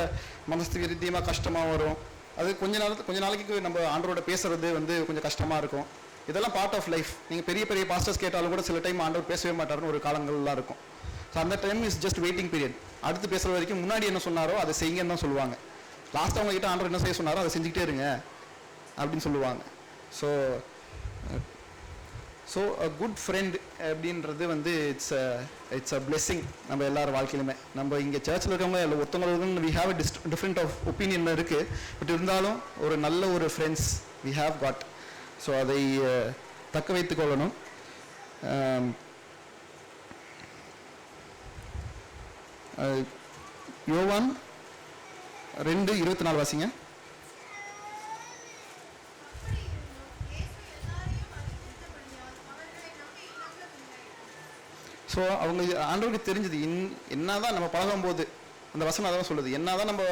மனசுக்கு ரீதியமாக கஷ்டமாக வரும். அது கொஞ்ச நாளைக்கு நம்ம ஆண்டவரோட பேசுறது வந்து கொஞ்சம் கஷ்டமாக இருக்கும். இதெல்லாம் பார்ட் ஆஃப் லைஃப். நீங்கள் பெரிய பெரிய பாஸ்டர்ஸ் கேட்டாலும் கூட சில டைம் ஆண்டவர் பேசவே மாட்டாருன்னு ஒரு காலங்கள்லாம் இருக்கும். ஸோ அந்த time is just waiting period. அடுத்து பேசுகிற வரைக்கும் முன்னாடி என்ன சொன்னாரோ அதை செய்யுங்கன்னு தான் சொல்லுவாங்க. லாஸ்ட் அவங்க கிட்ட ஆண்டவர் என்ன செய்ய சொன்னாரோ அதை செஞ்சுக்கிட்டே இருங்க அப்படின்னு சொல்லுவாங்க. ஸோ அ குட் ஃப்ரெண்ட் அப்படின்றது வந்து இட்ஸ் அ பிளெஸ்ஸிங் நம்ம எல்லார் வாழ்க்கையிலுமே. நம்ம இங்கே சர்ச்சில் இருக்கவங்க இல்லை ஒருத்தவங்களுக்கு we have a different of opinion இருக்குது. பட் இருந்தாலும் ஒரு நல்ல ஒரு friends we have God. So அதை தக்க வைத்துக் கொள்ளணும். யோவான் 2:24 வாசிங்க. ஸோ அவங்க ஆண்டவருக்கு தெரிஞ்சது என்னதான் நம்ம பழகும்போது, அந்த வசனம் அதான் சொல்லுது, என்னதான் நம்ம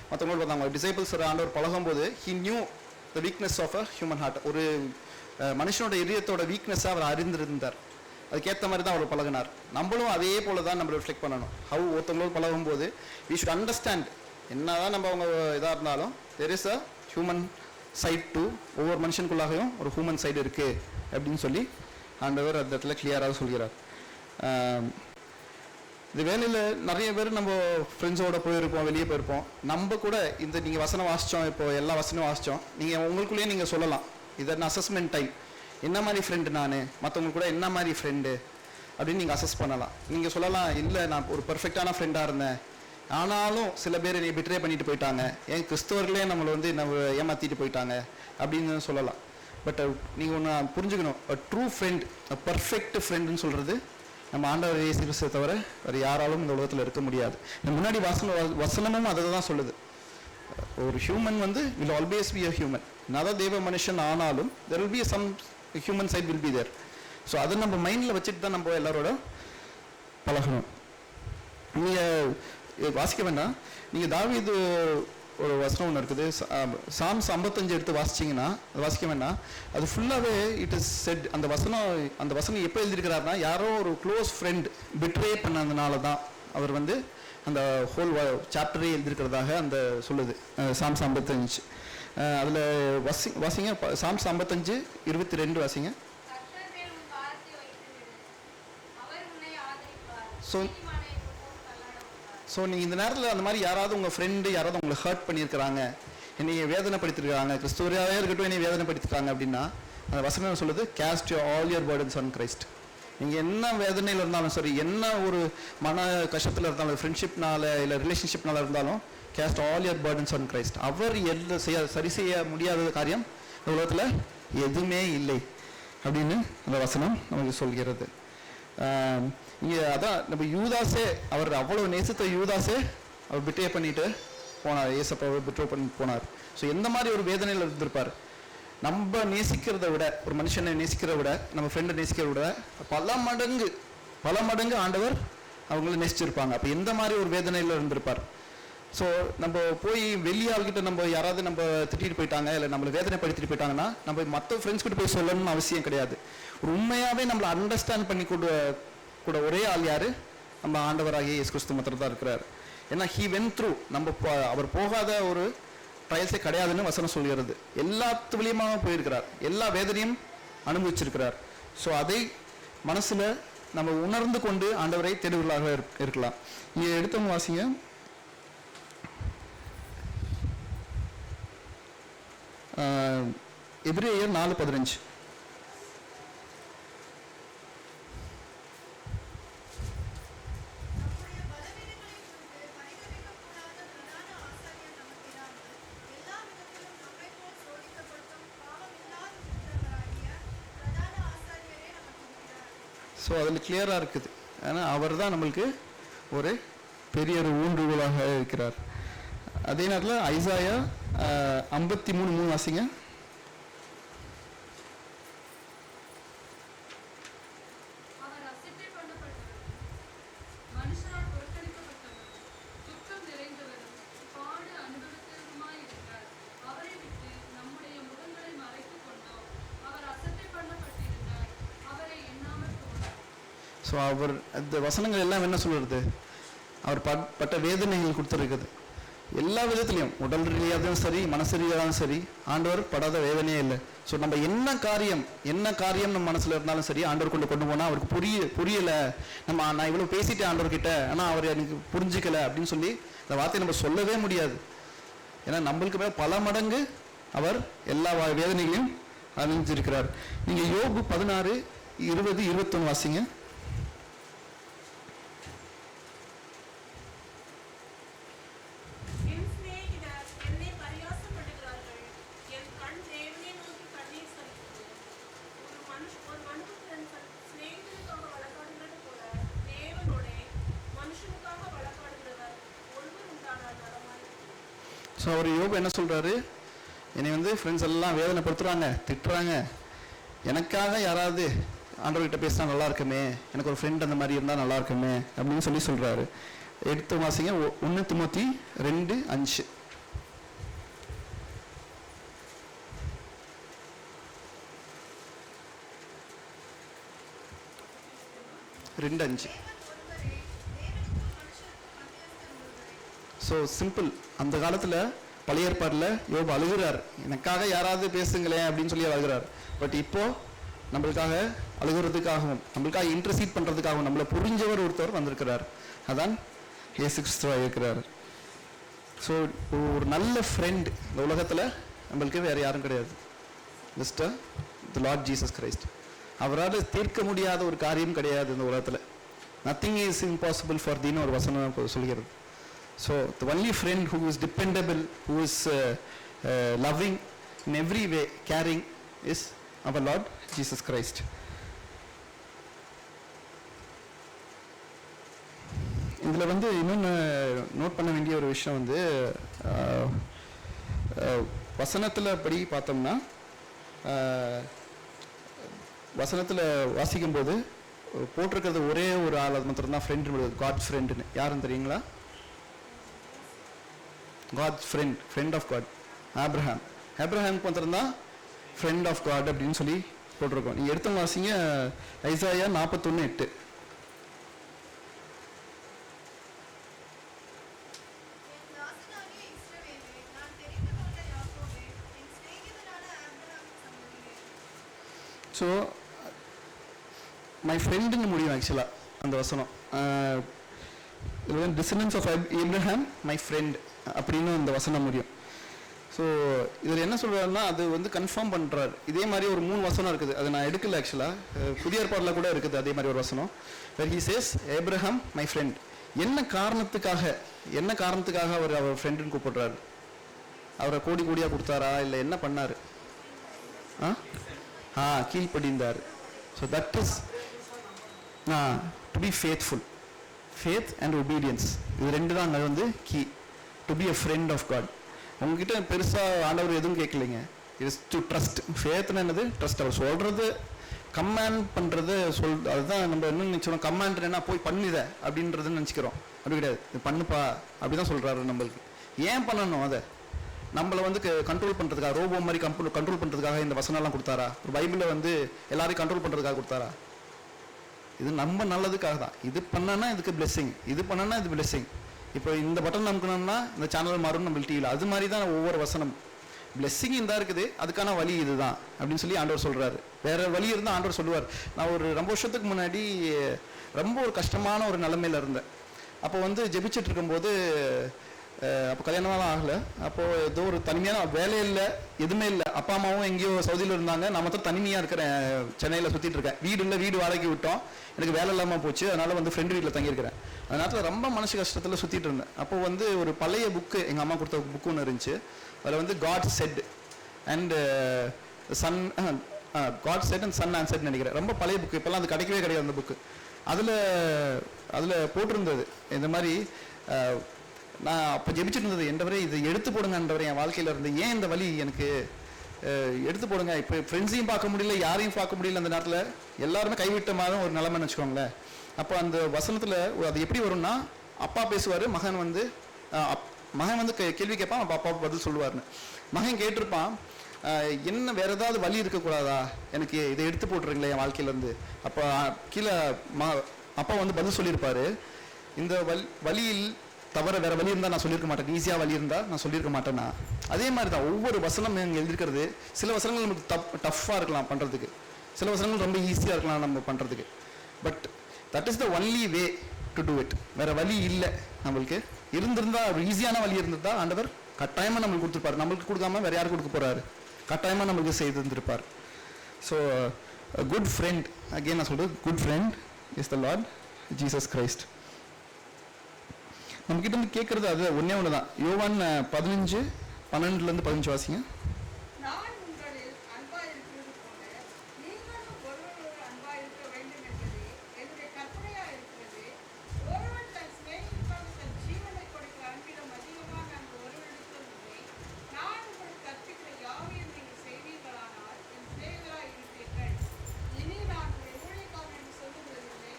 மற்றவங்களோட பார்த்தாங்க டிசைபிள்ஸ் ஆண்டவர் பழகும்போது he knew the weakness of a human heart. ஒரு மனுஷனோட இதயத்தோட வீக்னஸாக அவர் அறிந்திருந்தார். அதுக்கேற்ற மாதிரி தான் அவர் பழகினார். நம்மளும் அதே போல தான் நம்ம ரிஃப்ளெக்ட் பண்ணணும். ஹவு ஒருத்தவங்களோட பழகும்போது வி ஷுட் அண்டர்ஸ்டாண்ட், என்னதான் நம்ம அவங்க இதாக இருந்தாலும் there is a human side too, ஒவ்வொரு மனுஷனுக்குள்ளாகவும் ஒரு ஹியூமன் சைடு இருக்குது அப்படின்னு சொல்லி ஆண்டவர் அந்த இடத்துல கிளியராக சொல்கிறார். இந்த வேலையில் நிறைய பேர் நம்ம ஃப்ரெண்ட்ஸோட போயிருப்போம், வெளியே போயிருப்போம். நம்ம கூட இந்த நீங்கள் வசனம் வாசித்தோம், இப்போ எல்லா வசனமும் வாசித்தோம், நீங்கள் உங்களுக்குள்ளேயே நீங்கள் சொல்லலாம், இது அசஸ்மெண்ட் டைம். என்ன மாதிரி ஃப்ரெண்டு நான், மற்றவங்க கூட என்ன மாதிரி ஃப்ரெண்டு அப்படின்னு நீங்கள் அசஸ் பண்ணலாம். நீங்கள் சொல்லலாம், இல்லை நான் ஒரு பெர்ஃபெக்டான ஃப்ரெண்டாக இருந்தேன், ஆனாலும் சில பேர் என்னை பிட்ரே பண்ணிட்டு போயிட்டாங்க, ஏன் கிறிஸ்தவர்களே நம்மளை வந்து நம்ம ஏமாற்றிட்டு போயிட்டாங்க அப்படின்னு சொல்லலாம். பட் நீங்கள் ஒன்று புரிஞ்சுக்கணும், ட்ரூ ஃப்ரெண்ட், பர்ஃபெக்ட் ஃப்ரெண்டுன்னு சொல்கிறது நம்ம ஆண்டவர் இயேசு கிறிஸ்துவை தவிர வேறு யாராலும் இந்த உலகத்தில் இருக்க முடியாது. முன்னாடி வசனமும் அதை தான் சொல்லுது. ஒரு ஹியூமன் வந்து will always be a human. என்னதான் தேவ மனுஷன் ஆனாலும் there will be some human side will be there. So அதை நம்ம மைண்டில் வச்சுட்டு தான் நம்ம எல்லாரோட பழகணும். நீங்கள் வாசிக்க வேண்டாம், நீங்கள் தாவீது ஒரு வசனம் ஒன்று இருக்குது, சாம்ஸ் 55 எடுத்து வாசிச்சிங்கன்னா அது வாசிக்க வேண்டாம், அது ஃபுல்லாகவே இட் இஸ் செட். அந்த வசனம் எப்போ எழுதியிருக்கிறாருன்னா, யாரோ ஒரு க்ளோஸ் ஃப்ரெண்ட் பிட்ரே பண்ணதுனால தான் அவர் வந்து அந்த ஹோல் சாப்டரே எழுதியிருக்கிறதாக அந்த சொல்லுது சாம்ஸ் 55. அதில் வாசிங்க சாம்ஸ் 55:22 வாசிங்க. ஸோ நீங்கள் இந்த நேரத்தில் அந்த மாதிரி யாராவது உங்கள் ஃப்ரெண்டு யாராவது உங்களை ஹர்ட் பண்ணியிருக்கிறாங்க, என்னை வேதனைப்படுத்திருக்காங்க, கிறிஸ்துவராகவே இருக்கட்டும் என்னை வேதனைப்படுத்திருக்காங்க அப்படின்னா அந்த வசனம் சொல்லுது, caste all your burdens on Christ. நீங்கள் என்ன வேதனையில் இருந்தாலும் சரி, என்ன ஒரு மன கஷ்டத்தில் இருந்தாலும், ஃப்ரெண்ட்ஷிப்னால இல்லை ரிலேஷன்ஷிப்னால இருந்தாலும், cast all your burdens on Christ. அவர் சரி செய்ய முடியாத காரியம் இந்த உலகத்தில் எதுவுமே இல்லை அப்படின்னு அந்த வசனம் நமக்கு சொல்கிறது. இங்கே அதான் நம்ம யூதாஸே, அவர் அவ்வளோ நேசத்தை யூதாஸே அவர் பிட்ரே பண்ணிட்டு போனார், ஏசப்பாவை பிட்ரே பண்ணி போனார். ஸோ எந்த மாதிரி ஒரு வேதனையில் இருந்திருப்பார். நம்ம நேசிக்கிறத விட, ஒரு மனுஷனை நேசிக்கிறத விட, நம்ம ஃப்ரெண்டை நேசிக்கிறத விட பல மடங்கு ஆண்டவர் அவங்கள நேசிச்சிருப்பாங்க. அப்போ எந்த மாதிரி ஒரு வேதனையில் இருந்திருப்பார். ஸோ நம்ம போய் வெளியாள்கிட்ட நம்ம யாராவது நம்ம திட்டிட்டு போயிட்டாங்க இல்லை நம்மளை வேதனைப்படுத்திட்டு போயிட்டாங்கன்னா நம்ம மற்ற ஃப்ரெண்ட்ஸ் கிட்ட போய் சொல்லணும்னு அவசியம் கிடையாது. ஒரு உண்மையாகவே நம்மளை அண்டர்ஸ்டாண்ட் பண்ணி கூட ஒரே ஆள் யார், நம்ம ஆண்டவராகிய இயேசு கிறிஸ்து மாத்திரம் தான் இருக்கிறார். ஏன்னா ஹீ வென்ட் த்ரூ, அவர் போகாத ஒரு ட்ரையல்ஸே கிடையாதுன்னு வசனம் சொல்கிறது. எல்லாத்துலேயுமாக போயிருக்கிறார், எல்லா வேதனையும் அனுபவிச்சிருக்கிறார். ஸோ அதை மனசில் நம்ம உணர்ந்து கொண்டு ஆண்டவரை தேடுவர்களாக இருக்கலாம். இங்கே எடுத்தவங்க வாசிங்க, எபிரேயர் 4:15. ஸோ அதில் கிளியராக இருக்குது. ஏன்னா அவர் தான் நம்மளுக்கு ஒரு பெரிய ஒரு ஊன்றுகோலாக இருக்கிறார். அதே நேரத்தில் ஐசாயா 53:3 வாசிங்க. ஸோ அவர் அந்த வசனங்கள் எல்லாம் என்ன சொல்கிறது, அவர் பட்ட வேதனைகள் கொடுத்துருக்குது. எல்லா விதத்துலையும், உடல் ரீதியாகவும் சரி, மனசு ரீதியாகவும் சரி, ஆண்டவர் படாத வேதனையே இல்லை. ஸோ நம்ம என்ன காரியம் நம்ம மனசில் இருந்தாலும் சரி, ஆண்டவர் கொண்டு போனால் அவருக்கு புரியலை, நான் இவ்வளோ பேசிட்டேன் ஆண்டவர்கிட்ட, ஆனால் அவர் எனக்கு புரிஞ்சிக்கலை அப்படின்னு சொல்லி அந்த வார்த்தையை நம்ம சொல்லவே முடியாது. ஏன்னா நம்மளுக்கு மேலே பல மடங்கு அவர் எல்லா வேதனைகளையும் அறிஞ்சிருக்கிறார். நீங்கள் யோபு 16:20-21 வாசிங்க. ஸோ அவர் யோபு என்ன சொல்கிறாரு, என்னை வந்து ஃப்ரெண்ட்ஸ் எல்லாம் வேதனைப்படுத்துகிறாங்க, திட்டுறாங்க, எனக்காக யாராவது ஆண்டவர்கிட்ட பேசினா நல்லா இருக்குமே, எனக்கு ஒரு ஃப்ரெண்ட் அந்த மாதிரி இருந்தால் நல்லா இருக்குமே அப்படின்னு சொல்லி சொல்கிறாரு. எடுத்து வாசிங்க 1 திமோத்தி 2:5. So simple. அந்த காலத்தில் பழைய ஏற்பாட்டில் யோபு அழுகிறார், எனக்காக யாராவது பேசுங்களேன் அப்படின்னு சொல்லி அழுகிறார். பட் இப்போது நம்மளுக்காக அழுகிறதுக்காகவும் நம்மளுக்காக இன்டர்சீட் பண்ணுறதுக்காகவும் நம்மளை புரிஞ்சவர் ஒருத்தர் வந்திருக்கிறார், அதான் இயேசு கிறிஸ்துவாக இருக்கிறார். ஸோ ஒரு நல்ல ஃப்ரெண்ட் இந்த உலகத்தில் நம்மளுக்கு வேறு யாரும் கிடையாது. Just the Lord Jesus Christ. அவரால் தீர்க்க முடியாத ஒரு காரியம் கிடையாது இந்த உலகத்தில். நத்திங் இஸ் இம்பாசிபிள் ஃபார் தீன்னு ஒரு வசனம் சொல்கிறது. So the only friend who is dependable, who is loving in every way, caring is our Lord Jesus Christ. இதில் வந்து இன்னொன்று நோட் பண்ண வேண்டிய ஒரு விஷயம் வந்து, வசனத்தில் படி பார்த்தோம்னா, வசனத்தில் வாசிக்கும்போது போட்டிருக்கிறது ஒரே ஒரு ஆள், அது மாத்திரம்தான் ஃப்ரெண்டு, காட் ஃப்ரெண்டுன்னு. யாருன்னு தெரியுங்களா? God friend of God, Abraham. ஆப்ரஹாமுக்கு மாத்திரம்தான் ஃப்ரெண்ட் ஆஃப் காட் அப்படின்னு சொல்லி போட்டிருக்கோம். நீங்கள் எடுத்து வாசிங்க ஐசாயா 41:8. ஸோ மை ஃப்ரெண்டுன்னு முடியும் ஆக்சுவலாக அந்த வசனம். இதில் வந்து descendants of Abraham my friend அப்படின்னு அந்த வசனம் முடியும். ஸோ இதில் என்ன சொல்கிறாருன்னா, அது வந்து கன்ஃபார்ம் பண்ணுறாரு. இதே மாதிரி ஒரு 3 வசனம் இருக்குது, அது நான் எடுக்கல ஆக்சுவலாக. புதிய ஏற்பாடில் கூட இருக்குது அதே மாதிரி ஒரு வசனம். where he says Abraham my friend. என்ன காரணத்துக்காக அவர் ஃப்ரெண்டுன்னு கூப்பிடுறாரு? அவரை கோடியாக கொடுத்தாரா, இல்லை என்ன பண்ணார்? கீழ்ப்படிந்தார். So that is to be faithful. Faith and obedience, இது 2 தான் அங்கே வந்து key to be a friend of God. உங்ககிட்ட பெருசாக ஆண்டவர் எதுவும் கேட்கலைங்க. It's to trust. ஃபேத்னா என்னது? ட்ரஸ்ட். அவர் சொல்கிறது கமாண்ட் பண்ணுறது அதுதான் நம்ம என்ன நினச்சோம். கமாண்ட் என்ன போய் பண்ணுத அப்படின்றதுன்னு நினச்சிக்கிறோம். அப்படி கிடையாது. இது பண்ணுப்பா அப்படி தான் சொல்கிறாரு நம்மளுக்கு. ஏன் பண்ணணும்? அதை நம்மளை வந்து கண்ட்ரோல் பண்ணுறதுக்காக, ரோபோ மாதிரி கண்ட்ரோல் பண்ணுறதுக்காக இந்த வசனம்லாம் கொடுத்தாரா? ஒரு பைபிளில் வந்து எல்லாரையும் கண்ட்ரோல் பண்ணுறதுக்காக கொடுத்தாரா? இது நம்ம நல்லதுக்காக தான். இது பண்ணனா இதுக்கு பிளெஸ்ஸிங், இது பண்ணனா இது பிளெஸ்ஸிங். இப்போ இந்த பட்டன் நமக்குனா இந்த சேனல் மாறும் நம்ம டிவியில். அது மாதிரி தான் ஒவ்வொரு வசனம். பிளெஸ்ஸிங் இந்த இருக்குது, அதுக்கான வழி இதுதான் அப்படின்னு சொல்லி ஆண்டவர் சொல்கிறாரு. வேறு வழி இருந்தால் ஆண்டவர் சொல்லுவார். நான் ஒரு ரொம்ப வருஷத்துக்கு முன்னாடி ரொம்ப ஒரு கஷ்டமான ஒரு நிலைமையில் இருந்தேன். அப்போ வந்து ஜெபிச்சுட்டு இருக்கும்போது, அப்போ கல்யாணம்லாம் ஆகலை. அப்போது ஏதோ ஒரு தனிமையான வேலை இல்லை, எதுவுமே இல்லை. அப்பா அம்மாவும் எங்கேயோ சவுதியில் இருந்தாங்க. நான் மட்டும் தனிமையாக இருக்கிறேன், சென்னையில் சுற்றிட்டு இருக்கேன். வீடு இல்லை, வீடு வாடகைக்கு விட்டோம். எனக்கு வேலை இல்லாமல் போச்சு. அதனால் வந்து ஃப்ரெண்டு வீட்டில் தங்கியிருக்கிறேன். அந்த நேரத்தில் ரொம்ப மனசு கஷ்டத்தில் சுற்றிட்டு இருந்தேன். அப்போது வந்து ஒரு பழைய புக்கு, எங்கள் அம்மா கொடுத்த புக்கு ஒன்று இருந்துச்சு. அதில் வந்து God set and son, God set and son ஆன்சர்ன்னு நினைக்கிறேன். ரொம்ப பழைய புக்கு, இப்போல்லாம் அது கிடைக்கவே கிடையாது அந்த புக்கு. அதில் போட்டிருந்தது இந்த மாதிரி. நான் அப்போ ஜெபிச்சுட்டு இருந்தது, என்றவரே இது எடுத்து போடுங்கன்றவரே என் வாழ்க்கையில் இருந்து. ஏன் இந்த வழி எனக்கு எடுத்து போடுங்க. இப்போ ஃப்ரெண்ட்ஸையும் பார்க்க முடியல, யாரையும் பார்க்க முடியல. அந்த நேரத்தில் எல்லாருமே கைவிட்ட மாதிரி ஒரு நிலைமைன்னு வச்சுக்கோங்களேன். அப்போ அந்த வசனத்தில் அது எப்படி வரும்னா, அப்பா பேசுவார், மகன் வந்து கேள்வி கேட்பான், அப்பா பதில் சொல்லுவார்னு. மகன் கேட்டிருப்பான், என்ன வேறு ஏதாவது வழி இருக்கக்கூடாதா, எனக்கு இதை எடுத்து போட்டுருங்களே என் வாழ்க்கையிலேருந்து. அப்போ கீழே அப்பா வந்து பதில் சொல்லியிருப்பார், இந்த வழியில் தவிர வேறு வழி இருந்தால் நான் சொல்லியிருக்க மாட்டேன், ஈஸியாக வழி இருந்தால் நான் சொல்லியிருக்க மாட்டேன்னா. அதே மாதிரி தான் ஒவ்வொரு வசனம் இங்கே எழுதியிருக்கிறது. சில வசனங்கள் நமக்கு டஃப்பாக இருக்கலாம் பண்ணுறதுக்கு, சில வசனங்கள் ரொம்ப ஈஸியாக இருக்கலாம் நம்ம பண்ணுறதுக்கு. But that is the only way to do it. வேறு வழி இல்லை. நம்மளுக்கு இருந்திருந்தால், ஈஸியான வழி இருந்திருந்தால் ஆண்டவர் கட்டாயமாக நம்மளுக்கு கொடுத்துருப்பார். நம்மளுக்கு கொடுக்காம வேறு யாருக்கு கொடுக்க போகிறாரு? கட்டாயமாக நம்மளுக்கு செய்து இருந்திருப்பார். ஸோ குட் ஃப்ரெண்ட், அகெயின் நான் சொல்கிறது, good friend is the Lord Jesus Christ. நம்மக்கிட்ட இருந்து கேட்கறது அது ஒன்றே ஒன்று தான். யோவான் 15:12-15 வாசிங்க. நான் உங்களில் அன்பாயிருக்கிறது போல நீங்களும் ஒருவரோடு அன்பாயிருக்க வேண்டும் என்பதே என்னுடைய கற்பனையாக இருக்கிறது. ஒருவன் தன் சிநேகிதனுக்காக தன் ஜீவனை கொடுக்கிற அன்பிலும் அதிகமாக அன்பு ஒருவரிடத்தில் இல்லை. நான் உங்களுக்கு கற்பிக்கிற யாவையும் நீங்கள் செய்வீர்களானால் என் சிநேகிதராக இருப்பீர்கள். இனி நான் உங்களை ஊழியக்காரன் என்று சொல்லுவதில்லை.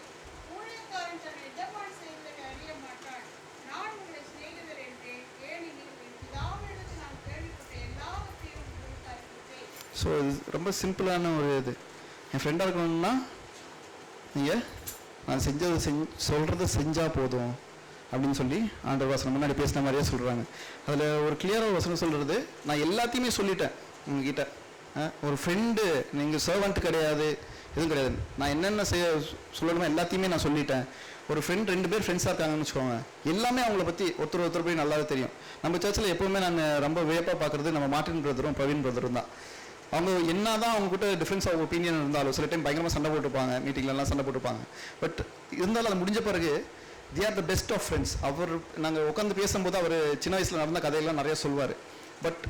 ஊழியக்காரன் தன்னை எஜமான் செய்வதை அறிய மாட்டான். நான் உங்களை சிநேகிதர் என்றேன், ஏனெனில் என் பிதாவினிடத்தில் நான் கேள்விப்பட்ட எல்லாவற்றையும் உங்களுக்கு அறிவித்தேன். ஸோ இது ரொம்ப சிம்பிளான ஒரு இது. என் ஃப்ரெண்டாக இருக்கணும்னா நீங்கள் நான் சொல்கிறத செஞ்சால் போதும் அப்படின்னு சொல்லி ஆண்டவர் வசனம் முன்னாடி பேசின மாதிரியே சொல்கிறாங்க. அதில் ஒரு கிளியராக வசனம் சொல்கிறது, நான் எல்லாத்தையுமே சொல்லிட்டேன் உங்ககிட்ட. ஒரு ஃப்ரெண்டு, நீங்கள் சர்வெண்ட் கிடையாது, எதுவும் கிடையாது. நான் என்னென்ன சொல்லணுமோ எல்லாத்தையுமே நான் சொல்லிட்டேன். ஒரு ஃப்ரெண்ட், 2 பேர் ஃப்ரெண்ட்ஸாக இருக்காங்கன்னு வச்சுக்கோங்க, எல்லாமே அவங்கள பற்றி ஒருத்தர் போய் நல்லாவே தெரியும். நம்ம சர்ச்சில் எப்போவுமே நான் ரொம்ப வியப்பாக பார்க்குறது நம்ம மார்ட்டின் பிரதரும் பிரவீன் பிரதரும் தான். அவங்க என்னதான் அவங்க கிட்ட டிஃப்ரென்ஸ் ஆஃப் ஒப்பீனியன் இருந்தாலும் சில டைம் பயங்கரமாக சண்டை போட்டுப்பாங்க, மீட்டிங்லலாம் சண்டை போட்டுப்பாங்க. பட் இருந்தாலும் அது முடிஞ்ச பிறகு they are the best of friends. அவர் நாங்கள் உட்காந்து பேசும்போது அவர் சின்ன வயசில் நடந்த கதையெல்லாம் நிறைய சொல்வார். பட்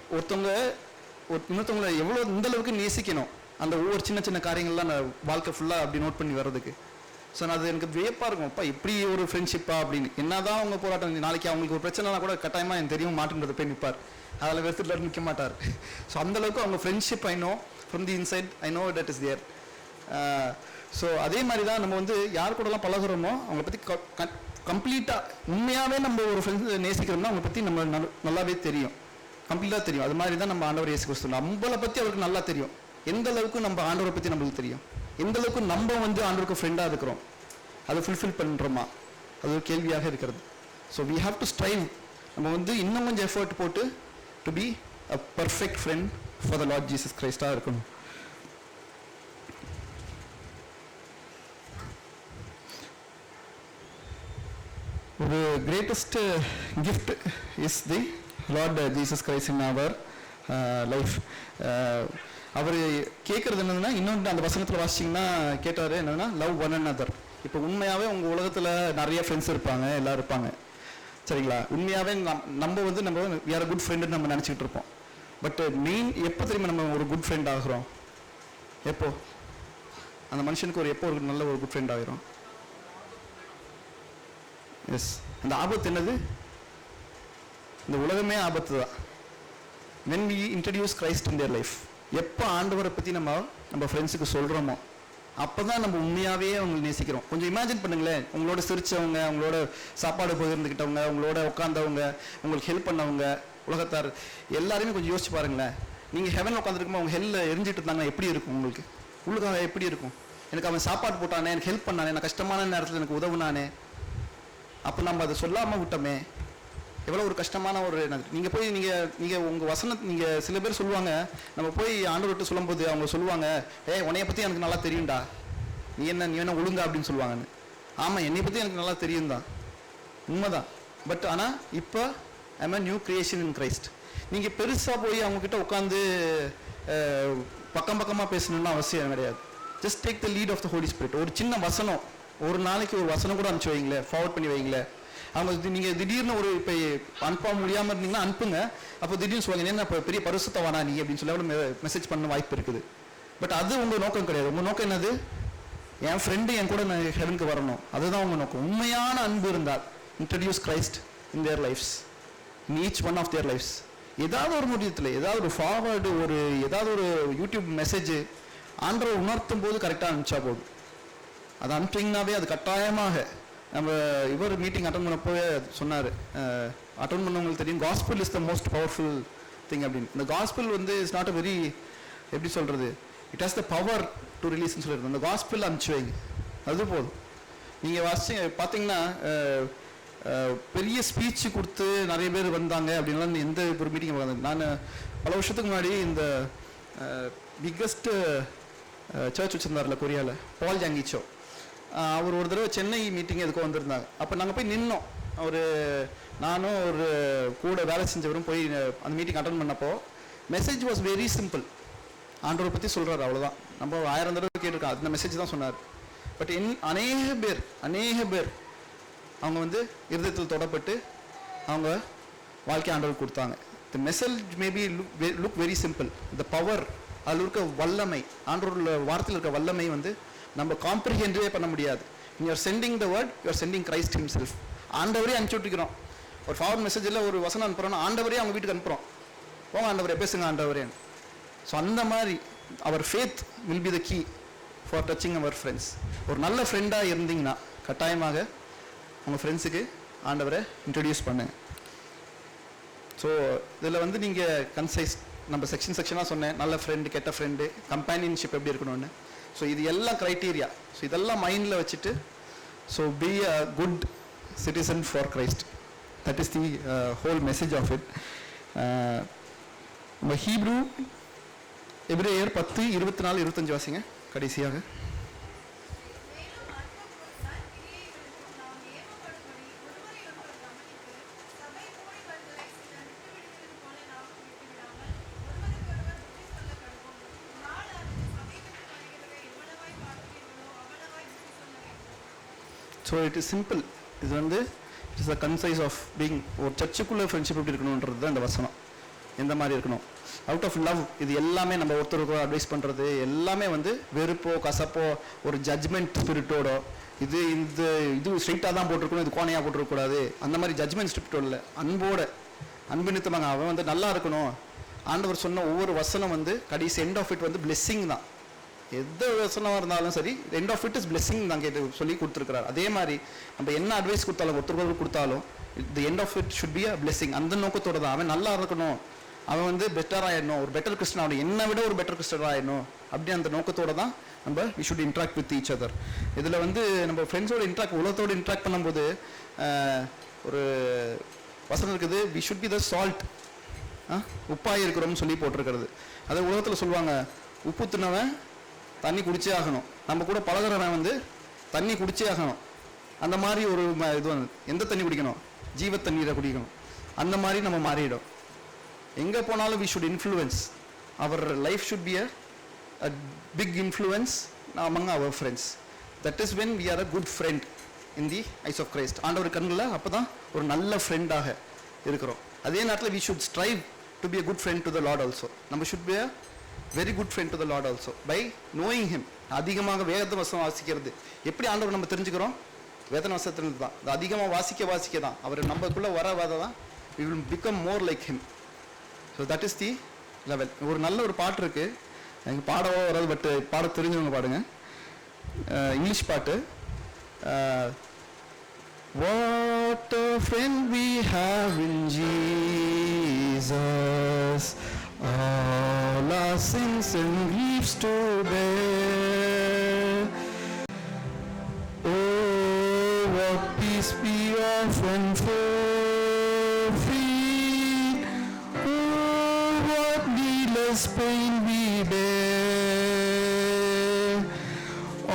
இன்னொருத்தவங்களை எவ்வளோ இந்த அளவுக்கு நேசிக்கணும், அந்த ஒவ்வொரு சின்ன சின்ன காரியங்கள்லாம் நான் வாழ்க்கை ஃபுல்லாக அப்படி நோட் பண்ணி வர்றதுக்கு. ஸோ நான் அது எனக்கு வியப்பாக இருக்கும், அப்பா இப்படி ஒரு ஃப்ரெண்ட்ஷிப்பா அப்படின்னு. என்னதான் அவங்க போராட்டம், நாளைக்கு அவங்களுக்கு ஒரு பிரச்சனைனா கூட கட்டாயமாக எனக்கு தெரியும் மாட்டுன்றது போய் நிற்பார், அதில் வெறுத்துட்டு நிற்க மாட்டார். ஸோ அந்தளவுக்கு அவங்க friendship I know from the inside, I know that is their. So அதே மாதிரி தான் நம்ம வந்து யார் கூடலாம் பழகுறோமோ அவங்கள பற்றி கம்ப்ளீட்டாக உண்மையாகவே நம்ம ஒரு ஃப்ரெண்ட்ஸ் நேசிக்கிறோம்னா அவங்களை பற்றி நம்ம நல்லாவே தெரியும், கம்ப்ளீட்டாக தெரியும். அது மாதிரி தான் நம்ம ஆண்டவர் இயேசு கிறிஸ்து, நம்மளை பற்றி அவருக்கு நல்லா தெரியும். எந்த அளவுக்கு நம்ம ஆண்டவரை பற்றி நம்மளுக்கு தெரியும், எந்த அளவுக்கு நம்ம வந்து ஆண்டவருக்கு ஃப்ரெண்டாக இருக்கிறோம், அதை ஃபுல்ஃபில் பண்ணுறோமா, அது ஒரு கேள்வியாக இருக்கிறது. So we have to strive, நம்ம வந்து இன்னும் கொஞ்சம் எஃபர்ட் போட்டு to be a perfect friend for the Lord Jesus கிரைஸ்டாக இருக்கணும். ஒரு greatest gift is the Lord Jesus Christ in our life. அவர் கேட்குறது என்னதுன்னா, இன்னொன்று அந்த வசனத்தில் வாசிச்சிங்கன்னா கேட்டார் என்னன்னா, லவ் ஒன் அனதர். இப்போ உண்மையாகவே உங்கள் உலகத்தில் நிறைய ஃப்ரெண்ட்ஸ் இருப்பாங்க, எல்லோரும் இருப்பாங்க, சரிங்களா? உண்மையாகவே நம்ம வந்து நம்ம வேறு குட் ஃப்ரெண்டுன்னு நம்ம நினச்சிக்கிட்டு இருப்போம். பட் மெயின் எப்போ தெரியுமா நம்ம ஒரு குட் ஃப்ரெண்ட் ஆகிறோம்? எப்போ அந்த மனுஷனுக்கு எப்போ ஒரு நல்ல ஒரு குட் ஃப்ரெண்ட் ஆகிறோம்? எஸ், அந்த ஆபத்து என்னது? இந்த உலகமே ஆபத்து தான். when we introduce Christ in their life, எப்போ ஆண்டவரை பற்றி நம்ம ஃப்ரெண்ட்ஸுக்கு சொல்கிறோமோ அப்போ தான் நம்ம உண்மையாகவே அவங்களை நேசிக்கிறோம். கொஞ்சம் இமேஜின் பண்ணுங்களேன், உங்களோட சிரிச்சவங்க, உங்களோட சாப்பாடு பகிர்ந்துக்கிட்டவங்க, உங்களோட உட்காந்தவங்க, உங்களுக்கு ஹெல்ப் பண்ணவங்க, உலகத்தார் எல்லாருமே கொஞ்சம் யோசிச்சு பாருங்களேன். நீங்கள் ஹெவனில் உட்காந்துருக்கும்போது அவங்க ஹெல்ல எரிஞ்சிட்டு இருந்தாங்கன்னா எப்படி இருக்கும் உங்களுக்கு? உள்ளுக்காக எப்படி இருக்கும்? எனக்கு அவன் சாப்பாடு போட்டானே, எனக்கு ஹெல்ப் பண்ணானே, நான் கஷ்டமான நேரத்தில் எனக்கு உதவுனானே, அப்போ நம்ம அதை சொல்லாமல் விட்டோமே, எவ்வளோ ஒரு கஷ்டமான ஒரு. நீங்கள் போய் நீங்கள் உங்கள் வசனத்தை நீங்கள் சில பேர் சொல்லுவாங்க, நம்ம போய் ஆண்டவர்கிட்ட சொல்லும்போது அவங்க சொல்லுவாங்க, உன்னைய பற்றி எனக்கு நல்லா தெரியும்டா, நீ என்ன ஒழுங்கா அப்படின்னு சொல்லுவாங்கன்னு. ஆமாம், என்னை பற்றி எனக்கு நல்லா தெரியும் தான், உண்மைதான். பட் ஆனால் இப்போ I'm a new creation in Christ. நீங்கள் பெருசாக போய் அவங்கக்கிட்ட உட்காந்து பக்கமாக பேசணும்னு அவசியம் கிடையாது. Just take the lead of the Holy Spirit. ஒரு சின்ன வசனம், ஒரு நாளைக்கு ஒரு வசனம் கூட அனுப்பிச்சு வைங்களேன், ஃபார்வர்ட் பண்ணி வைங்களேன். அவங்க நீங்கள் திடீர்னு ஒரு இப்போ அனுப்ப முடியாமல் இருந்தீங்கன்னா அனுப்புங்க. அப்போ திடீர்னு சொல்லுவாங்க, என்ன இப்போ பெரிய பரிசுத்தவானா நீ அப்படின்னு சொல்லி மெசேஜ் பண்ண வாய்ப்பு இருக்குது. பட் அது உங்கள் நோக்கம் கிடையாது. உங்கள் நோக்கம் என்னது? என் ஃப்ரெண்டு என் கூட நான் ஹெவனுக்கு வரணும், அதுதான் உங்கள் நோக்கம். உண்மையான அன்பு இருந்தால் introduce Christ in their lives, in each one of their lives. ஏதாவது ஒரு முடியத்தில் ஏதாவது ஒரு ஃபார்வர்டு, ஏதாவது ஒரு யூடியூப் மெசேஜ் ஆண்டவர் உணர்த்தும் போது கரெக்டாக அனுப்பிச்சா போதும். அது அனுப்பிச்சிங்கனாவே அது கட்டாயமாக. நம்ம இவர் மீட்டிங் அட்டன் பண்ணப்போ சொன்னார், அட்டன் பண்ணவங்களுக்கு தெரியும், gospel is the most powerful thing அப்படின்னு. இந்த காஸ்பிள் வந்து இட்ஸ் நாட் அ வெரி, எப்படி சொல்கிறது, it has the power to ரிலீஸ்ன்னு சொல்லியிருந்தோம். அந்த காஸ்பிள் அனுப்பிச்சு வைங்க, அது போதும். நீங்கள் பார்த்தீங்கன்னா பெரிய ஸ்பீச்சு கொடுத்து நிறைய பேர் வந்தாங்க அப்படின்லாம் எந்த ஒரு மீட்டிங் வந்தாங்க. நான் பல வருஷத்துக்கு முன்னாடி இந்த பிக்கஸ்ட் சர்ச் வச்சுருந்தார்ல கொரியாவில், பால் ஜாங்கிச்சோ, அவர் ஒரு தடவை சென்னை மீட்டிங் எதுக்கு வந்திருந்தாங்க. அப்போ நாங்கள் போய் நின்னோம், நானும் ஒரு கூட வேலை செஞ்சவரும் போய் அந்த மீட்டிங் அட்டன் பண்ணப்போ மெசேஜ் வாஸ் வெரி சிம்பிள். ஆண்டவரை பற்றி சொல்கிறார், அவ்வளோதான். நம்ம 1000 தடவை கேட்டிருக்கோம், அந்த மெசேஜ் தான் சொன்னார். பட் அநேக பேர் அவங்க வந்து இருதயத்தில் தொடப்பட்டு அவங்க வாழ்க்கை ஆண்டவர் கொடுத்தாங்க. The message maybe look very simple, the power, அதில் இருக்க வல்லமை, ஆண்டவரோட வார்த்தையில் இருக்க வல்லமை வந்து நம்ம காம்ப்ரிஹெண்டே பண்ண முடியாது. You're sending the word, you're sending Christ himself. ஆண்டவரே அனுப்பிச்சு விட்டுக்கிறோம். ஒரு ஃபார்வர்ட் மெசேஜில் ஒரு வசனம் அனுப்புகிறோன்னா ஆண்டவரே அவங்க வீட்டுக்கு அனுப்புகிறோம், போங்க ஆண்டவரே பேசுங்க ஆண்டவரே. ஸோ அந்த மாதிரி our faith will be the key for touching our friends. ஒரு நல்ல ஃப்ரெண்டாக இருந்தீங்கன்னா கட்டாயமாக உங்கள் ஃப்ரெண்ட்ஸுக்கு ஆண்டவரை இன்ட்ரடியூஸ் பண்ணுங்க. ஸோ இதில் வந்து நீங்கள் கன்சைஸ் நம்ம செக்ஷனாக சொன்னேன், நல்ல ஃப்ரெண்டு, கெட்ட ஃப்ரெண்டு, கம்பேனியன்ஷிப் எப்படி இருக்கணும்னு. ஸோ இது எல்லாம் க்ரைட்டீரியா. ஸோ இதெல்லாம் மைண்டில் வச்சுட்டு, so be a good citizen for Christ. That is the whole message of it. நம்ம ஹீப்ரூ எபிரேயர் 10:24-25 வாசிங்க கடைசியாக. So it is simple. இது வந்து it is the concise of being. ஒரு சர்ச்சுக்குள்ளே ஃப்ரெண்ட்ஷிப் எப்படி இருக்கணுன்றது தான் இந்த வசனம். எந்த மாதிரி இருக்கணும்? Out of love. இது எல்லாமே நம்ம ஒருத்தருக்கு அட்வைஸ் பண்ணுறது எல்லாமே வந்து வெறுப்போ கசப்போ ஒரு ஜட்ஜ்மெண்ட் ஸ்பிரிட்டோட இது ஸ்ட்ரைட்டாக தான் போட்டிருக்கணும், இது கோணையாக போட்டிருக்கக்கூடாது, அந்த மாதிரி ஜட்ஜ்மெண்ட் ஸ்பிரிட்டோட இல்லை, அன்போட அன்பு நிறுத்தமாங்க. அவன் வந்து நல்லா இருக்கணும். ஆண்டவர் சொன்ன ஒவ்வொரு வசனம் வந்து கடைசி எண்ட் ஆஃப் இட் வந்து பிளெஸ்ஸிங் தான். எந்த வசனமாக இருந்தாலும் சரி end of it is blessing தான் கேட்டு சொல்லி கொடுத்துருக்கிறார். அதே மாதிரி நம்ம என்ன அட்வைஸ் கொடுத்தாலும் ஒருத்தருக்கு கொடுத்தாலும் the end of it should be a blessing. அந்த நோக்கத்தோட தான் அவன் நல்லா இருக்கணும், அவன் வந்து பெட்டர் ஆகிடணும், ஒரு பெட்டர் கிறிஸ்டன் ஆகணும், என்னை விட ஒரு பெட்டர் கிறிஸ்டன் ஆகிடணும், அப்படி அந்த நோக்கத்தோட தான் நம்ம we should interact with each other. இதில் வந்து நம்ம ஃப்ரெண்ட்ஸோட உலகத்தோடு இன்ட்ராக்ட் பண்ணும்போது ஒரு வசனம் இருக்குது, we should be the salt. உப்பாக இருக்கிறோம்னு சொல்லி போட்டிருக்கிறது. அதை உலகத்தில் சொல்லுவாங்க, உப்பு தின்னவன் தண்ணி குடிச்சே ஆகணும், நம்ம கூட பழகிறவன் வந்து தண்ணி குடிச்சே ஆகணும். அந்த மாதிரி ஒரு இது வந்து எந்த தண்ணி குடிக்கணும்? ஜீவ தண்ணீரை குடிக்கணும். அந்த மாதிரி நம்ம மாறிடும். எங்கே போனாலும் we should influence. Our life should be a big influence among our friends. That is when we are a good friend in the eyes of Christ. ஆண்டவர் கண்ணில் அப்போ தான் ஒரு நல்ல ஃப்ரெண்டாக இருக்கிறோம். அதே நேரத்தில் we should strive to be a good friend to the Lord also. நம்ம should be a very good friend to the Lord also by knowing him. அதிகமாக வேத வசனம் வாசிக்கிறது. எப்படி ஆண்டவர் நம்ம தெரிஞ்சுக்கிறோம்? வேதன வசனத்திலிருந்து தான். அது அதிகமாக வாசிக்க தான் அவர் நம்மக்குள்ளே வர தான் we will become more like him. So that is the level. ஒரு நல்ல ஒரு பாட்டு இருக்கு, எனக்கு பாடவோ வராது, பட் பாட தெரிஞ்சவங்க பாடுங்க. இங்கிலீஷ் பாட்டு. What a friend we have in Jesus, all our sins and griefs to bear. Oh, what peace we often free. Oh, what needless pain we bear.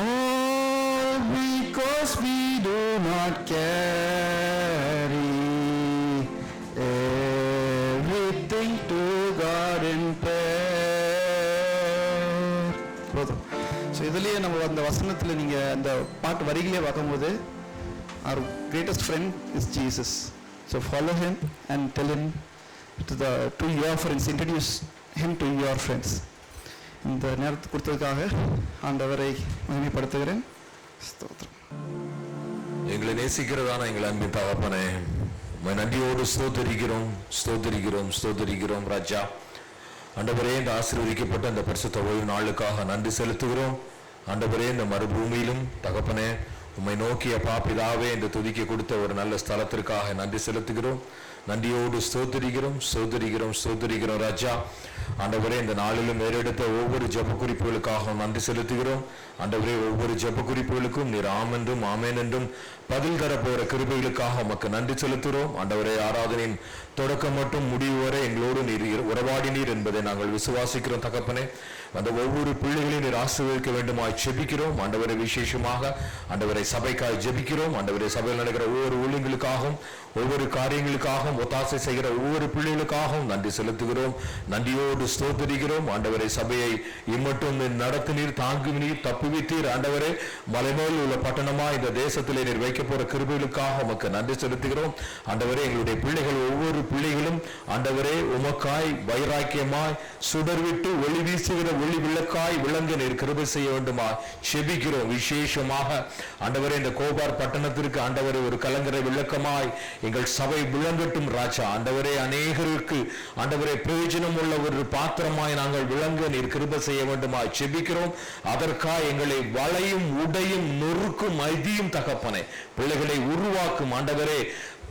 All because we do not carry everything to God in prayer. So இதுலேயே நம்ம அந்த வசனத்தில் நீங்கள் அந்த பாட்டு வரிகளே பார்க்கும்போது our greatest friend is Jesus. So follow him and tell him to your friends, introduce him to your friends. இந்த நேரத்தை கொடுத்ததுக்காக ஆண்டவரை மகிமைப்படுத்துகிறேன். ஸ்தோத்திரம். எங்களை நேசிக்கிறதான எங்கள் அன்பின் தகப்பனே, உம்மை நன்றியோடு ஸ்தோத்திரிக்கிறோம் ராஜா. ஆண்டவரே, இந்த ஆசீர்வதிக்கப்பட்ட இந்த பரிசுத்த ஓய்வு நாளுக்காக நன்றி செலுத்துகிறோம். ஆண்டவரே, இந்த மறுபூமியிலும் தகப்பனே உம்மை நோக்கிய பாப்பிதாவே இந்த துதிக்க கொடுத்த ஒரு நல்ல ஸ்தலத்திற்காக நன்றி செலுத்துகிறோம். நன்றியோடு ஸ்தோத்திரிக்கிறோம் ராஜா. ஆண்டவரே, இந்த நாளிலும் ஏறெடுத்த ஒவ்வொரு ஜெப குறிப்புகளுக்காகவும் நன்றி செலுத்துகிறோம். ஆண்டவரே, ஒவ்வொரு ஜெப குறிப்புகளுக்கும் நீர் ஆமென் என்றும் பதில் தரப்போகிற கிருபைகளுக்காக உமக்கு நன்றி செலுத்துகிறோம். ஆண்டவரே, ஆராதனையின் தொடக்கம் மட்டும் முடிவு வரை எங்களோடு நீர் உறவாடினீர் என்பதை நாங்கள் விசுவாசிக்கிறோம் தகப்பனே. அந்த ஒவ்வொரு பிள்ளைகளையும் நீர் ஆசீர்வதிக்க வேண்டுமாய் ஜெபிக்கிறோம். ஆண்டவரை விசேஷமாக ஆண்டவரை சபைக்காய் ஜெபிக்கிறோம். ஆண்டவரை சபையில் நடக்கிற ஒவ்வொரு ஊழியங்களுக்காகவும் ஒவ்வொரு காரியங்களுக்காகவும் ஒத்தாசை செய்கிற ஒவ்வொரு பிள்ளைகளுக்காகவும் நன்றி செலுத்துகிறோம். நன்றியோடு ஸ்தோத்திரிக்கிறோம். ஆண்டவரை சபையை இம்மட்டும் நடத்தினீர், தாங்குவீர், தப்புவித்தீர். ஆண்டவரே, மலைமேல் உள்ள பட்டணமா இந்த தேசத்திலே நீர் வைக்க போற கிருபைகளுக்காக உமக்கு நன்றி செலுத்துகிறோம். ஆண்டவரே, எங்களுடைய பிள்ளைகள் ஒவ்வொரு பிள்ளைகளும் ஆண்டவரே உமக்காய் வைராக்கியமாய் சுடர்விட்டு ஒளி வீசுகிற ஒளி விளக்காய் விளங்க நீர் கிருபை செய்ய வேண்டுமா செபிக்கிறோம். விசேஷமாக ஆண்டவரே, இந்த கோபார் பட்டணத்திற்கு ஆண்டவரே ஒரு கலங்கரை விளக்கமாய் எங்கள் சபை விளங்கட்டும் ராஜா. ஆண்டவரே, அநேகருக்கு ஆண்டவரே பிரயோஜனம் உள்ள ஒரு பாத்திரமாய் நாங்கள் விளங்க நீர் கிருபை செய்ய வேண்டுமா செபிக்கிறோம். அதற்காக எங்களை வளையும் உடையும் நொறுக்கும் ஐதியும் தகப்பனே பிள்ளைகளை உருவாக்கும் ஆண்டவரே.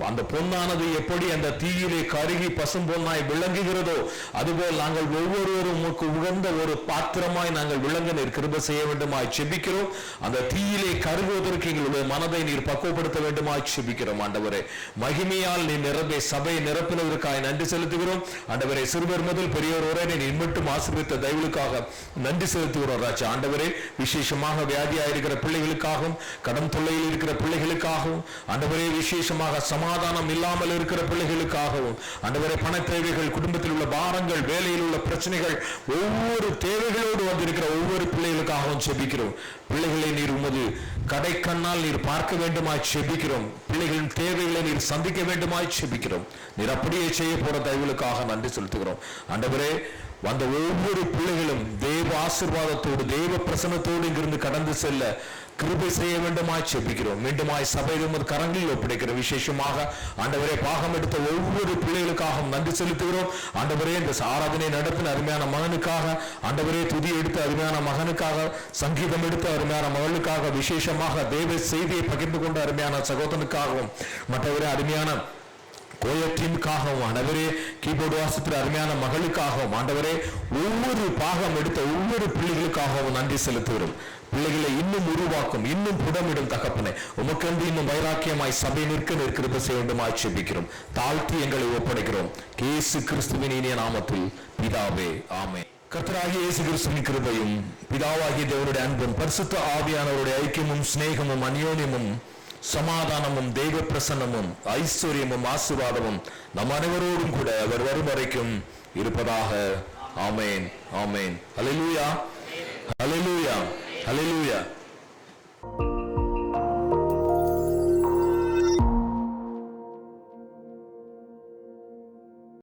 அந்த பொன்னானது எப்படி அந்த தீயிலே கருகி பசும் பொன்னாய் விளங்குகிறதோ அதுபோல் நாங்கள் ஒவ்வொருவரும் உமக்கு உகந்த ஒரு பாத்திரமாய் நாங்கள் விளங்க நீர் கிருபை செய்ய வேண்டுமாய் செபிக்கிறோம். அந்த தீயிலே கருகுவதற்கு எங்களுடைய மனதை நீர் பக்குவப்படுத்த வேண்டுமாய் செபிக்கிறோம். ஆண்டவரே, மகிமையால் நீ நிரப்பை சபையை நிரப்பினதற்காக நன்றி செலுத்துகிறோம். ஆண்டவரே, சிறுவர் முதல் பெரியோர் வரை நீ இன்னும் ஆசீர்வதித்த தயவுகளுக்காக நன்றி செலுத்துகிறோம் ராஜா. ஆண்டவரே, விசேஷமாக வியாதியாக இருக்கிற பிள்ளைகளுக்காகவும் கடன் தொல்லையில் இருக்கிற பிள்ளைகளுக்காகவும் ஆண்டவரே விசேஷமாக சமாதானம் இல்லாமல் இருக்கிற பிள்ளைகளுக்காகவும் ஆண்டவரே பண தேவைகள், குடும்பத்தில் உள்ள பாரங்கள், வேலையில் உள்ள பிரச்சனைகள், ஒவ்வொரு தேவைகளோடு வந்திருக்கிற ஒவ்வொரு பிள்ளைகளுக்காகவும் செபிக்கிறோம். பிள்ளைகளை நீர் உமது கடைக்கண்ணால் நீர் பார்க்க வேண்டுமாய் செபிக்கிறோம். பிள்ளைகளின் தேவைகளை நீர் சந்திக்க வேண்டுமாய் செபிக்கிறோம். நீர் அப்படியே செய்ய போற தயவுகளுக்காக நன்றி செலுத்துகிறோம். ஆண்டவரே வந்த ஒவ்வொரு பிள்ளைகளும் தேவ ஆசீர்வாதத்தோடு, தேவ பிரசன்னத்தோடு இங்கிருந்து கடந்து செல்ல கிருபை செய்ய வேண்டுமாய் செபிக்கிறோம். மீண்டுமாய் சபை உமது கரங்களில் ஒப்படைக்கிற விசேஷமாக ஆண்டவரே பாகம் எடுத்த ஒவ்வொரு பிள்ளைகளுக்காகவும் நன்றி செலுத்துகிறோம். ஆண்டவரே இந்த ஆராதனை நடத்தின அருமையான மகனுக்காக, ஆண்டவரே துதி எடுத்த அருமையான மகனுக்காக, சங்கீதம் எடுத்த அருமையான மகளுக்காக, விசேஷமாக தேவ செய்தியை பகிர்ந்து கொண்ட அருமையான சகோதரனுக்காகவும், மற்றவரே அருமையான கோயத்திற்காகவும், ஆண்டவரே கீபோர்டு வாசிக்கிற அருமையான மகளுக்காகவும், ஆண்டவரே ஒவ்வொரு பாகம் எடுத்த ஒவ்வொரு பிள்ளைகளுக்காகவும் நன்றி செலுத்துகிறோம். பிள்ளைகளை இன்னும் உருவாக்கும், இன்னும் புடமிடும் தகப்பனே, உமக்கென்று இன்னும் வைராக்கியமாய் சபை நிற்க செய்ய வேண்டுமாய் செபிக்கிறோம். தாழ்த்தி எங்களை ஒப்படைக்கிறோம். இயேசு கிறிஸ்துவின் இனிய நாமத்தில் பிதாவே, ஆமென். கர்த்தராகிய இயேசு கிறிஸ்துவின் கிருபையும், பிதாவாகிய தேவனுடைய அன்பும், பரிசுத்த ஆவியானவருடைய ஐக்கியமும், சிநேகமும், அந்யோன்யமும், சமாதானமும், தெய்வ பிரசன்னமும், ஐஸ்வர்யமும், ஆசீர்வாதமும் நம் அனைவரோடும் கூட அவர் வரும் வரைக்கும் இருப்பதாக. ஆமென், ஆமென். அல்லேலூயா, அல்லேலூயா, அல்லேலூயா.